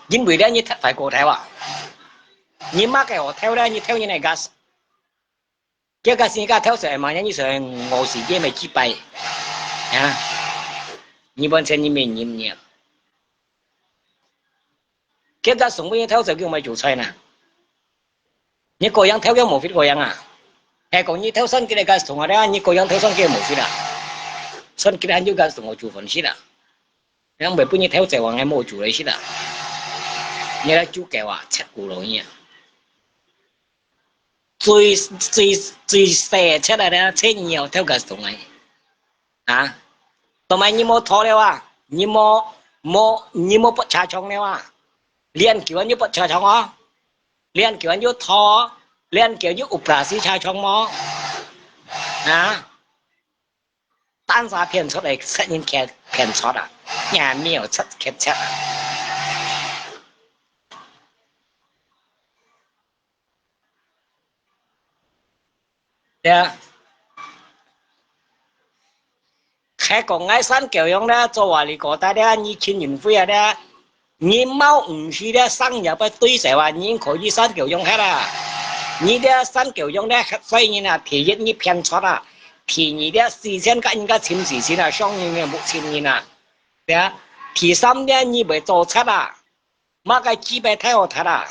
因为呢，你太快过头啊，你妈给我偷的，你偷你那个，这个是个偷谁嘛？人家说我是也没几百。啊，你本身你没认呢，这个送俾你偷就叫咪做菜呢？你個人偷嘅冇fit個人啊？係講你偷身嘅嚟嘅同我咧，你個人偷身嘅冇fit啦，身嘅很少嘅同我做份事啦，因為本你偷就話我冇做你先啦，你咧做嘅話七股老嘢，最細出嚟咧，千二又偷嘅同我。啊，同埋你冇拖了啊，你冇不查重了啊，連叫人要不查重啊，連叫人要拖，連叫人要อุปราศี查重麼？啊，單殺騙出嚟，實人劇騙出啊，也沒有出劇出啊，對啊。喺講喺新教育咧，做話你覺得咧，你親人會咧，你冇唔是咧生入不對就話你可以新教育喺啦，你咧新教育咧，所以呢，第一你騙錯啦，第二咧事先跟人家簽字先啊，雙人嘅冇簽人啊，對啊，第三咧你未做出啦，乜嘅資本太好睇啦，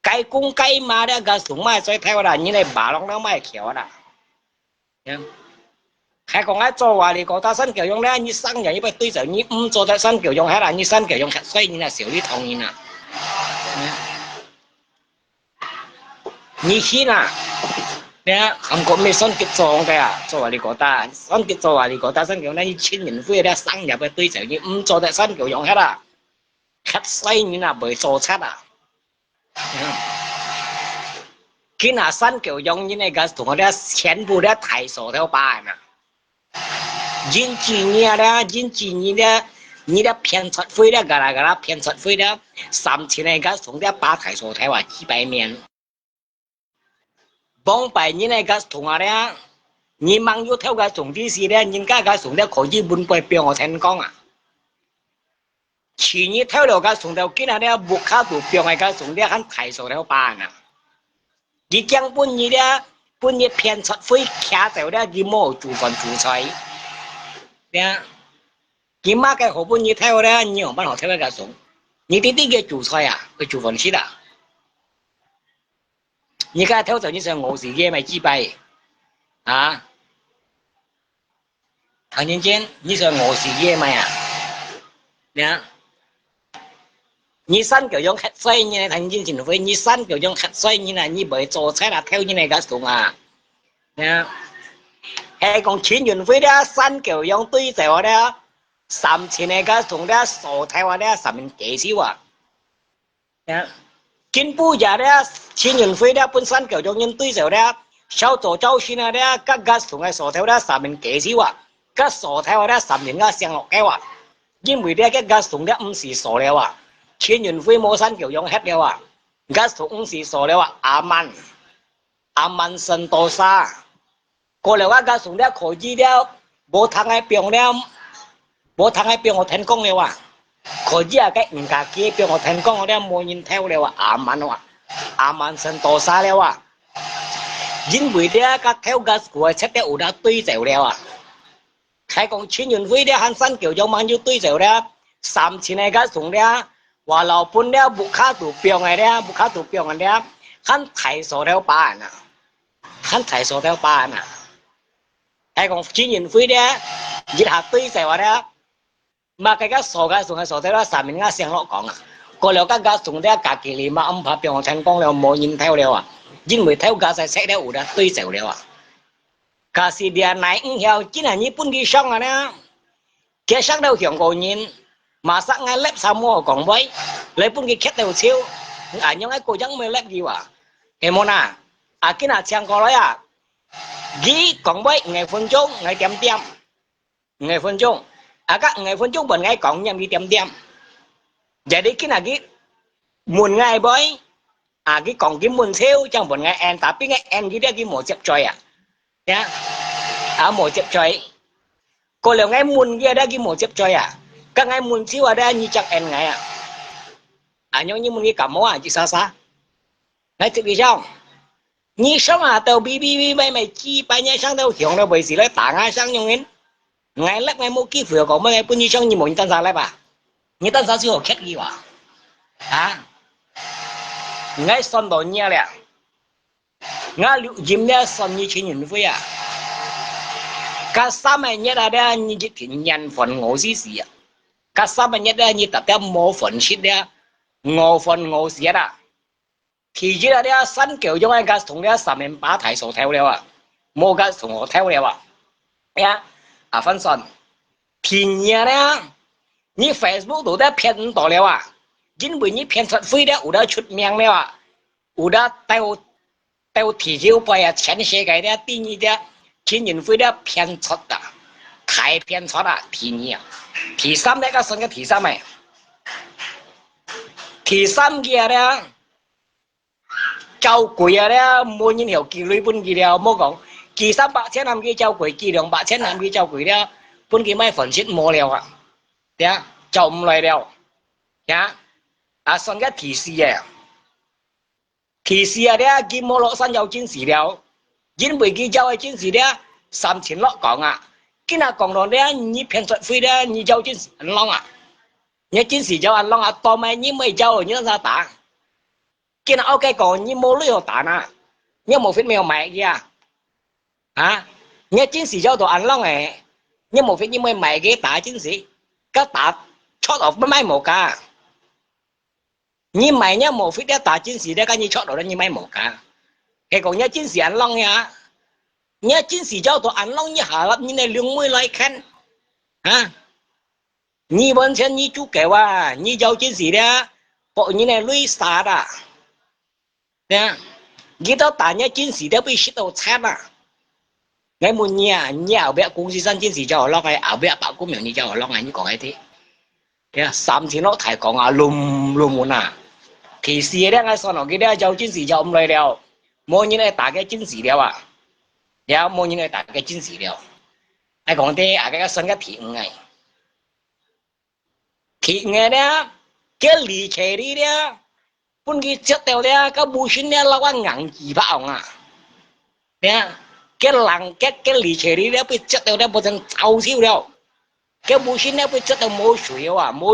該公該馬咧個數碼最睇好啦，你嚟馬龍都買橋啦，係講喺做話你覺得新教育咧，你生人一不對就你唔做得新教育係啦，你新教育所以你係少啲同意啦。你先啊，咧韓國咩新結做嘅啊？做話你覺得新結做話你覺得新教育咧，你千人會咧生入嘅對就你唔做得新教育係啦，所以你啊未做出啊。佢嗱新教育你那個同學咧全部咧太傻到班啊！人幾年咧，人幾年咧，你咧騙出會咧，噶啦騙出會咧，3000那個從啲八台數睇話幾百面，幫拜你那個同學咧，你忙要偷個從啲事咧，人家個從咧可以滿背俾我聽講啊，前日偷了個從頭見下咧，木卡度俾我個從咧很台數睇班啊，你將本日咧。本日騙出會卡走咧，佢冇做份做菜，咧，佢媽嘅好本日睇咧，你用班學睇個餸，你啲嘅做菜啊，佢做份事啦。你家睇就你想我自己咪幾倍啊？唐人間，你想我自己咪啊？咧？你新教育黑衰你嚟睇見前會，你新教育黑衰你啦，你唔做菜啦，挑你嚟個餸啊！啊，係講前元會咧，新教育對就話咧，3000嚟個餸咧，傻睇話咧，10年幾少啊？啊，進步咗咧，前元會咧，本身教育人對就咧，小做周先啊咧，個餸嘅傻睇咧，10年幾少啊？個傻睇話咧，10年個上落計劃，因為咧個餸咧唔是傻了啊！前元會冇新教育黑了啊！而家同時說了啊，阿曼神多沙，過嚟話家從咧可以了，冇通喺病了，冇通喺病我聽講了啊！可以啊，嘅唔家嘅病我聽講我咧冇人聽了啊，阿曼神多沙了啊！因為咧個聽個過出啲有得對照了啊！係講前元會咧喺新教育慢要對照咧，3000嚟家從咧。話老本咧木卡度病嘅咧，木卡度病嘅咧，很提數了班啊，很提數了班啊。係講前年會咧， giết hạ tươi sẽ vào đó mà cái số thế đó sản mình nghe xem họ講啊，過了cái số thế cả kỳ里mà ông bà biểu thành công了冇nhìn theo了啊，因為theo cái sẽ了有的對手了啊，cả是dia này ứng hiểu chỉ là như bún cái xong à nè, cái sáng đâu hiểu cổ nhìn mà sáng ngay lép sao mua còn với lấy bún cái khét đều siêu à nhưng cái cô chẳng mới lép gì vậy em muốn à cái nào chẳng có đấy à ghi còn với ngày phân chung ngày tiêm tiêm ngày phân chung các ngày phân chung bận ngày còn nhầm đi tiêm tiêm jadi cái nào cái muốn ngày với cái còn cái muốn siêu chẳng bận ngày en tapi ngày en cái một chập trời à nhá một chập trời cô liệu ngày muốn kia đã cái một chập trời à các ngày muốn siêu ở đây như chắc en ngày à nhưng như muốn cái cảm mối chỉ xa ngày thực đi sao như sống tàu bi mày chi bay nhảy sang đâu hiểu đâu bởi gì lấy tảng ai sang nhung ngày lắc ngày mua kia vừa có mấy ngày bữa như xong như một tân gia lại bà như tân gia siêu học khét gì vậy ngày son đồ nhẹ lẹ ngày liệu dìm nhẹ son như chuyện nhìn vui cả sáu mày nhẹ là đây như cái nhân phần ngô xí cả sáu mày nhẹ đây như tập theo mô phần xí đây ngô phần ngô xí đó thì chỉ là đây sẵn kiểu giống anh cái thùng đây sắm em bá thái số theo đâu mua cái thùng họ theo đâu phân son thì nhẹ đấy như Facebook đồ đã骗到了因为你骗出飞的有的出名了有的到提交ไป全世界的第二的金银飞的骗出的太骗出了第二第三那个算个第三没第三个呢照贵呢每年有几类本几了莫讲几300千năm cái照贵几200千năm cái照贵了本几买粉丝没了对chồng lại đeo nhá son cái thị sĩ đấy cái mô lọ san giàu chính sĩ đeo chính bởi cái giàu chính sĩ đấy 3000lọ講cái nào講đó đấy như骗thuật phi đấy như giàu chính sĩ anh long như chính sĩ giàu anh long to mày như mày giàu như ra tả cái nào ok còn như mô lưỡi tả như một phết mèo mẹ kia như chính sĩ giàu đồ anh long này như một phết như mày mẹ cái tả chính sĩ các tả chót ở mấy một cả như mày nhá một phút đã tả chiến sĩ đã cái như chót ở đó như mấy một cả cái còn nhá chiến sĩ anh long nhá chiến sĩ cho tụi anh long như hà lắm như này lương mới lại khen như bên trên như chú kể như giàu chiến sĩ đó bộ như này lui xa đó nè như đó tả nhá chiến sĩ đã bị shit đầu chát ngày một nhà ở bé cũng chỉ sang chiến sĩ cho lo cái ở bé bảo cũng nhiều như cho lo ngày như còn cái thế3000nó thải còn lùm muốn thì xưa đấy ngay sau nó cái đấy giàu chiến sĩ giàu ông lời đeo mua như này tả cái chiến sĩ đeo mua như này tả cái chiến sĩ đeo ai còn thế cái sân cái thị nghe đấy cái lì chế đi đấy cũng cái chất đeo đấy cái bù xin đấy là quan ngắn gì bảo đấy cái lằng cái lì chế đi đấy bị chất đeo đấy bộ thành thau siêu đeo cái bù xin đấy bị chất đeo mua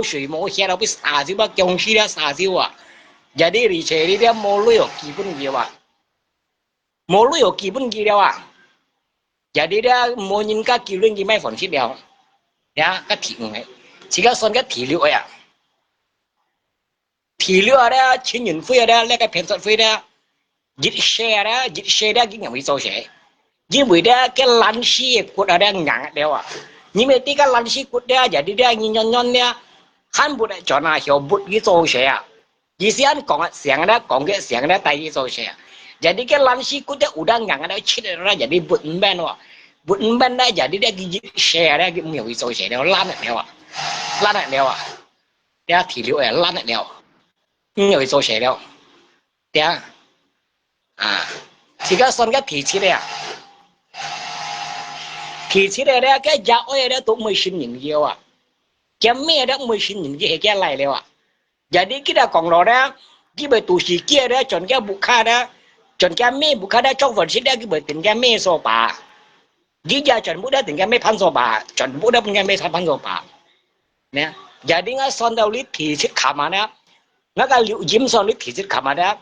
水mua xe đâu bị xả siêu bao trong khi đó xả siêu jadi lì chế đi đấy mua lưỡi ở kỳ vân gì mua lưỡi ở kỳ vân gì đeo jadi đấy mua những cái kỳ vân gì mấy phần ship đeo cái thị này chỉ có son cái thị liệu thị liệu đấy chính những phi đấy lấy cái片子phi đấy dịch xe đấy cái nhà máy做xe因为đấy cái lăn xi cột ở đây ngắn đeo nhưng mà cái lăn xi cột đấy jadi đấy nhon đấy hắn bút cho nó hiểu bút cái 做 xe意思anh講嘅聲咧，第二做嘢。jadi cái lăn xi cút udah ngang ada ciri lah jadi button band dah jadi dia gigi share dia gigi nhiều做嘢，爛嚟了dia thị liệu爛嚟了，nhiều做嘢了，dia而家信嘅提起咧cái giá ơi đó tụi mới xin những nhiều cái咩đó mới xin những cái lại了jadi kita còn đó đó cái bài tụ sĩ kia đó chọn cái bục kha đó chọn cái mê bục kha đó trong phần xí đó cái bài tình cái mê số bà cái giờ chọn bút đó tình cái mê pan số bà chọn bút đó tình cái mê pan số bà nè jadi ngay son đầu lít thì xích khám mà đó ngay cái liệu diêm son lít thì xích khám mà đó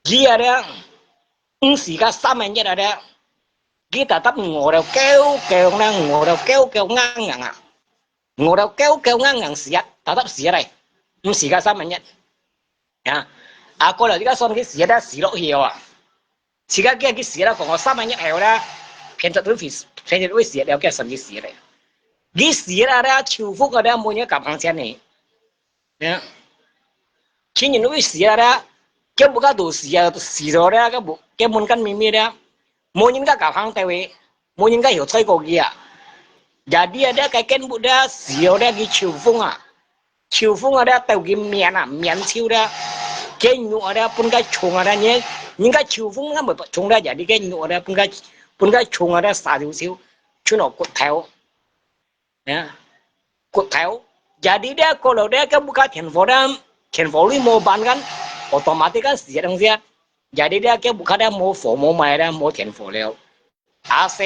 kia đó sĩ cái 3 ngày nhất đó kita tetap ngồi kéo kéo ngang ngồi kéo kéo ngang ngang à ngồi kéo kéo ngang ngang siat tetap siat đây không siat cái sama nhất ya aku là cái son cái siat đó siat lỗ hiểu à siat cái siat đó còn sama nhất hiểu đó偏着都会偏着都会siat了cái什么siat đây cái siat đó chịu phúc ở đó mua những cặp hàng钱này ya chỉ nhìn nó siat đó cái bộ cái đồ siat rồi đó cái môn căn mì đó mua những cái cặp hàng tay về mua những cái hiểu chơi cổ kia jadi ada kaken buda sio da gi chiu fung ada tau gi mian chiu da cái nhu ada pun cái chung ada nhé những cái chiu fung nó mới chung da jadi cái nhu ada pun cái chung ada sa siu chu nó cột theo ya cột theo jadi dia kalau dia kan buka handphone lu mau ban kan otomatis kan siap siap jadi dia kan buka dia mau phone mau mai dia mau handphone leo AC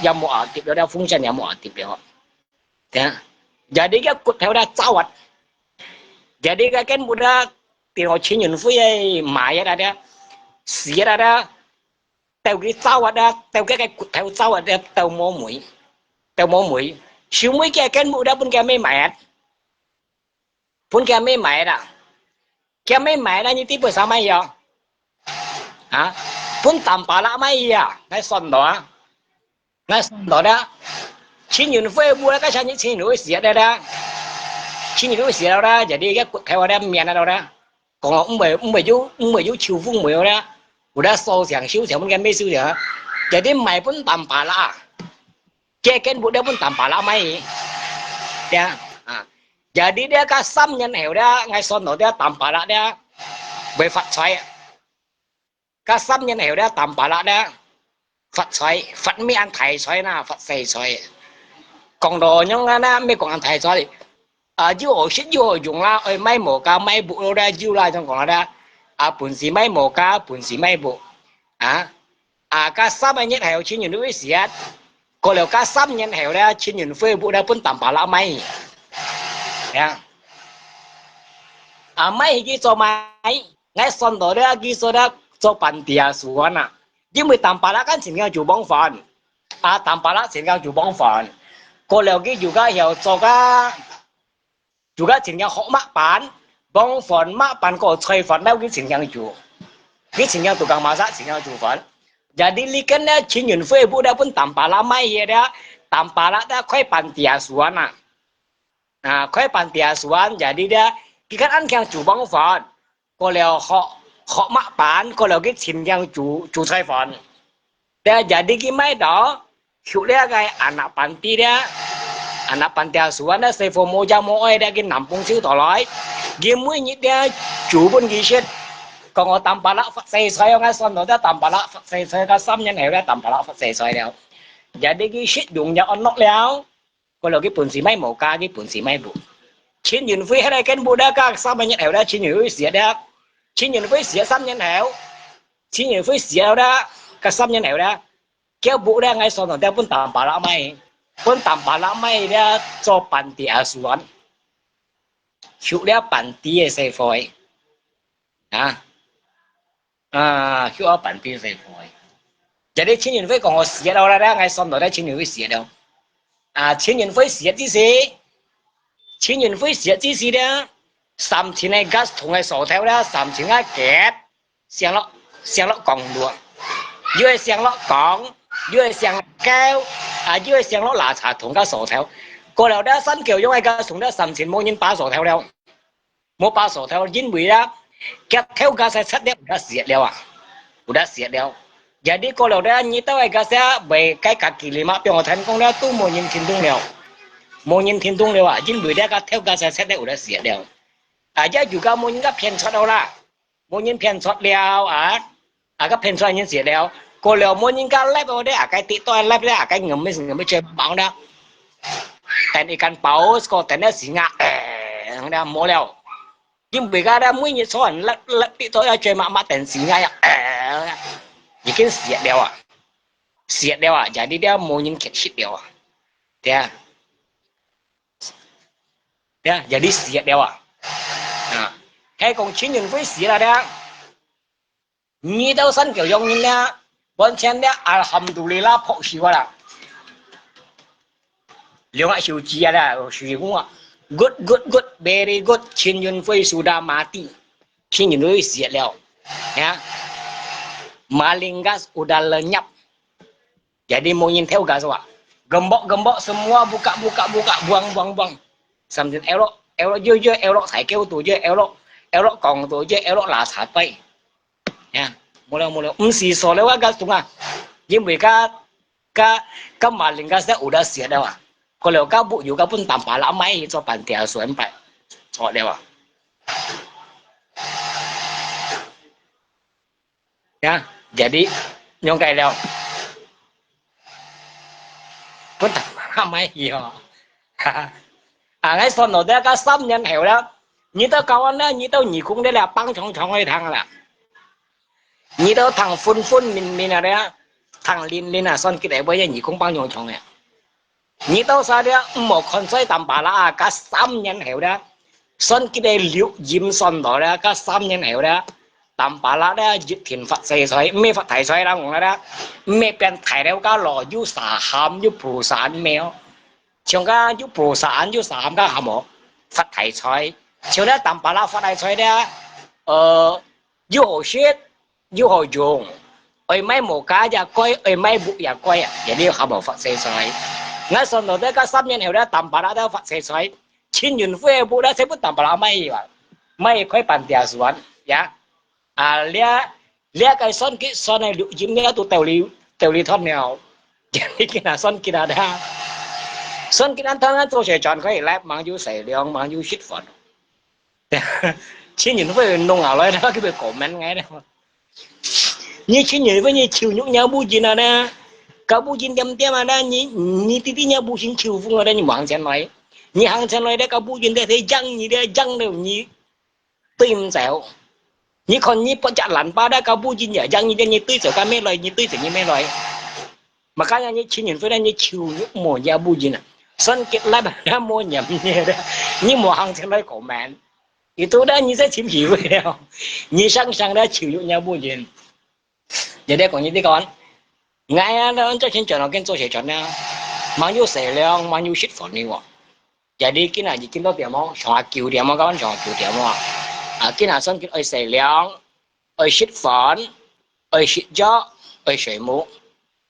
yang mau aktif dia fungsi yang mau aktif dia ya jadi cái cột theo dia cawat jadi cái kan budak tengok cinyin fui mai ada siap ada tàu cái cawat ada tàu cái cột theo cawat ada tàu mau mũi siêu mấy cái budak pun cái mấy mày đó cái mấy mày đó như tiếp sao mày vậy hả pun tanpa lạ mày à ngay son đó đó chính những phê bùa cái sao những chính những xịt đây đó chính những xịt đâu đó jadi cái theo đó miền đâu đó còn ông bày chú chiều phung mày đó udah so siang siêu siang cái mấy siêu vậy jadi mày pun tanpa lạ cái budak pun tanpa lạ mày ya jadi dia kasam nhân hiểu đó ngay son đó dia tanpa lạ dia về Phật xoay kasam nhân hiểu đó tanpa lạ đó Phật xoay Phật mới ăn thầy xoay na Phật xây xoay còn đồ nhưng na mới còn ăn thầy xoay dư hồ xích dư hồ dùng la ơi mấy mồ cá mấy bộ đâu ra dư la trong còn là bún xì mấy mồ cá bún xì mấy bộ kasam nhân hiểu chỉ những đứa xiết còn nếu kasam nhân hiểu đó chỉ những phê bộ đã pun tanpa lạ mấy ya mấy cái cho máy ngay son đó đó cái số đó cho bản địa suan à因為淡白啦跟前嘅做幫飯淡白啦前嘅做幫飯過了嘅做嘅又做嘅前嘅學乜板幫飯乜板個菜飯แล้ว嘅前嘅做嘅前嘅做緊馬殺前嘅做飯jadi likan dah cinyun Facebook dah pun tanpa lama ya dah tanpa lah dah kau panti asuhan kau panti asuhan jadi dah kita kan yang做幫飯過了學乜板個留嘅前樣做菜飯，但係jadi gimana đó，後咧個anak panti dia anak panti asuhan dia saya moja moe dia cái nampung siêu tỏ lối, gimana như dia chủ pun gishet, còn ở tanpa lah saya cái son đó dia tanpa lah saya cái xăm nhân này dia tanpa lah saya dia, jadi gishet dùng nhà onok léo,個留cái bún xì mấy màu cá cái bún xì mấy bộ, chiến nhìn phi hay là cái bộ dia cái xăm nhân này dia chiến nhìn xì dia chỉ nhìn với xỉa xăm nhân hẻo chỉ nhìn với xỉa đó cái xăm nhân hẻo đó kéo bộ ra ngay sau đó đã pun tanpa lạ mai đã cho bản địa asuhan chịu đã bản địa xây phôi chịu ở bản địa xây phôi jadi chỉ nhìn với còn xỉa đâu ra ngay sau đó đã chỉ nhìn với xỉa đâu chỉ nhìn với xỉa tí gì đó三千嘅gas同嘅薯條啦，3千嘅夾，上落講luôn，要係上落講，要係上膠，要係上落拿茶同嘅薯條，過後咧新橋因為嘅同咧3千冇人把薯條了，冇把薯條，因為啦，夾條嘅係七粒唔得蝕了唔得蝕了，jadi過後咧你都係嘅些為cái cả kỳ lima俾我thành功咧都冇人聽懂了，因為咧個條嘅係七粒唔得蝕了。aja juga mau nyingap pen shot lah mau nyin pen shot liao cái pen shot nyin xiết liao cô liao mau nyingap lep ở đây cái tị toan lep đấy cái ngầm mới chơi bóng đó tên ikan paus có tên nó xì ngạ đó mua liao nhưng vì cái đó mới như số anh lep tị toan chơi mà tên xì ngạ chỉ cái xiết liao jadi dia mau nyin kẹt shit liao jadi xiết liao cái còn chỉ nhìn với xí là đó như đâu sân kiểu giống như là bọn chen đấy alhamdulillah phổ xíu là liệu ngại xíu chia là xíu cũng ạ good good good very good Chin Yun Fei sudah mati Chin Yun Fei diệt leo ya Malingas udah lenyap jadi mau nhìn theo gak coba gembok semua buka buang sambil elok je elok thải kêu tụi je elok còn tụi je elok là thả tay nha mulai si so lewa gas tunga nhưng vì cái Malingas đã udah diệt đâu à kalau các bu juga pun tanpa lama cho pantai asuhan pak so lewa ya jadi nyong kai leo pun tanpa lama ya ngay sau đó đã các sắp nhân hiểu đó như tao kawan đó như tao nhị cũng đây là băng chong hay thằng là như tao thằng phun mình là đấy thằng linh là son cái đấy bây giờ nhị cũng băng chong này như tao sao đấy một con sói tầm bà là các sắp nhân hiểu đó son cái đấy liệu diêm son đó đó các sắp nhân hiểu đó tầm bà là đó diệt thiền Phật xây xoay mê Phật thầy xoay ra ngoài đó mê bên thầy đâu cá lò du xà hàm du phù sản mèo chúng ta du phù sản du xà hàm cá hàm mỏ Phật thầy xoay chiều đó tầm bà là Phật thầy xoay đó du hồ xuyết du hồ dùng ở mấy một cá gia coi ở mấy bụi gia coi à jadi hàm mỏ Phật xây xoay ngay sau đó các sắp nhân hiểu đó tầm bà là đó Phật xây xoay Chin Yun Fei bụi đó sẽ bút tầm bà là mấy khói bàn tiệc xuân ya lia cái son này liệu chiếm nhớ tụ tèo li thon nghèo jadi kena son kena dah son kena thang cho sẽ chọn cái lab mang du sài liang mang du shit phật Chin Yun Fei nông ảo lại đó cái việc comment ngay đấy như Chin Yun Fei như chiều nhúc nhau bu gì nào nè cả bu gì đâm đâm mà nè như tí nhau bu xin chiều phun ở đây như hàng chân nói đấy cả bu gì đây thấy răng đều như tim dẻo như con như bọn chặt lặn ba đã cao bu gì nhỉ răng như tươi sữa cá mê lời như tươi sữa như mê lời mà cái như Chin Yun Fei đây như chiều nhúc mùa da bu gì nè sân kết lại đã mua nhầm như đó như mùa hàng chân nói cổ mẹ thì tôi đã như sẽ chìm hiểu vậy đâu như sang đã chiều nhúc nhau bu gì giờ đây còn như thế con ngay đó cho trên trời nó cái tôi sẽ chọn nha mang vô sài leong mang vô shit phật đi vậy giờ đi cái này gì cái đó tiền mà chọn kiểu tiền mà các bạn chọn kiểu tiền mà cái nào xong cái ở sài leong ở shit phật ở shit gió ở sài mũ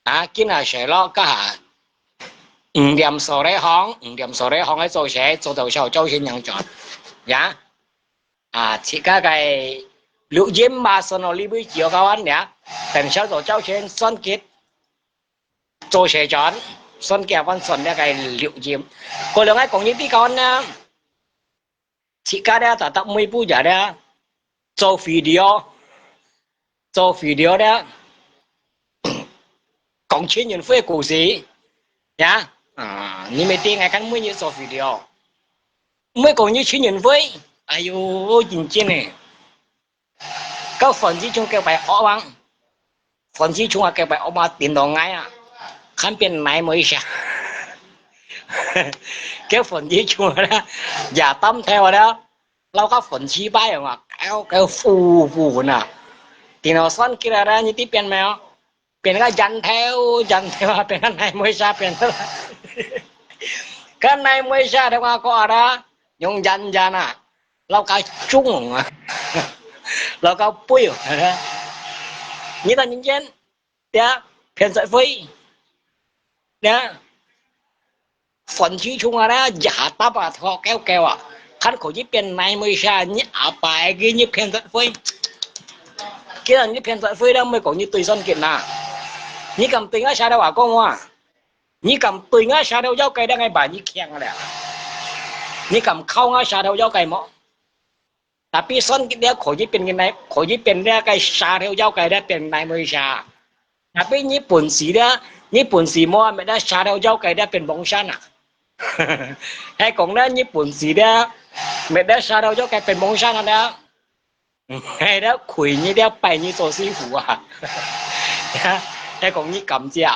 cái nào sài lo cái hả điểm số đấy hóng ấy rồi sẽ做到sau周先人chọn nhá chỉ cái lưu diễm mà son nó li với chiều các bạn nhá等小组周先son kết做社長，新嘅温順咧係療驗。嗰兩位講呢啲講咧，而家咧就得每部人咧做 video 咧講Chin Yun Fei嘅故事呀。你咪聽下看每日做 video， 每講呢Chin Yun Fei，哎呦認真咧，個粉絲仲叫埋學王，粉絲仲話叫埋我媽電腦嗌啊。看เป็นนายมวยชาแกฝนที่ชัวร์นะอย่าตั้มแถวแล้วเราก็ฝนชี้ใบออกมาแก้วฟูน่ะที่เราซ่อนกีฬาอะไรนี่ที่เป็นไหมอ่ะเป็นก็ยันแถวเป็นนายมวยชาเป็นอะไรก็นายมวยชาแต่ว่าก็อะไรยงยันอ่ะเราก็จุ้งเราก็ปุ้ยนะนี่ตอนเย็นเดี๋ยวเพียนสายไฟnè phần chi chung ra giả táp à thọ kéo à khăn khổ giúp bên này mới ra như bài cái như khen tận phơi cái là như khen tận phơi đâu mới có như tùy dân kiện nào như cầm tùy ngã sao đâu à con à như cầm tùy ngã sao đâu giáo cây đang ngay bài như khen rồi như cầm khâu ngã sao đâu giáo cây mọ tapi son cái đeo khổ giúp bên cái này khổ giúp bên ra cái sao theo giáo cây đó bên này mới ra tapi như buồn xí đóญี่ปุ่นสีม่วงไม่ได้ชาเดาเจ้าไก่ได้เป็นบงชันอ่ะให้ของนั้นญี่ปุ่นสีได้ไม่ได้ชาเดาเจ้าไก่เป็นบงชันนะให้ได้ขุยนี่ได้ไปนี่做師傅啊ให้ของนี่กำเจ้า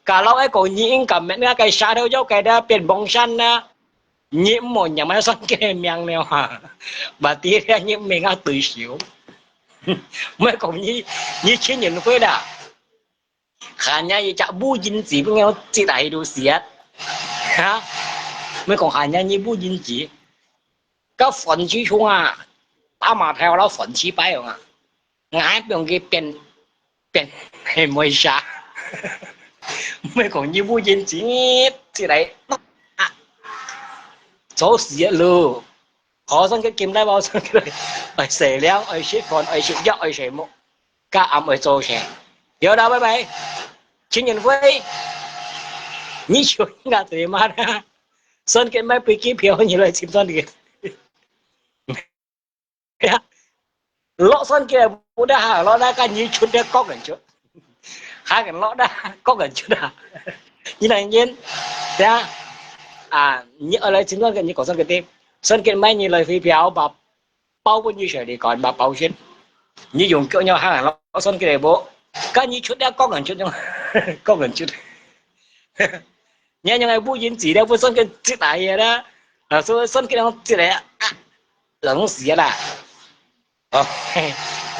การเราให้ของนี่อิงกำไม่ได้ไก่ชาเดาเจ้าไก่ได้เป็นบงชันนะนี่หมดยังไม่สังเกตเมียงเนี่ยฮะบางทีเนี่ยนี่เมียงตุยเสียวไม่ของนี่Chin Yun Feiด่ะ hanya ye cak bu jin ji bu ngau ci dai du siat ha mới còn hanya như bu jin ji cái phần chỉ chung à ta mà theo nó phần chỉ bay à ngái bằng cái bên hay mới sa mới còn như bu jin ji ci dai chỗ siat luôn họ sang cái kim đấy bao sang cái này ở sể léo ở ship phone ở ship dọc ở sể một cả âm ở chỗ sể giờ đâu bye bye chính nhân với như chuyện là thế mà ra sơn cái máy bị kịp hiểu như lời chim sơn kìa lọ sơn kia bố đã hả lọ đã cả như chút đã có gần chút hai cái lọ đã có gần chút à như này nhiên ra như ở đây chim sơn cái như có sơn cái tim sơn cái máy như lời phi béo bà bao nhiêu sợi đi còn bà bao trên như dùng kiểu nhau hai lọ sơn cái này bố cả như chút đã có gần chút nhưng có gần chút nhớ như ngày bu yên chỉ đâu bu sơn cái chữ đại vậy đó số sơn cái nó chữ đại lẫn xỉa là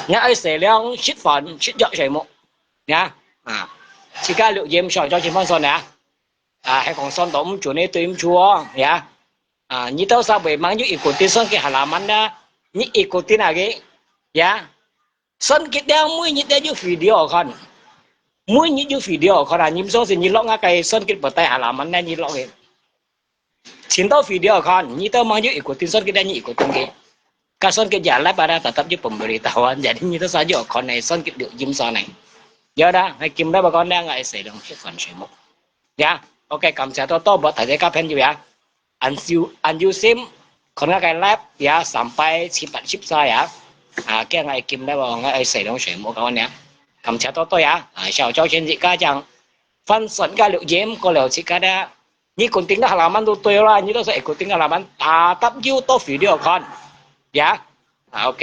nhớ ai xỉa leo shit phận shit dọn sợi một nhá chỉ cả liệu diêm sỏi cho chị phong sơn nè hay còn sơn tổng chủ này tôi chúa nhá như tao sao về mang những ý của tiên sơn cái hà làm ăn đó những ý của tiên nào cái nhá sơn cái đeo mũi những đeo những video con mũi những video con là những số gì như lọ ngã cây sơn cái bờ tay hà làm ăn này như lọ cái chính tao video con như tao mang những ý của tiên sơn cái đeo những ý của tiên cái cả sơn cái giả lái bà ra tập giúp bấm bери tao anh jadi như tao sao giờ con này sơn cái điệu diêm sao này giờ đó hay kim đó bà con đang ngại xảy ra một phần sợi một ya ok cảm謝多buat大家加朋友ya Anju sim kon cái lab ya sampai cepat chip saya cái ngày kim đó bà ngại xảy ra sợi một các bạn nhé cảm謝多ya chào cho trên chị ca chẳng phân sản cái liệu diễm có liệu chị ca đã như còn tính là làm ăn tôi tuyệt là như đó sẽ còn tính là làm ăn tập yêu to video con ya ok